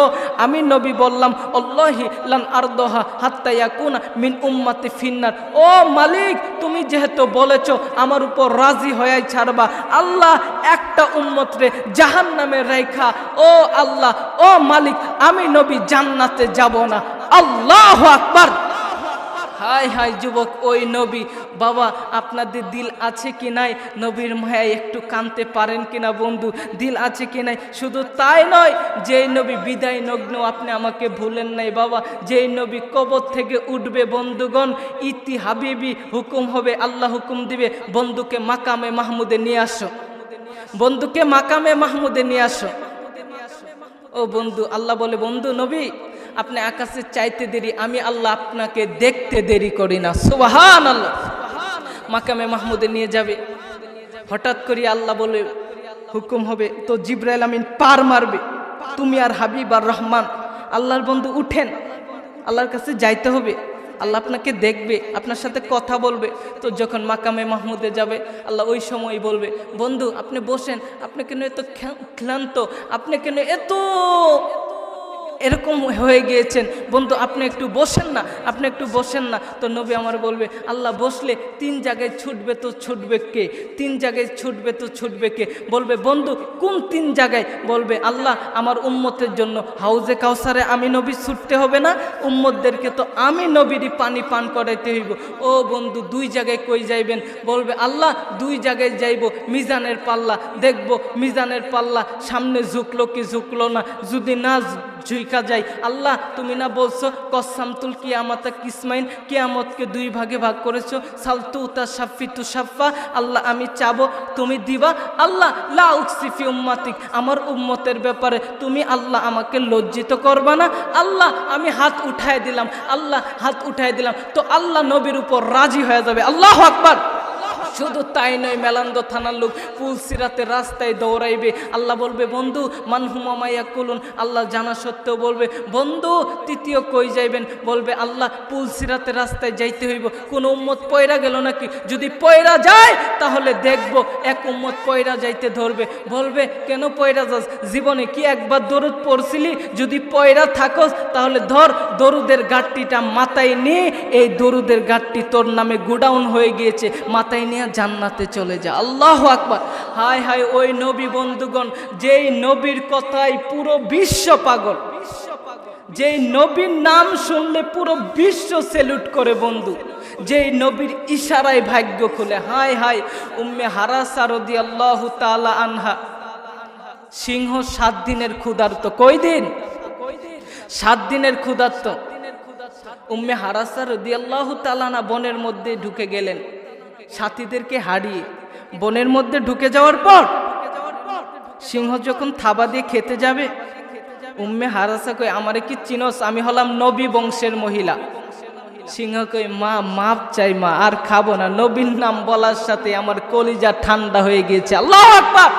আমি নবী বললাম, আল্লাহি লান আরদহা হাত্তা ইয়াকুনা মিন উম্মতি ফিন্নার। ও মালিক তুমি যেহেতু বলেছো আমার উপর রাজি হয়েই ছাড়বা, আল্লাহ একটা উম্মতরে জাহান্নামে রেখা, ও আল্লাহ ও মালিক আমি নবী জান্নাতে যাব না। আল্লাহু আকবার। হাই হাই যুবক, ওই নবী বাবা আপনাদের দিল আছে কি নাই, নবীর মায়ায় একটু কাঁদতে পারেন কিনা বন্ধু, দিল আছে কি নাই? শুধু তাই নয়, যেই নবী বিদায় নগ্ন আপনি আমাকে ভুলেন নাই বাবা, যেই নবী কবর থেকে উঠবে বন্ধুগণ, ইতি হাবিবি হুকুম হবে, আল্লাহ হুকুম দিবে বন্ধুকে মাকামে মাহমুদে নিয়ে আসো, বন্ধুকে মাকামে মাহমুদে নিয়ে আসো। ও বন্ধু আল্লাহ বলে, বন্ধু নবী আপনি আকাশে চাইতে দেরি, আমি আল্লাহ আপনাকে দেখতে দেরি করি না। সুবহানাল্লাহ। মাকামে মাহমুদে নিয়ে যাবে, হঠাৎ করে আল্লাহ বলে হুকুম হবে তো জিবরাইল আমিন পার মারবে, তুমি আর হাবিব আর রহমান আল্লাহর বন্ধু উঠেন, আল্লাহর কাছে যাইতে হবে, আল্লাহ আপনাকে দেখবে, আপনার সাথে কথা বলবে। তো যখন মাকামে মাহমুদে যাবে আল্লাহ ওই সময় বলবে, বন্ধু আপনি বসেন, আপনি কেন এত ক্লান্ত, আপনি কেন এত এরকম হয়ে গিয়েছেন বন্ধু, আপনি একটু বসেন না, আপনি একটু বসেন না। তো নবী আমার বলবে, আল্লাহ বসলে 3 জায়গায় ছুটবে তো ছুটবে কে, 3 জায়গায় ছুটবে তো ছুটবে কে? বলবে বন্ধু কোন 3 জায়গায়? বলবে আল্লাহ আমার উম্মতের জন্য হাউজে কাউসারে আমি নবী ছুটতে হবে না, উম্মতদেরকে তো আমি নবীরই পানি পান করাইতে হইব। ও বন্ধু 2 জায়গায় কই যাইবেন? বলবে আল্লাহ 2 জায়গায় যাইব, মিজানের পাল্লা দেখব, মিজানের পাল্লা সামনে ঝুঁকলো কি ঝুঁকলো না, যদি না ঝুইকা যাই, আল্লাহ তুমি না বলছো কসামতুল কিয়ামাতা কিসমাইন, কিয়ামতকে 2 ভাগে ভাগ করেছো, সালতু তা সাফি তু সাফা, আল্লাহ আমি চাবো তুমি দিবা। আল্লাহ লা উকসিফি উম্মাতিক, আমার উম্মতের ব্যাপারে তুমি আল্লাহ আমাকে লজ্জিত করবা না। আল্লাহ আমি হাত উঠায় দিলাম, আল্লাহ হাত উঠায় দিলাম, তো আল্লাহ নবীর উপর রাজি হয়ে যাবে। আল্লাহু আকবার। শুধু তাই নয়, মেলান্দ থানার লোক পুলসিরাতে রাস্তায় দৌড়াইবে, আল্লাহ বলবে বন্ধু মানহুমা মাইয়া কুলুন, আল্লাহ জানা সত্ত্বেও বলবে বন্ধু তৃতীয় কই যাইবেন? বলবে আল্লাহ পুলসিরাতে রাস্তায় যাইতে হইব, কোন উম্মত পয়রা গেল নাকি, যদি পয়রা যায় তাহলে দেখব এক উম্মত পয়রা যাইতে ধরবে। বলবে কেন পয়রা যাস, জীবনে কি একবার দরুদ পড়ছিলি? যদি পয়রা থাকস তাহলে ধর দরুদের গাট্টিটা মাথায় নিয়ে, এই দরুদের গাট্টি তোর নামে গোডাউন হয়ে গিয়েছে, মাথায় নিয়ে জান্নাতে চলে যা। আল্লাহু আকবার। হায় হায় ওই নবী বন্ধুগণ, যেই নবীর কথায় পুরো বিশ্ব পাগল, যেই নবীর নাম শুনলে পুরো বিশ্ব সেলুট করে বন্ধু, যেই নবীর ইশারায় ভাগ্য খুলে। হায় হায় উম্মে হারাসা রাদিয়াল্লাহু তাআলা আনহা, সিংহ 7 দিনের ক্ষুধার্ত। কয় দিন? 7 দিনের ক্ষুধার্ত। উম্মে হারাসা রাদিয়াল্লাহু তাআলা আনহা বনের মধ্যে ঢুকে গেলেন, সাথীদেরকে হারিয়ে বনের মধ্যে ঢুকে যাওয়ার পর সিংহ যখন থাবা দিয়ে খেতে যাবে, উম্মে হারাসা কই আমারে কি চিনস, আমি হলাম নবী বংশের মহিলা। সিংহ কই মা মাপ চাই মা, আর খাবো না, নবীর নাম বলার সাথে আমার কলিজা ঠান্ডা হয়ে গিয়েছে। আল্লাহু আকবার।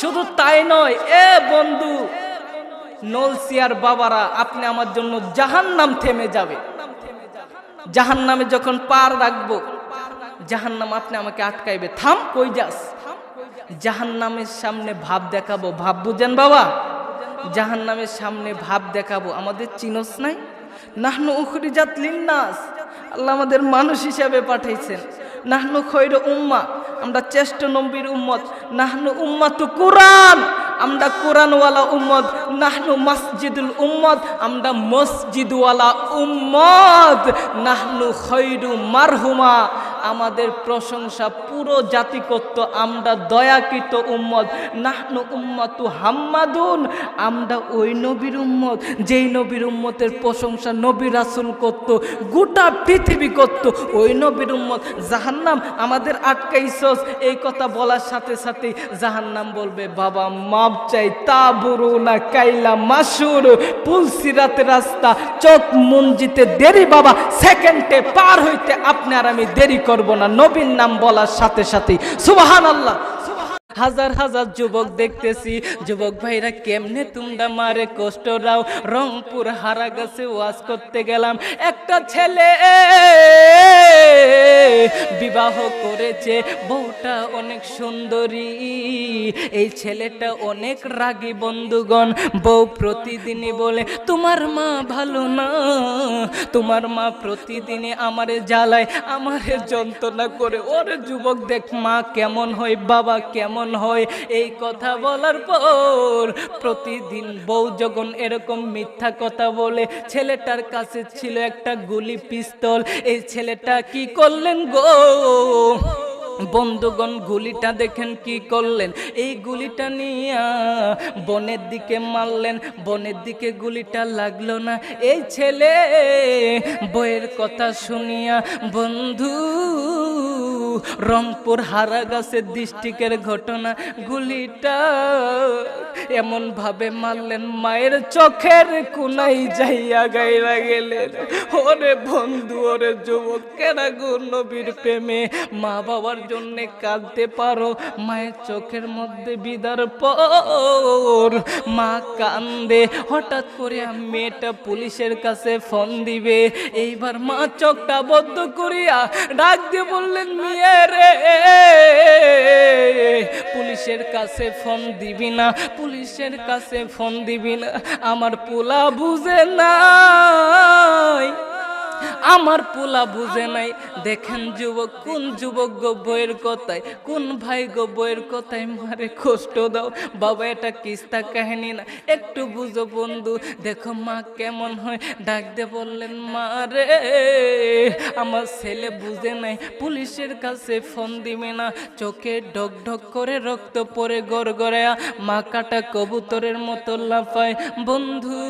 শুধু তাই নয়, এ বন্ধু নলসিয়ার বাবারা, আপনি আমার জন্য জাহান্নাম থেমে যাবে, জাহান্নামে যখন পার রাখবো জাহান্নাম আপনি আমাকে আটকাইবে, থাম কই যাস? জাহান্নামের সামনে ভাব দেখাবো, ভাব বুঝেন বাবা, জাহান্নামের সামনে ভাব দেখাবো। আমাদের চিনস নাই? নাহনু উখরিজাত লিন্নাস, আল্লাহ আমাদের মানুষ হিসাবে পাঠাইছেন। নাহনু খৈর উম্মা, আমরা শ্রেষ্ঠ নবীর উম্মত, নাহনু উম্মাতু কুরআন, আমরা কোরআনওয়ালা উম্মত, নাহনু মসজিদুল উম্মত, আমরা মসজিদওয়ালা উম্মত, নাহনু খৈরু মারহুমা, আমাদের প্রশংসা পুরো জাতি করত, আমরা দয়াকৃত উম্মত, নাহনু উম্মাতু হাম্মাদুন, আমরা ওই নবীর উম্মত যেই নবীর উম্মতের প্রশংসা নবী রাসূল করত, গোটা পৃথিবী করত, ওই নবীর উম্মত। জাহান্নাম আমাদের আটকাইছস, এই কথা বলার সাথে সাথে জাহান্নাম বলবে বাবা মাপ চাই, তা বুরু না কাইলা মাসুর, পুলসিরাতে রাস্তা চোখ মঞ্জিতে দেরি বাবা, সেকেন্ডে পার হইতে আপনি আর আমি দেরি করব না নবীর নাম বলার সাথে সাথে। সুবহানাল্লাহ। হাজার হাজার যুবক দেখতেছি, যুবক ভাইরা কেমনে তোমরা মারে কষ্ট রাও। রংপুর হারাগাছে ওয়াজ করতে গেলাম, একটা ছেলে বিবাহ করেছে, বউটা অনেক সুন্দরী, এই ছেলেটা অনেক রাগী বন্ধুগণ। বউ প্রতিদিনই বলে তোমার মা ভালো না, তোমার মা প্রতিদিনই আমারে জ্বালায়, আমারে যন্ত্রণা করে। ওরে যুবক দেখ মা কেমন হয়, বাবা কেমন হয়। এই কথা বলার পর প্রতিদিন বউ যখন এরকম মিথ্যা কথা বলে, ছেলেটার কাছে ছিল একটা গুলি পিস্তল। এই ছেলেটা কি করলেন গো বন্ধুগণ, গুলিটা দেখেন কি করলেন, এই গুলিটা নিয়ে বনের দিকে মারলেন, বনের দিকে গুলিটা লাগলো না। এই ছেলে বইয়ের কথা শুনিয়া বন্ধু, রংপুর হারাগাছের ডিস্ট্রিক্টের ঘটনা, গুলিটা এমন ভাবে মারলেন মায়ের চোখের কোনাই যাইয়া গাইরা গেলেন। ওরে বন্ধু, ওরে যুবক, কেনা গো নবীর প্রেমে মা বাবার জন্য কাঁদতে পারো? মায়ের চোখের মধ্যে বিদার পর মা কান্দে, হঠাৎ করে মেয়েটা পুলিশের কাছে ফোন দিবে। এইবার মা চোখটা বদ্ধ করিয়া ডাক দিয়ে বললেন মেয়ে রে, পুলিশের কাছে ফোন দিবি না, পুলিশের কাছে ফোন দিবি না, আমার পোলা বুঝে নাই, আমার পোলা বুঝে নাই। দেখেন যুবক, কোন যুবক গো বইয়ের কথায়, কোন ভাই গো বইয়ের কথায় মারে কষ্ট দাও? বাবা এটা কিস্তা কাহিনী না, একটু বুঝো বন্ধু। দেখো মা কেমন হয়, ডাক দিয়ে বললেন মা রে, আমার ছেলে বুঝে নাই, পুলিশের কাছে ফোন দিবে না। চোখে ঢক ঢক করে রক্ত পড়ে গড়গড়ায়া মা কাটা কবুতরের মতো লাফায়। বন্ধু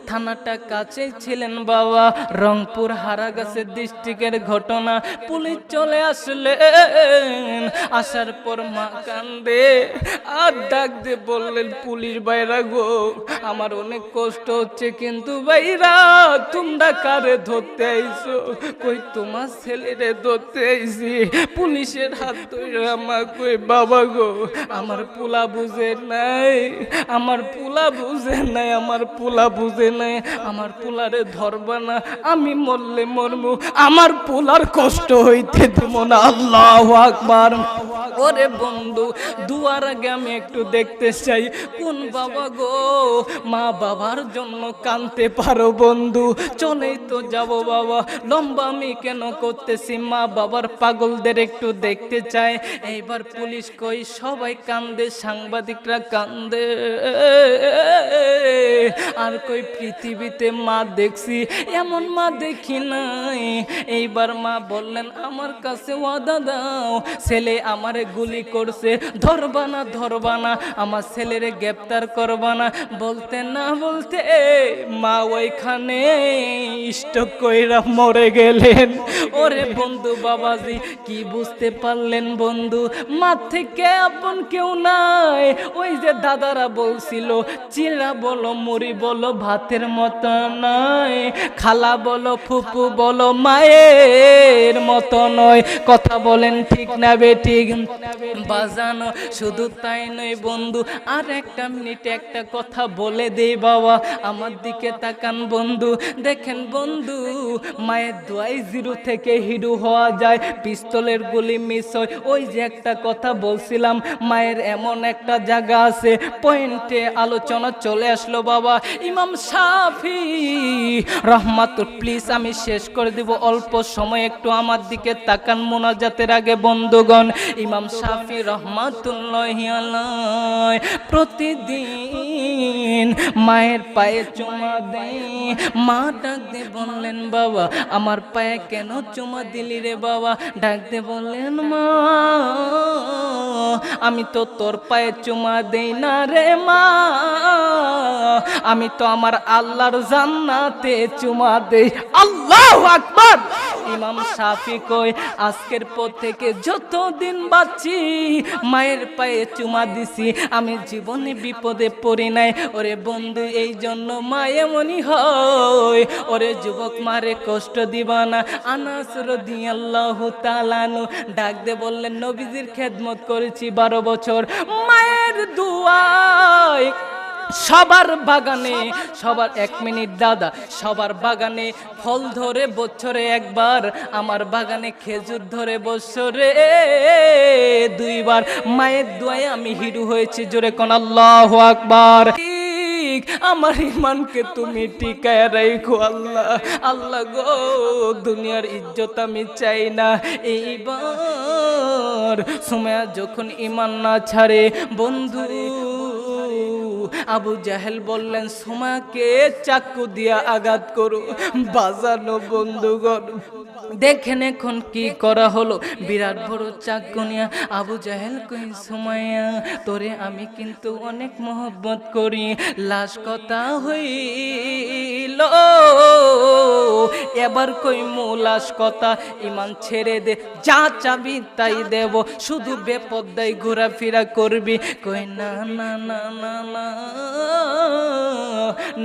থানাটা কাছেই ছিলেন বাবা, রংপুর হারাগাছের ডিস্ট্রিক্টের ঘটনা। পুলিশ চলে আসলেন, আসার পর মা কান্দে আর ডাক দিয়ে বললেন পুলিশ ভাইরা গো, আমার অনেক কষ্ট হচ্ছে, কিন্তু ভাইরা তোমরা কারে ধরতে আইছো? কই তোমার ছেলেরে ধরতে আইছি। পুলিশের হাত ধরে মা কই বাবা গো, আমার পোলা বুঝে নাই, আমার পোলা বুঝে নাই, আমার পোলা বুঝে নাই, আমার পোলারে ধরবা না, আমি মরলে মরমু, আমার পোলার কষ্ট হইতে দেব না। আল্লাহু আকবার। ওরে বন্ধু, দুয়ার আগে আমি একটু দেখতে চাই কোন বাবা গো মা বাবার জন্য কাঁদতে পারো। বন্ধু চলেই তো যাব বাবা, লম্বা আমি কেন করতেছি, মা বাবার পাগলদের একটু দেখতে চাই। এইবার পুলিশ কই সবাই কান্দে, সাংবাদিকরা কান্দে, আর কই পৃথিবীতে মা দেখছি এমন মা দেখি নাই। এইবার মা বললেন আমার কাছে ওয়াদা দাও, ছেলে আমারে গুলি করছে, ধরবা না, ধরবা না, আমার ছেলেরে গ্রেফতার করবা না। বলতে না বলতে মা ওইখানে স্ট্রোক কইরা মরে গেলেন। ওরে বন্ধু বাবাজি, কি বুঝতে পারলেন বন্ধু? মা থেকে আপন কেউ নাই। ওই যে দাদারা বলছিল চিড়া বলো মুড়ি বলো ভাতের মতো নয়, খালা বলো ফুপু বলো মায়ের মতো নয়। কথা বলেন ঠিক না বেঠিক? বাজানো শুধু তাই নয় বন্ধু, আর একটা মিনিটে একটা কথা বলে দেই বাবা, আমার দিকে তাকান বন্ধু। দেখেন বন্ধু, মায়ের দোয়াই জিরো থেকে হিরো হওয়া যায়, পিস্তলের গুলি মিস হয়। ওই যে একটা কথা বলছিলাম, মায়ের এমন একটা জায়গা আছে, পয়েন্টে আলোচনা চলে আসলো বাবা। ইমাম শাফি রহমাতুল্লাহ, প্লিজ আমি শেষ করে দিব, অল্প সময় একটু আমার দিকে তাকান মোনাজাতের আগে বন্ধুগণ। ইমাম শাফি রহমাতুল্লাহি আলাইহি প্রতিদিন মায়ের পায়ে চুমা দেয়। মা ডাক দিয়ে বললেন, বাবা আমার পায়ে কেন চুমা দিলি রে বাবা? ডাক দিয়ে বললেন, মা আমি তো তোর পায়ে চুমা দেই না রে মা, আমি তো আমার আল্লাহর জান্নাতে চুমা দেই। আল্লাহু আকবার। ইমাম শাফি কই, আজকের পর থেকে যতদিন বাঁচি মায়ের পায়ে চুমা দিছি, আমি জীবনে বিপদে পড়ি নাই। ওরে বন্ধু, এই জন্য মা এমনই হয়। ওরে যুবক, মারে কষ্ট দিবা না। আনাস রাদিয়াল্লাহু তাআলা আনহু ডাক দিয়ে বললেন, নবীজির খেদমত করেছি 12 বছর, মায়ের দুয়ায় সবার বাগানে, সবার, 1 মিনিট দাদা, সবার বাগানে ফল ধরে বছরে একবার, আমার বাগানে খেজুর ধরে বছরে 2 বার। মায়ের দোয়ায় আমি হিরো হয়েছি। জোরে কোন আল্লাহু আকবার। আমার ইমানকে তুমি টিকায় রাখো আল্লাহ। আল্লাহ গো, দুনিয়ার ইজ্জত আমি চাই না। এইবার সুমাইয়া যখন ইমান না ছাড়ে বন্ধু, আবু জাহেল বললেন, সুমাইয়াকে চাকু দিয়া আঘাত করো। বাজানো বন্ধুগণ, দেখেন এখন কি করা হলো। বিরাট বড় চাকু নিয়া আবু জাহেল কই, সুমাইয়া তোরে আমি কিন্তু অনেক মহব্বত করি। লাশ কথা হইল, এবার কই লাশ কথা, ইমান ছেড়ে দে, যা চাবি তাই দেব, শুধু বেপরদায় ঘোরাফেরা করবি। কই না না না না না,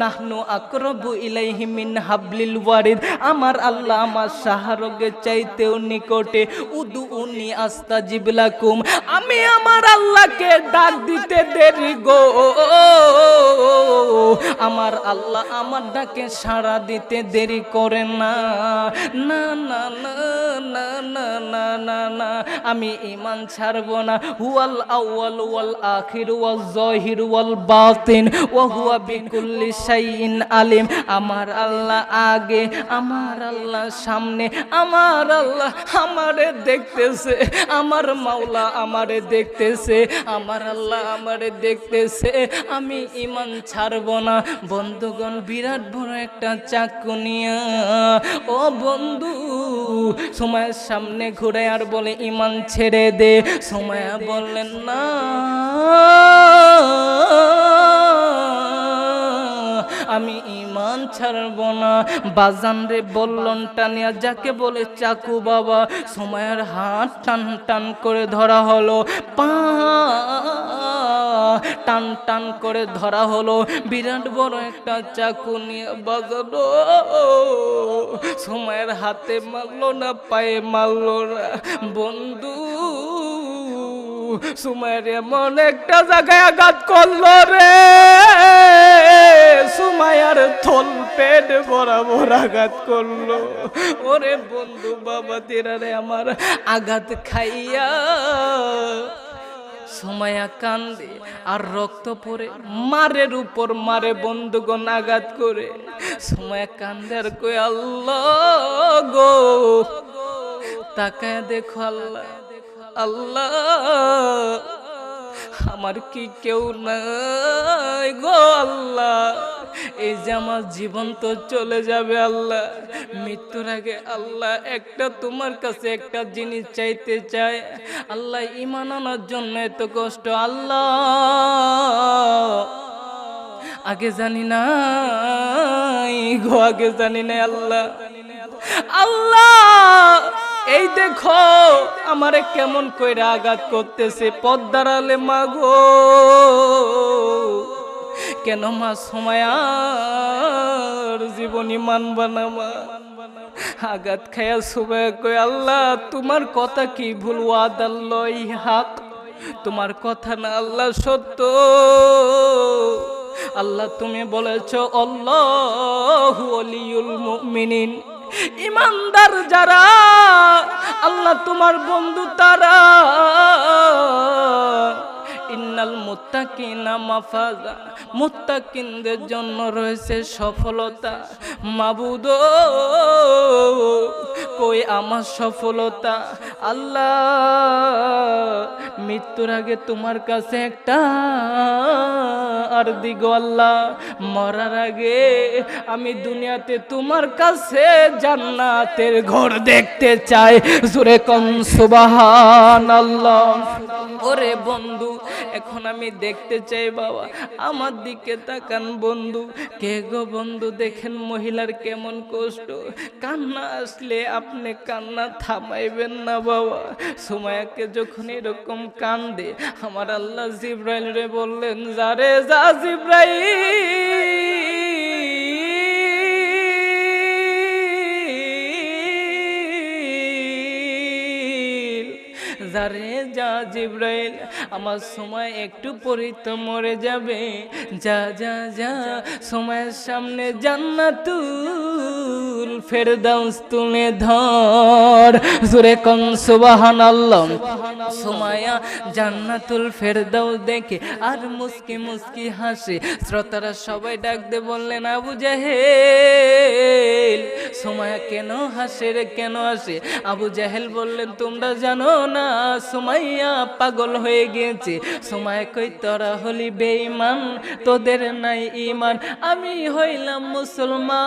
নাহনু আকরাবু ইলাইহি মিন হাবলিল ওয়ারিদ, আমার আল্লাহ আমার শাহরগে চাইতেও নিকটে। উদুউনি আস্তাজিব লাকুম, আমি আমার আল্লাহকে ডাক দিতে দেরি গো, আমার আল্লাহ আমার ডাকে সাড়া দিতে দেরি করে না। না না না না না না না না, আমি ঈমান ছাড়বো না। হুয়াল আউয়াল ওয়াল আখির ওয়াল যাহির ওয়াল বাতিন ওয়া হুয়া বিকুল্লি শাইইন আলিম, আমার আল্লাহ আগে, আমার আল্লাহ সামনে, আমার আল্লাহ আমারে দেখতেছে, আমার মাওলা আমারে দেখতেছে, আমার আল্লাহ আমারে দেখতেছে। আমি ঈমান ছাড়বো না। বন্ধুগণ, বিরাট বড় একটা চাকু নিয়া ও বন্ধু সুমাইয়ার সামনে ঘুরে আর বলে, ঈমান ছেড়ে দে। সুমাইয়া বললেন, না আমি ঈমান ছাড়বো না। বাজান রে বল্লনটা নিয়ে, যাকে বলে চাকু বাবা, সুমাইয়ার হাত টান টান করে ধরা হলো, পা টান টান করে ধরা হলো। বিরাট বড় একটা চাকু নিয়ে বাজানো, সুমাইয়ার হাতে মারলো না, পায়ে মারলো না। বন্ধু, সুমাইয়ার এমন একটা জায়গায় আঘাত করলো রে, সুমাইয়ার থল পেট বরাবর আঘাত করলো। ওরে বন্ধু, বাবা তেরারে আমার আঘাত খাইয়া সুমাইয়া কান্দে আর রক্ত পড়ে, মারের উপর মারে বন্ধুগণ আঘাত করে। সুমাইয়া কান্দে আর কই, আল্লাহ গো, তাকায় দেখো আল্লাহ, আল্লাহ আমার কি কেউ নাই গো আল্লাহ, এই যে আমার জীবন তো চলে যাবে আল্লাহ, মৃত্যুর আগে আল্লাহ একটা তোমার কাছে একটা জিনিস চাইতে চাই আল্লাহ, ঈমান আনার জন্য এত কষ্ট আল্লাহ, আগে জানি না গো, আগে জানি না আল্লাহ, আল্লাহ এই দেখো আমারে কেমন কইরা আঘাত করতেছে, পদ্মার আলে মাগো, কেন মা সুমাইয়ার জীবনী মানবা না মা, আঘাত খায়া সুমাইয়া কই আল্লাহ তোমার কথা কি ভুল, ওয়াদাল্লাহি হক, তোমার কথা না আল্লাহ সত্য। আল্লাহ তুমি বলেছো আল্লাহু ওয়ালিউল মুমিনিন, ইমানদার যারা আল্লাহ তোমার বন্ধু তারা। ইন্নাল মুত্তাকিনা মাফাজা, মুত্তাকিনদের জন্য রয়েছে সফলতা। মাবুদ কই আমার সফলতা? আল্লাহ মৃত্যুর আগে তোমার কাছে একটা আর দিগো আল্লাহ, মরার আগে আমি দুনিয়াতে তোমার কাছে জান্নাতের ঘর দেখতে চাই। জোরে কোন সুবহানাল্লাহ। ওরে বন্ধু এখন আমি দেখতে চাই বাবা, আমার দিকে তাকান বন্ধু। কে গো বন্ধু দেখেন মহিলার কেমন কষ্ট, কান্না আসলে আপনি কান্না থামাইবেন না বাবা। সুমাইয়াকে যখন এরকম কান্দে আমার আল্লাহ জিবরাইল রে বললেন যারে যা জিবরাইল, যারে যা জিবরাইল, আমার সময় একটু পরেই তো মরে যাবে, যা যা যা সময়ের সামনে জান্নাতুল ফেরদাউস তুলে ধর। জোরে কোন সুবহানাল্লাহ। সুমাইয়া জান্নাতুল ফেরদাউস দেখে আর মুস্কি মুস্কি হাসে। শ্রোতারা সবাই ডাক দিয়ে বললেন আবু জাহেল সুমাইয়া কেন হাসে রে, কেন হাসে? আবু জাহেল বললেন তোমরা জানো না সুমাইয়া পাগল হয়ে গিয়েছে। সুমাইয়া কই তোরা হলি বেঈমান, তোদের নাই ঈমান, আমি হইলাম মুসলমান,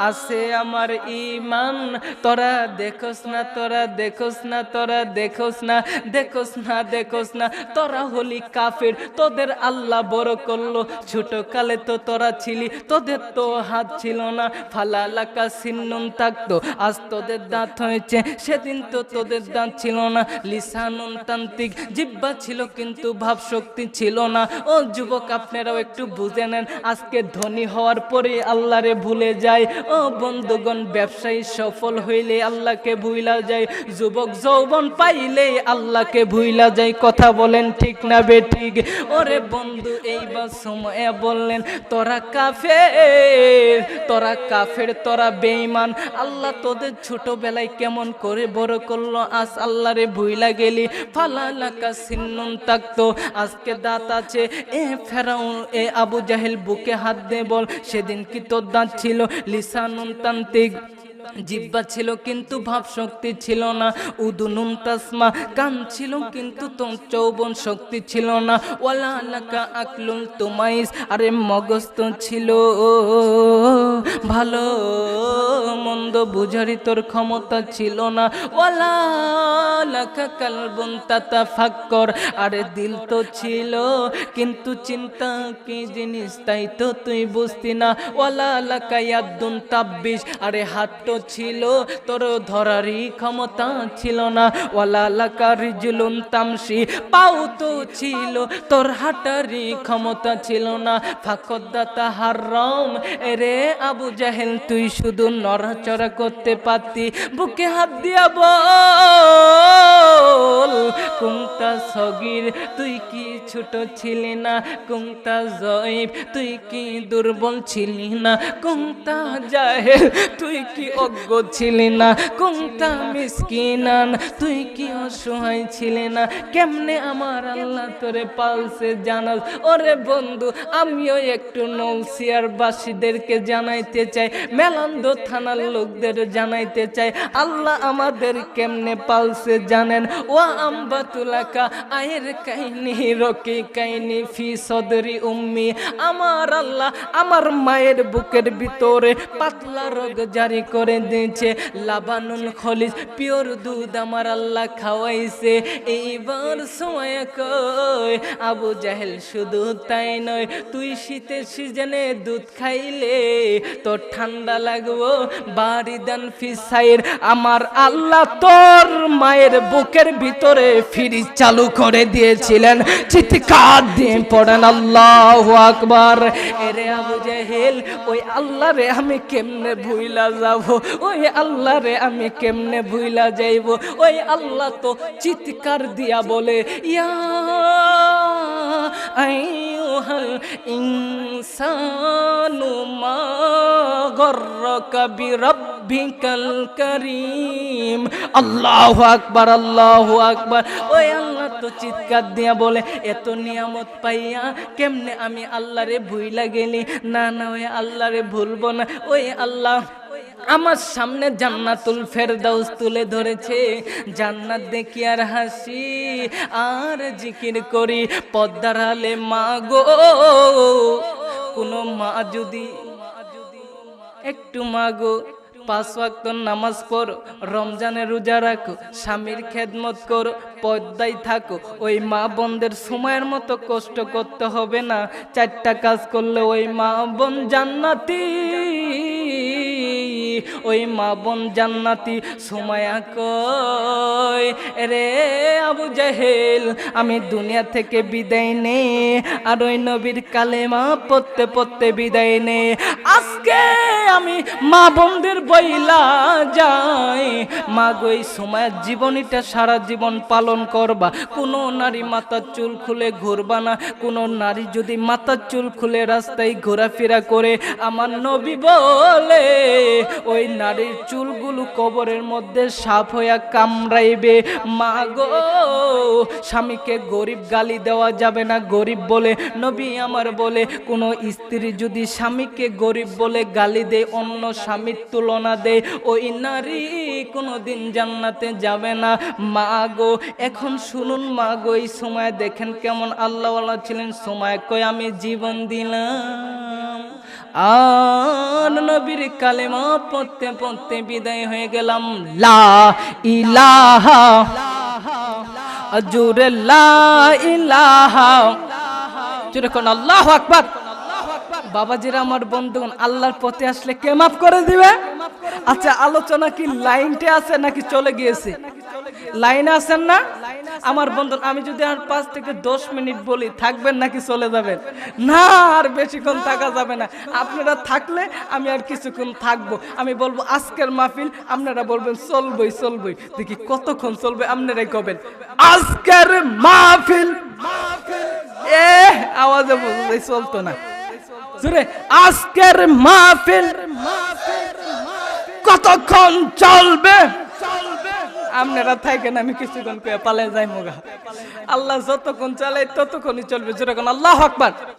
আছে আমার ঈমান। তোরা দেখোস না, তোরা দেখোস না, তোরা দেখোস না, দেখোস না, দেখোস না, তোরা হলি কাফের, তোদের আল্লাহ বড় করলো। ছোট কালে তো তোরা ছিলি, তোদের তো হাত ছিল না, ফালালাকা সিন্নুন থাকতো, আজ তোদের দাঁত হয়েছে, সেদিন তো তোদের দাঁত ছিল না। লিসানুন তান্ত্রিক, জিহ্বা ছিল কিন্তু ভাব শক্তি ছিল না। ও যুবক আপনারাও একটু বুঝে নেন, আজকে ধনী হওয়ার পরে আল্লাহরে ভুলে যায়। ও বন্ধুগণ ব্যবসায়ী সফল হইলে আল্লাহকে ভুইলা যায়, যুবক যৌবন পাইলে আল্লাহকে ভুইলা যায়। কথা বলেন ঠিক না বেঠিক? ওরে বন্ধু এইবার সময় বললেন তোরা কাফের, তোরা কাফের, তোরা বেঈমান। আল্লাহ তোদের ছোটবেলায় কেমন করে বড় করলো, আজ আল্লাহরে ভুইলা গেলি। ফালালাকা সিন্নুন থাকতো, আজকে দাঁত আছে। এ ফেরাউন, এ আবু জাহেল বুকে হাত দিয়ে বল সেদিন কি তোর দাঁত ছিল? লিসানুন তান্ত্রিক, জিহ্বা ছিল কিন্তু ভাব শক্তি ছিল না। উদুনুন তাসমা, কান ছিল কিন্তু তোর যৌবন শক্তি ছিল না। ওয়ালা লাকা আকলুল তুমাইস, আরে মগজ তো ছিল ভালো মন্দ বুঝারি তোর ক্ষমতা ছিল না। ওয়ালা লাকা কালবুন তাতাফাক্কর, আরে দিল তো ছিল কিন্তু চিন্তা কি জিনিস তাই তো তুই বুঝতি না। ওয়ালা লাকা ইয়াদুন তাব্বিশ, আরে হাত তো ছিল তোর ধরারই ক্ষমতা ছিল না। ওয়ালা লাকা রিজলুন তামশি, পাও তো ছিল তোর হাঁটারই ক্ষমতা ছিল না। ফাকদাতা হারাম, এরে আবু জাহেল তুই শুধু নড়াচড়া করতে পারতি। বুকে হাত দিয়া বল কুংতা সগীর, তুই কি ছোট ছিলি না? কুংতা জয়ীব, তুই কি দুর্বল ছিলি না? কুংতা জাহেল, তুই কি অজ্ঞ ছিলি না? কুংতা মিসকিনান, তুই কি অসহায় ছিলি না? কেমনে আমার আল্লাহ তোরে পালছে জানাস? ওরে বন্ধু আমিও একটু নৌসিয়ার বাসীদেরকে জানাইতে চাই, মেলান্দ থানার লোকদের জানাইতে চাই আল্লাহ আমাদের কেমনে পালছে জানেন? ও আম্বাতুলাকা আয়ের কাহিনী রকি কাহিনী ফি সদরি উম্মি, আমার আল্লাহ আমার মায়ের বুকের ভিতরে পাতলা রোগ জারি করে দিয়েছে। লাবানুল খলিজ, পিওর দুধ আমার আল্লাহ খাওয়াইছে। এইবার সময় কই আবু জাহেল শুধু তাই নয়, তুই শীতের সিজনে দুধ খাইলে তোর ঠান্ডা লাগবো বারিদান ফিসাইর। আমার আল্লাহ তোর মায়ের বুকের ভিতরে ফ্রিজ চালু করে দিয়েছিলেন। চিৎকার দিয়ে পড়েন আল্লাহু আকবার। এরে আবু জাহেল, ওই আল্লাহ রে আমি কেমনে ভুইলা যাব, ওই আল্লাহ রে আমি কেমনে ভুইলা যাইব। ওই আল্লাহ তো চিৎকার দিয়া বলে, ইয়া আইয়ুহাল ইনসানু মা গররাকা বিরাব্বিকাল কারীম। আল্লাহু আকবার, আল্লাহু আকবার। ওই আল্লাহ তো চিৎকার দিয়া বলে, এত নিয়ামত পাইয়া কেমনে আমি আল্লাহরে ভুইলা গেলি। না না, ওই আল্লাহরে ভুলবো না। ওই আল্লাহ আমার সামনে জান্নাতুল ফেরদাউস তুলে ধরেছে। জান্নাত দেখি আর হাসি আর জিকির করি পদ্মার আলে মা গো। কোন মা যদি একটু মাগো 5 ওয়াক্ত নামাজ পড়ো, রমজানের রোজা রাখো, স্বামীর খেদমত করো, পর্দায় থাকো, ওই মা বোনদের সময়ের মতো কষ্ট করতে হবে না। 4টা কাজ করলে ওই মা বোন জান্নাতি, ওই মা বোন জান্নাতি। সময়া কই রে আবু জাহেল, আমি দুনিয়া থেকে বিদায় নে আর ওই নবীর কালেমা পড়তে পড়তে বিদায় নে। আজকে আমি মা বোনদের বইলা যাই, মা গো এই সময়ের জীবনীটা সারা জীবন পালন করবা। কোনো নারী মাথার চুল খুলে ঘুরবা না। কোনো নারী যদি মাথার চুল খুলে রাস্তায় ঘোরাফেরা করে, আমার নবী বলে ওই নারীর চুলগুলো কবরের মধ্যে সাপ হইয়া কামড়াইবে। মা গো স্বামীকে গরিব গালি দেওয়া যাবে না, গরিব বলে। নবী আমার বলে কোনো স্ত্রী যদি স্বামীকে গরিব বলে গালি দেয়, অন্য স্বামীর তুলনা দেয়, ওই নারী কোনোদিন জান্নাতে যাবে না। মা গো এখন শুনুন মা গো, এই সময় দেখেন কেমন আল্লাহওয়ালা ছিলেন। সময় কই আমি জীবন দিলাম আর নবীর কালেমা পড়তে পড়তে বিদায় হয়ে গেলাম। লা ইলাহা জোরে লা ইলাহা জোরে কোন আল্লাহু আকবার। বাবাজিরা আমার বন্ধুগণ, আল্লাহর পথে আসলে কে মাফ করে দিবে? আচ্ছা আলোচনা কি লাইনতে আছে নাকি চলে গিয়েছে? লাইনে আছেন না আমার বন্ধু? আমি যদি আর 5 থেকে 10 মিনিট বলি থাকবেন নাকি চলে যাবেন? না, আর বেশিক্ষণ থাকা যাবে না। আপনারা থাকলে আমি আর কিছুক্ষণ থাকবো। আমি বলবো আজকের মাহফিল, আপনারা বলবেন চলবই চলবই। দেখি কতক্ষণ চলবে আপনারাই কবেন। আজকের মাহফিল আওয়াজে বোঝা চলতো না। আজকের মাহফিল কতক্ষণ চলবে? আপনারা থাকেন, আমি কিছুক্ষণ পালে যাই মোগা। আল্লাহ যতক্ষণ চালাই ততক্ষণই চলবে। যেরকম আল্লাহু আকবার।